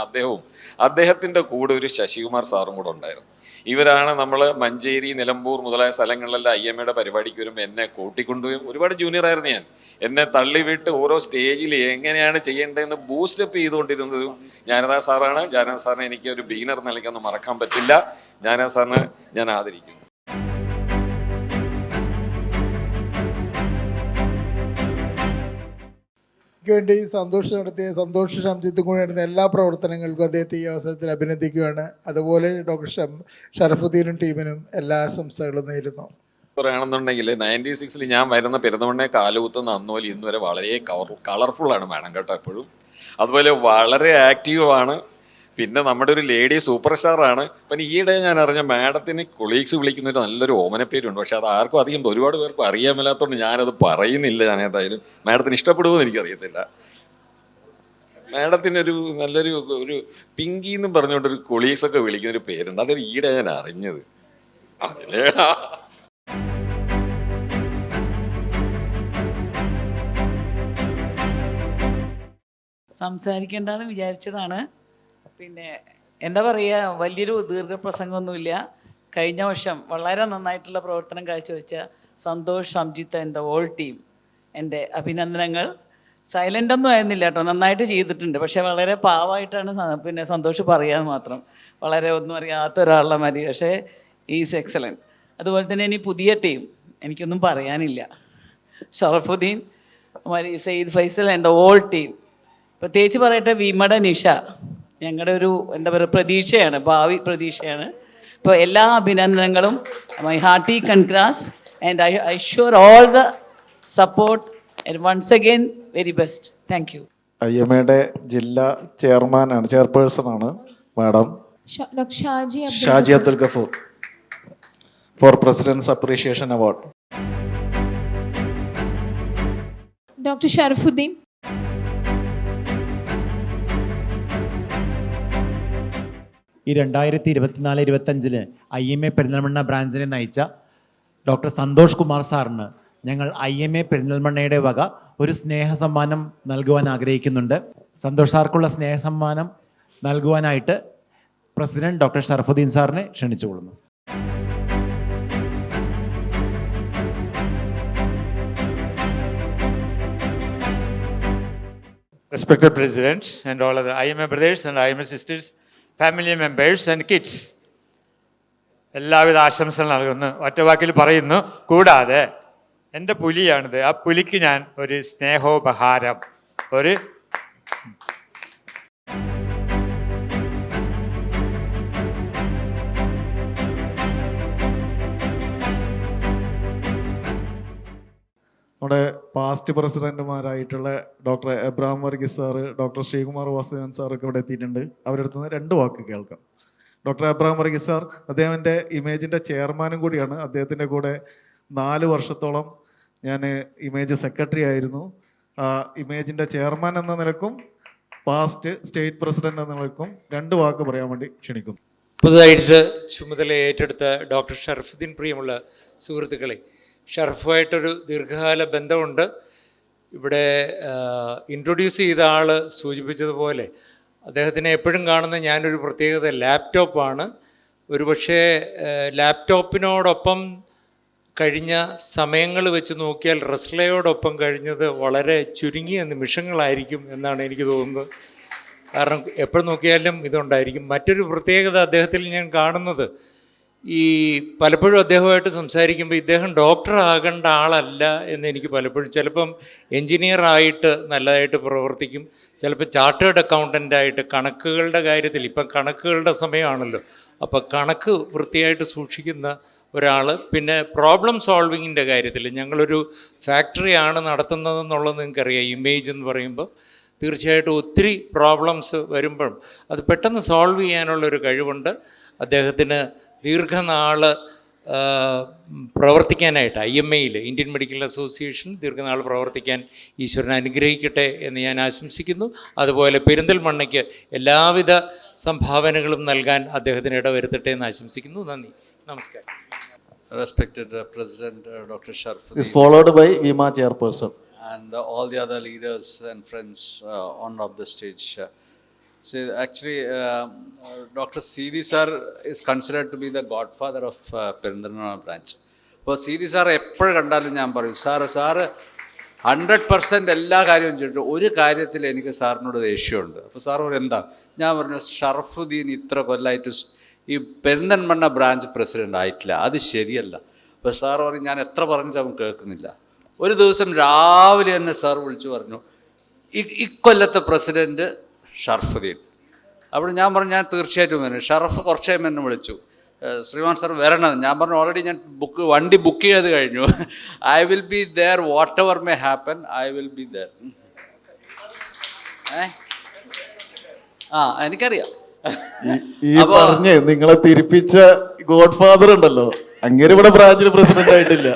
അദ്ദേഹത്തിൻ്റെ കൂടെ ഒരു ശശികുമാർ സാറും കൂടെ ഉണ്ടായിരുന്നു. ഇവരാണ് നമ്മൾ മഞ്ചേരി, നിലമ്പൂർ മുതലായ സ്ഥലങ്ങളിലെല്ലാം IMAയുടെ പരിപാടിക്ക് വരുമ്പോൾ എന്നെ കൂട്ടിക്കൊണ്ടുപോയി. ഒരുപാട് ജൂനിയർ ആയിരുന്നു ഞാൻ. എന്നെ തള്ളിവിട്ട് ഓരോ സ്റ്റേജിൽ എങ്ങനെയാണ് ചെയ്യേണ്ടതെന്ന് ബൂസ്റ്റപ്പ് ചെയ്തുകൊണ്ടിരുന്നതും ജ്ഞാനദ സാറാണ്. ജ്ഞാനദ സാറിനെ എനിക്ക് ഒരു ബീഗിനർ നിലയ്ക്കൊന്നും മറക്കാൻ പറ്റില്ല. ജ്ഞാനദ സാറിനെ ഞാൻ ആദരിക്കുന്നു. വേണ്ടി സന്തോഷ് ശ്യാംജിത്തും കൂടി നടന്ന എല്ലാ പ്രവർത്തനങ്ങൾക്കും അദ്ദേഹത്തെ ഈ അവസരത്തിൽ അഭിനന്ദിക്കുകയാണ്. അതുപോലെ ഡോക്ടർ ഷറഫുദ്ദീനും ടീമിനും എല്ലാ ആശംസകളും നേരുന്നു. പറയുകയാണെന്നുണ്ടെങ്കിൽ 96 ഞാൻ വരുന്ന പെരുന്തമണ്ണെ കാലുകുത്തുന്ന അന്ന് പോലെ ഇന്ന് വരെ വളരെ കളർഫുള്ളാണ് മാഡം കേട്ടോ. എപ്പോഴും അതുപോലെ വളരെ ആക്റ്റീവാണ്. പിന്നെ നമ്മുടെ ഒരു ലേഡി സൂപ്പർ സ്റ്റാറാണ്. പിന്നെ ഈയിടെ ഞാൻ അറിഞ്ഞ മാഡത്തിന് കൊളീഗ്സ് വിളിക്കുന്നൊരു നല്ലൊരു ഓമനപ്പേരുണ്ട്. പക്ഷെ അത് ആർക്കും അധികം ഒരുപാട് പേർക്ക് അറിയാൻ മേലാത്തതുകൊണ്ട് ഞാനത് പറയുന്നില്ല. ഞാൻ ഏതായാലും മാഡത്തിന് ഇഷ്ടപ്പെടുമെന്ന് എനിക്കറിയത്തില്ല. മാഡത്തിനൊരു നല്ലൊരു പിങ്കി എന്നും പറഞ്ഞുകൊണ്ടൊരു കൊളീഗ്സൊക്കെ വിളിക്കുന്നൊരു പേരുണ്ട്. അതൊരു ഈയിടെ ഞാൻ അറിഞ്ഞത്. അതിലേ സംസാരിക്കേണ്ടെന്ന് വിചാരിച്ചതാണ്. പിന്നെ എന്താ പറയുക, വലിയൊരു ദീർഘപ്രസംഗമൊന്നുമില്ല. കഴിഞ്ഞ വർഷം വളരെ നന്നായിട്ടുള്ള പ്രവർത്തനം കാഴ്ചവെച്ച Santhosh, Samjith and the whole team എൻ്റെ അഭിനന്ദനങ്ങൾ. സൈലൻ്റ് ഒന്നും ആയിരുന്നില്ല കേട്ടോ, നന്നായിട്ട് ചെയ്തിട്ടുണ്ട്. പക്ഷേ വളരെ പാവമായിട്ടാണ് പിന്നെ സന്തോഷ് പറയാൻ മാത്രം, വളരെ ഒന്നും അറിയാത്ത ഒരാളുടെ മതി. പക്ഷേ ഈസ് എക്സലൻറ്റ്. അതുപോലെ തന്നെ ഇനി പുതിയ ടീം എനിക്കൊന്നും പറയാനില്ല. Sharafuddin, Syed Faisal and the whole team. പ്രത്യേകിച്ച് പറയട്ടെ, വിമട നിഷ ഞങ്ങളുടെ ഒരു എന്താ പറയുക പ്രതീക്ഷയാണ്, ഭാവി പ്രതീക്ഷയാണ്. ഇപ്പോൾ എല്ലാ അഭിനന്ദനങ്ങളും, my hearty congrats and I sure all the support and once again very best. Thank you. IMAയുടെ ജില്ലാ ചെയർപേഴ്സണാണ് madam Shaji Abdul Gafoor for presidents appreciation award. Doctor Sharafuddin, ഈ 2024-25 IMA പെരിന്തൽമണ്ണ ബ്രാഞ്ചിനെ നയിച്ച ഡോക്ടർ സന്തോഷ് കുമാർ സാറിന് ഞങ്ങൾ IMA പെരിന്തൽമണ്ണയുടെ വക ഒരു സ്നേഹസമ്മാനം നൽകുവാൻ ആഗ്രഹിക്കുന്നുണ്ട്. സന്തോഷ് സാർക്കുള്ള സ്നേഹസമ്മാനം നൽകുവാനായിട്ട് പ്രസിഡന്റ് ഡോക്ടർ ഷറഫുദ്ദീൻ സാറിനെ ക്ഷണിച്ചുകൊള്ളുന്നു. Respected President and all other IMA brothers and IMA sisters, family members and kids, എല്ലാവിധ ആശംസകൾ നൽകുന്നു. ഒറ്റവാക്കിൽ പറയുന്നു, കൂടാതെ എൻ്റെ പുലിയാണിത്. ആ പുലിക്ക് ഞാൻ ഒരു സ്നേഹോപഹാരം, ഒരു നമ്മുടെ പാസ്റ്റ് പ്രസിഡന്റുമാരായിട്ടുള്ള doctor Abraham Varghese sir, doctor Sreekumar Vasudevan സാറൊക്കെ ഇവിടെ എത്തിയിട്ടുണ്ട്. അവരുടെ അടുത്ത് നിന്ന് 2 വാക്ക് കേൾക്കാം. ഡോക്ടർ എബ്രഹാം വർഗീസ് സാർ അദ്ദേഹത്തിൻ്റെ ഇമേജിൻ്റെ ചെയർമാനും കൂടിയാണ്. അദ്ദേഹത്തിൻ്റെ കൂടെ 4 വർഷത്തോളം ഞാൻ ഇമേജ് സെക്രട്ടറി ആയിരുന്നു. ഇമേജിൻ്റെ ചെയർമാൻ എന്ന നിലക്കും പാസ്റ്റ് സ്റ്റേറ്റ് പ്രസിഡന്റ് എന്ന നിലക്കും 2 വാക്ക് പറയാൻ വേണ്ടി ക്ഷണിക്കുന്നു. പുതുതായിട്ട് ചുമതല ഏറ്റെടുത്ത ഡോക്ടർ ഷറഫുദ്ദീൻ, പ്രിയമുള്ള സുഹൃത്തുക്കളെ, ഷറഫുമായിട്ടൊരു ദീർഘകാല ബന്ധമുണ്ട്. ഇവിടെ ഇൻട്രൊഡ്യൂസ് ചെയ്ത ആൾ സൂചിപ്പിച്ചതുപോലെ അദ്ദേഹത്തിനെ എപ്പോഴും കാണുന്ന ഞാനൊരു പ്രത്യേകത ലാപ്ടോപ്പാണ്. ഒരുപക്ഷേ ലാപ്ടോപ്പിനോടൊപ്പം കഴിഞ്ഞ സമയങ്ങൾ വെച്ച് നോക്കിയാൽ റെസ്ലയോടൊപ്പം കഴിഞ്ഞത് വളരെ ചുരുങ്ങിയ നിമിഷങ്ങളായിരിക്കും എന്നാണ് എനിക്ക് തോന്നുന്നത്. കാരണം എപ്പോഴും നോക്കിയാലും ഇതുണ്ടായിരിക്കും. മറ്റൊരു പ്രത്യേകത അദ്ദേഹത്തിൽ ഞാൻ കാണുന്നത്, ഈ പലപ്പോഴും അദ്ദേഹമായിട്ട് സംസാരിക്കുമ്പോൾ ഇദ്ദേഹം ഡോക്ടർ ആകേണ്ട ആളല്ല എന്ന് എനിക്ക് പലപ്പോഴും, ചിലപ്പം എൻജിനീയറായിട്ട് നല്ലതായിട്ട് പ്രവർത്തിക്കും, ചിലപ്പോൾ ചാർട്ടേഡ് അക്കൗണ്ടൻ്റായിട്ട് കണക്കുകളുടെ കാര്യത്തിൽ, ഇപ്പം കണക്കുകളുടെ സമയമാണല്ലോ, അപ്പോൾ കണക്ക് വൃത്തിയായിട്ട് സൂക്ഷിക്കുന്ന ഒരാൾ. പിന്നെ പ്രോബ്ലം സോൾവിങ്ങിൻ്റെ കാര്യത്തിൽ, ഞങ്ങളൊരു ഫാക്ടറിയാണ് നടത്തുന്നതെന്നുള്ളത് നിങ്ങൾക്കറിയാം, ഇമേജ് എന്ന് പറയുമ്പോൾ തീർച്ചയായിട്ടും ഒത്തിരി പ്രോബ്ലംസ് വരുമ്പോഴും അത് പെട്ടെന്ന് സോൾവ് ചെയ്യാനുള്ളൊരു കഴിവുണ്ട് അദ്ദേഹത്തിന്. ദീർഘനാൾ പ്രവർത്തിക്കാനായിട്ട് IMAയിൽ, ഇന്ത്യൻ മെഡിക്കൽ അസോസിയേഷൻ ദീർഘനാൾ പ്രവർത്തിക്കാൻ ഈശ്വരൻ അനുഗ്രഹിക്കട്ടെ എന്ന് ഞാൻ ആശംസിക്കുന്നു. അതുപോലെ പെരിന്തൽമണ്ണയ്ക്ക് എല്ലാവിധ സംഭാവനകളും നൽകാൻ അദ്ദേഹത്തിന് ഇടവരുത്തട്ടെ എന്ന് ആശംസിക്കുന്നു. നന്ദി, നമസ്കാരം. Respected President Dr. Sharafuddin. Is followed by Vima chairperson. And all the other leaders and friends on of the stage. So actually, Dr. C.V. Sir is considered to be the godfather of Perindalmanna branch. അപ്പോൾ CD sir എപ്പോഴും കണ്ടാലും ഞാൻ പറയും, sir 100% എല്ലാ കാര്യവും ചെയ്തിട്ട് ഒരു കാര്യത്തിൽ എനിക്ക് സാറിനോട് ദേഷ്യമുണ്ട്. അപ്പോൾ സാർ പറയും എന്താ? ഞാൻ പറഞ്ഞു, ഷറഫുദ്ദീൻ ഇത്ര കൊല്ലമായിട്ട് ഈ പെരിന്തൽമണ്ണ ബ്രാഞ്ച് പ്രസിഡൻ്റ് ആയിട്ടില്ല, അത് ശരിയല്ല. അപ്പോൾ സാർ പറയും, ഞാൻ എത്ര പറഞ്ഞിട്ട് അവൻ കേൾക്കുന്നില്ല. ഒരു ദിവസം രാവിലെ തന്നെ സാർ വിളിച്ചു പറഞ്ഞു, ഇക്കൊല്ലത്തെ പ്രസിഡൻറ്റ് ഷറഫുദ്ദീൻ. അപ്പോൾ ഞാൻ പറഞ്ഞു, ഞാൻ തീർച്ചയായിട്ടും വരും. ഷറഫ് കുറച്ച് കഴിയുമ്പോൾ എന്നെ വിളിച്ചു, ശ്രീമാൻ സാർ വരണം. ഞാൻ പറഞ്ഞു, ഓൾറെഡി ഞാൻ വണ്ടി ബുക്ക് ചെയ്ത് കഴിഞ്ഞു. I will be there whatever may happen, I will be there. എനിക്കറിയാം. ഈ പറഞ്ഞ് നിങ്ങളെ തിരിപ്പിച്ച ഗോഡ് ഫാദർ ഉണ്ടല്ലോ, അങ്ങനെ ഇവിടെ ബ്രാഞ്ചിൽ പ്രസിഡന്റ് ആയിട്ടില്ല.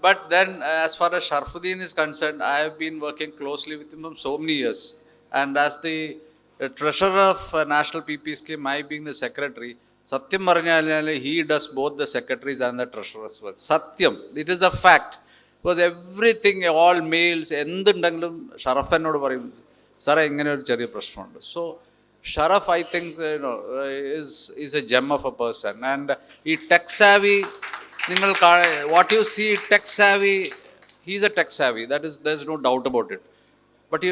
But then, as far as Sharafuddin is concerned, I have been working closely with him for so many years. And as the treasurer of National PP scheme, I being the secretary, Satyam Maranyalayale, he does both the secretaries and the treasurer's work. Satyam, it is a fact. Because everything, all mails, എന്തുണ്ടെങ്കിലും ഷറഫ് എന്നോട് പറയും, സാറേ ഇങ്ങനെ ഒരു ചെറിയ പ്രശ്നമുണ്ട്. So Sharaf, I think, is a gem of a person. And he tech savvy. What you see, tech savvy, he's a tech savvy. There's no doubt about it. But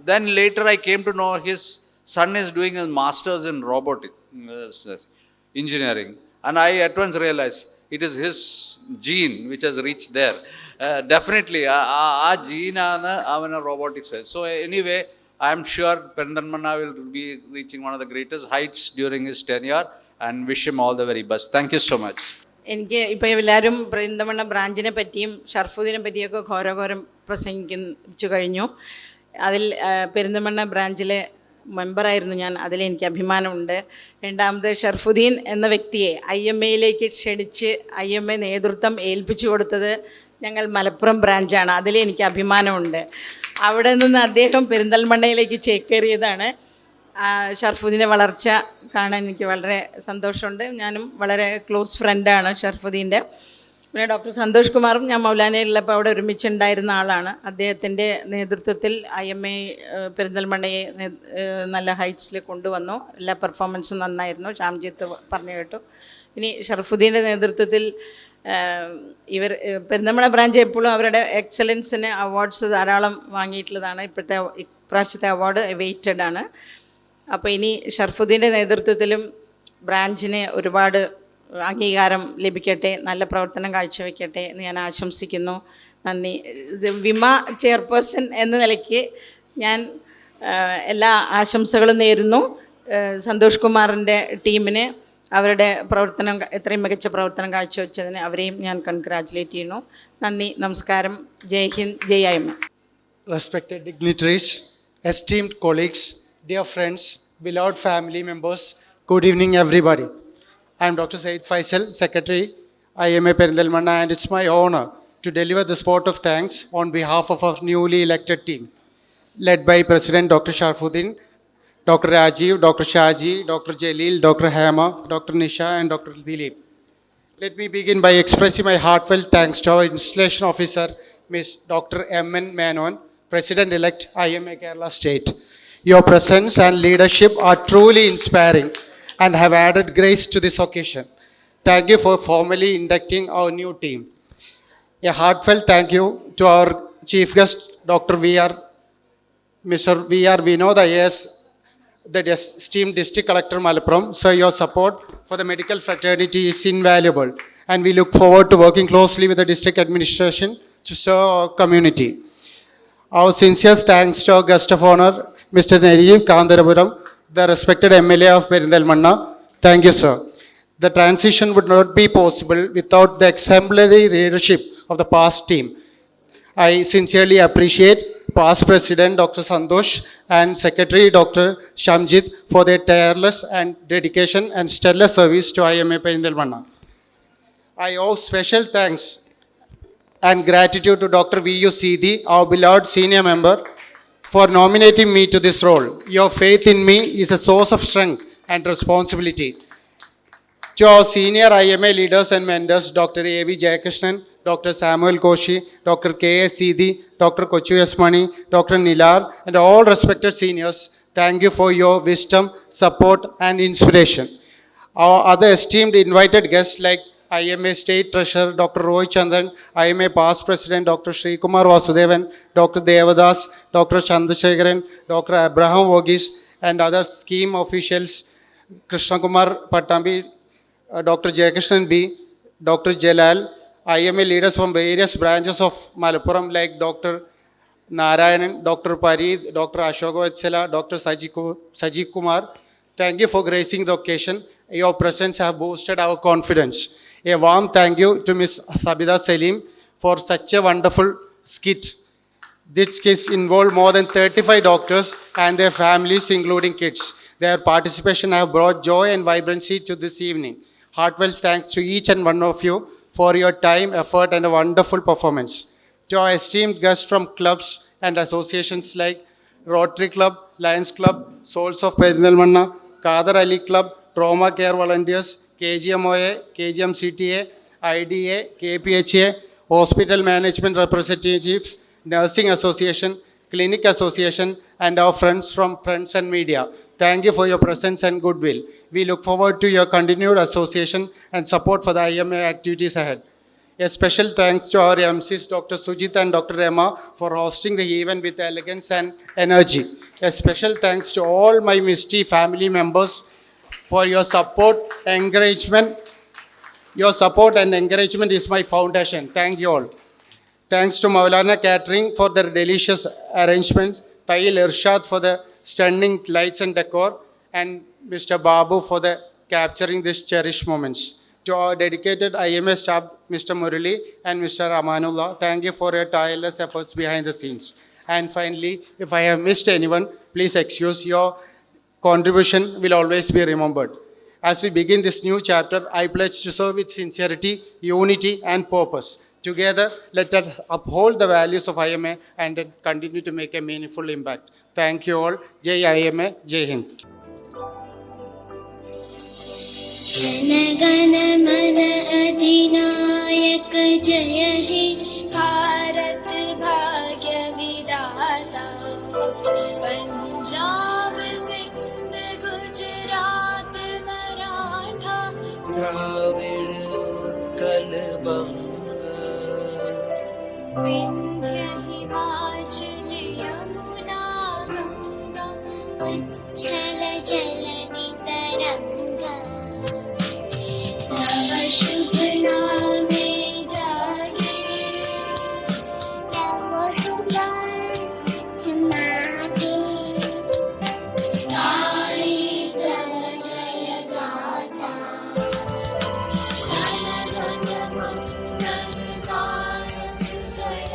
then later I came to know his son is doing a master's in robotic engineering. And I at once realized it is his gene which has reached there. Definitely, our gene is robotics. So anyway, I am sure Perindalmanna will be reaching one of the greatest heights during his tenure, and wish him all the very best. Thank you so much. എനിക്ക് ഇപ്പോൾ എല്ലാവരും പെരിന്തൽമണ്ണ ബ്രാഞ്ചിനെ പറ്റിയും ഷർഫുദ്ദീനെ പറ്റിയൊക്കെ ഘോരഘോരം പ്രസംഗിച്ചു കഴിഞ്ഞു. അതിൽ പെരിന്തൽമണ്ണ ബ്രാഞ്ചിലെ മെമ്പറായിരുന്നു ഞാൻ, അതിലെനിക്ക് അഭിമാനമുണ്ട്. രണ്ടാമത് ഷർഫുദ്ദീൻ എന്ന വ്യക്തിയെ IMAയിലേക്ക് ക്ഷണിച്ച് IMA നേതൃത്വം ഏൽപ്പിച്ചു കൊടുത്തത് ഞങ്ങൾ മലപ്പുറം ബ്രാഞ്ചാണ്, അതിലെനിക്ക് അഭിമാനമുണ്ട്. അവിടെ നിന്ന് അദ്ദേഹം പെരിന്തൽമണ്ണയിലേക്ക് ചേക്കേറിയതാണ്. ഷർഫുദ്ദീൻ്റെ വളർച്ച കാണാൻ എനിക്ക് വളരെ സന്തോഷമുണ്ട്. ഞാനും വളരെ ക്ലോസ് ഫ്രണ്ടാണ് ഷർഫുദ്ദീൻ്റെ. പിന്നെ ഡോക്ടർ സന്തോഷ് കുമാറും ഞാൻ മൗലാനയിലുള്ളപ്പോൾ അവിടെ ഒരുമിച്ചുണ്ടായിരുന്ന ആളാണ്. അദ്ദേഹത്തിൻ്റെ നേതൃത്വത്തിൽ IMA പെരിന്തൽമണ്ണയെ നല്ല ഹൈറ്റ്സിൽ കൊണ്ടുവന്നു. എല്ലാ പെർഫോമൻസും നന്നായിരുന്നു, ഷാംജിത്ത് പറഞ്ഞു കേട്ടു. ഇനി ഷർഫുദ്ദീൻ്റെ നേതൃത്വത്തിൽ പെരിന്തൽമണ്ണ ബ്രാഞ്ച് എപ്പോഴും അവരുടെ എക്സലൻസിന് അവാർഡ്സ് ധാരാളം വാങ്ങിയിട്ടുള്ളതാണ്. ഇപ്രാവശ്യത്തെ അവാർഡ് വെയ്റ്റഡ് ആണ്. അപ്പോൾ ഇനി ഷർഫുദ്ദീൻ്റെ നേതൃത്വത്തിലും ബ്രാഞ്ചിന് ഒരുപാട് അംഗീകാരം ലഭിക്കട്ടെ, നല്ല പ്രവർത്തനം കാഴ്ചവെക്കട്ടെ എന്ന് ഞാൻ ആശംസിക്കുന്നു. നന്ദി. വിമ ചെയർപേഴ്സൺ എന്ന നിലയ്ക്ക് ഞാൻ എല്ലാ ആശംസകളും നേരുന്നു. സന്തോഷ് കുമാറിൻ്റെ ടീമിന് അവരുടെ പ്രവർത്തനം, എത്രയും മികച്ച പ്രവർത്തനം കാഴ്ചവെച്ചതിന് അവരെയും ഞാൻ കൺഗ്രാജുലേറ്റ് ചെയ്യുന്നു. നന്ദി, നമസ്കാരം. ജയ് ഹിന്ദ്, ജയ് IMA. Respected dignitaries, esteemed colleagues, dear friends, beloved family members, good evening everybody. I am Dr. Said Faisal, Secretary, IMA Perindalmanna, and it's my honor to deliver this vote of thanks on behalf of our newly elected team, led by President Dr. Sharafuddin, Dr. Rajiv, Dr. Shaji, Dr. Jalil, Dr. Hema, Dr. Nisha, and Dr. Dilip. Let me begin by expressing my heartfelt thanks to our installation officer, Ms. Dr. M.N. Menon, President-elect IMA Kerala State. Your presence and leadership are truly inspiring and have added grace to this occasion. Thank you for formally inducting our new team. A heartfelt thank you to our chief guest, Dr. Mr. V.R. Vinod IAS, the esteemed District Collector Malappuram. Sir, your support for the medical fraternity is invaluable, and we look forward to working closely with the district administration to serve our community. Our sincere thanks to our guest of honor, Mr. Nariyev Kandarapuram, the respected MLA of Perindalmanna. Thank you, sir. The transition would not be possible without the exemplary leadership of the past team. I sincerely appreciate past President Dr. Santosh and Secretary Dr. Shamjit for their tireless and dedication and stellar service to IMA Perindalmanna. I owe special thanks and gratitude to Dr. V.U. Sethi, our beloved senior member, for nominating me to this role. Your faith in me is a source of strength and responsibility. To our senior IMA leaders and mentors, Dr. A.V. Jayakrishnan, Dr. Samuel Koshi, Dr. K.A. Sethi, Dr. Kochu Yasmani, Dr. Nilar, and all respected seniors, thank you for your wisdom, support, and inspiration. Our other esteemed invited guests like IMA State Treasurer Dr. Roy Chandran, IMA Past President Dr. Sri Kumar Vasudevan, Dr. Devadas, Dr. Chandrasekharan, Dr. Abraham Vogis, and other scheme officials, Krishna Kumar Pattambi, Dr. Jayakrishnan B, Dr. Jalal, IMA leaders from various branches of Malappuram like Dr. Narayanan, Dr. Parid, Dr. Ashok Vatsala, Dr. Sajeev Kumar. Thank you for gracing the occasion. Your presence have boosted our confidence. A warm thank you to Ms. Sabida Salim for such a wonderful skit. This skit involved more than 35 doctors and their families, including kids. Their participation have brought joy and vibrancy to this evening. Heartfelt thanks to each and one of you for your time, effort, and a wonderful performance. To our esteemed guests from clubs and associations like Rotary Club, Lions Club, Souls of Perindalmanna, Kader Ali Club, Trauma Care Volunteers, KGMOA, KGMCTA, IDA, KPHA, Hospital Management Representatives, Nursing Association, Clinic Association, and our friends from Friends and Media. Thank you for your presence and goodwill. We look forward to your continued association and support for the IMA activities ahead. A special thanks to our MCs, Dr. Sujit and Dr. Rema, for hosting the event with elegance and energy. A special thanks to all my Misty family members for your support, encouragement. Your support and encouragement is my foundation. Thank you all. Thanks to Maulana Catering for their delicious arrangements, Tail Irshad for the stunning lights and decor, and Mr. Babu for the capturing these cherished moments. To our dedicated IMA staff, Mr. Murali and Mr. Amanullah, thank you for your tireless efforts behind the scenes. And finally, if I have missed anyone, please excuse. Your contribution will always be remembered. As we begin this new chapter, I pledge to serve with sincerity, unity, and purpose. Together, let us uphold the values of IMA and continue to make a meaningful impact. Thank you all. Jai IMA, Jai Hind. जनगण मन अधिनायक जय हे भारत भाग्य विधाता पंजाब सिंध गुजरात मराठा द्राविड़ उत्कल बंग विंध्य हिमाचल यमुना गंगा उच्छल जलधि तरंगा शुभ नामे जागे तव सुंदर मागे नारी तव जय गाथा जन गण मंगल गायक जय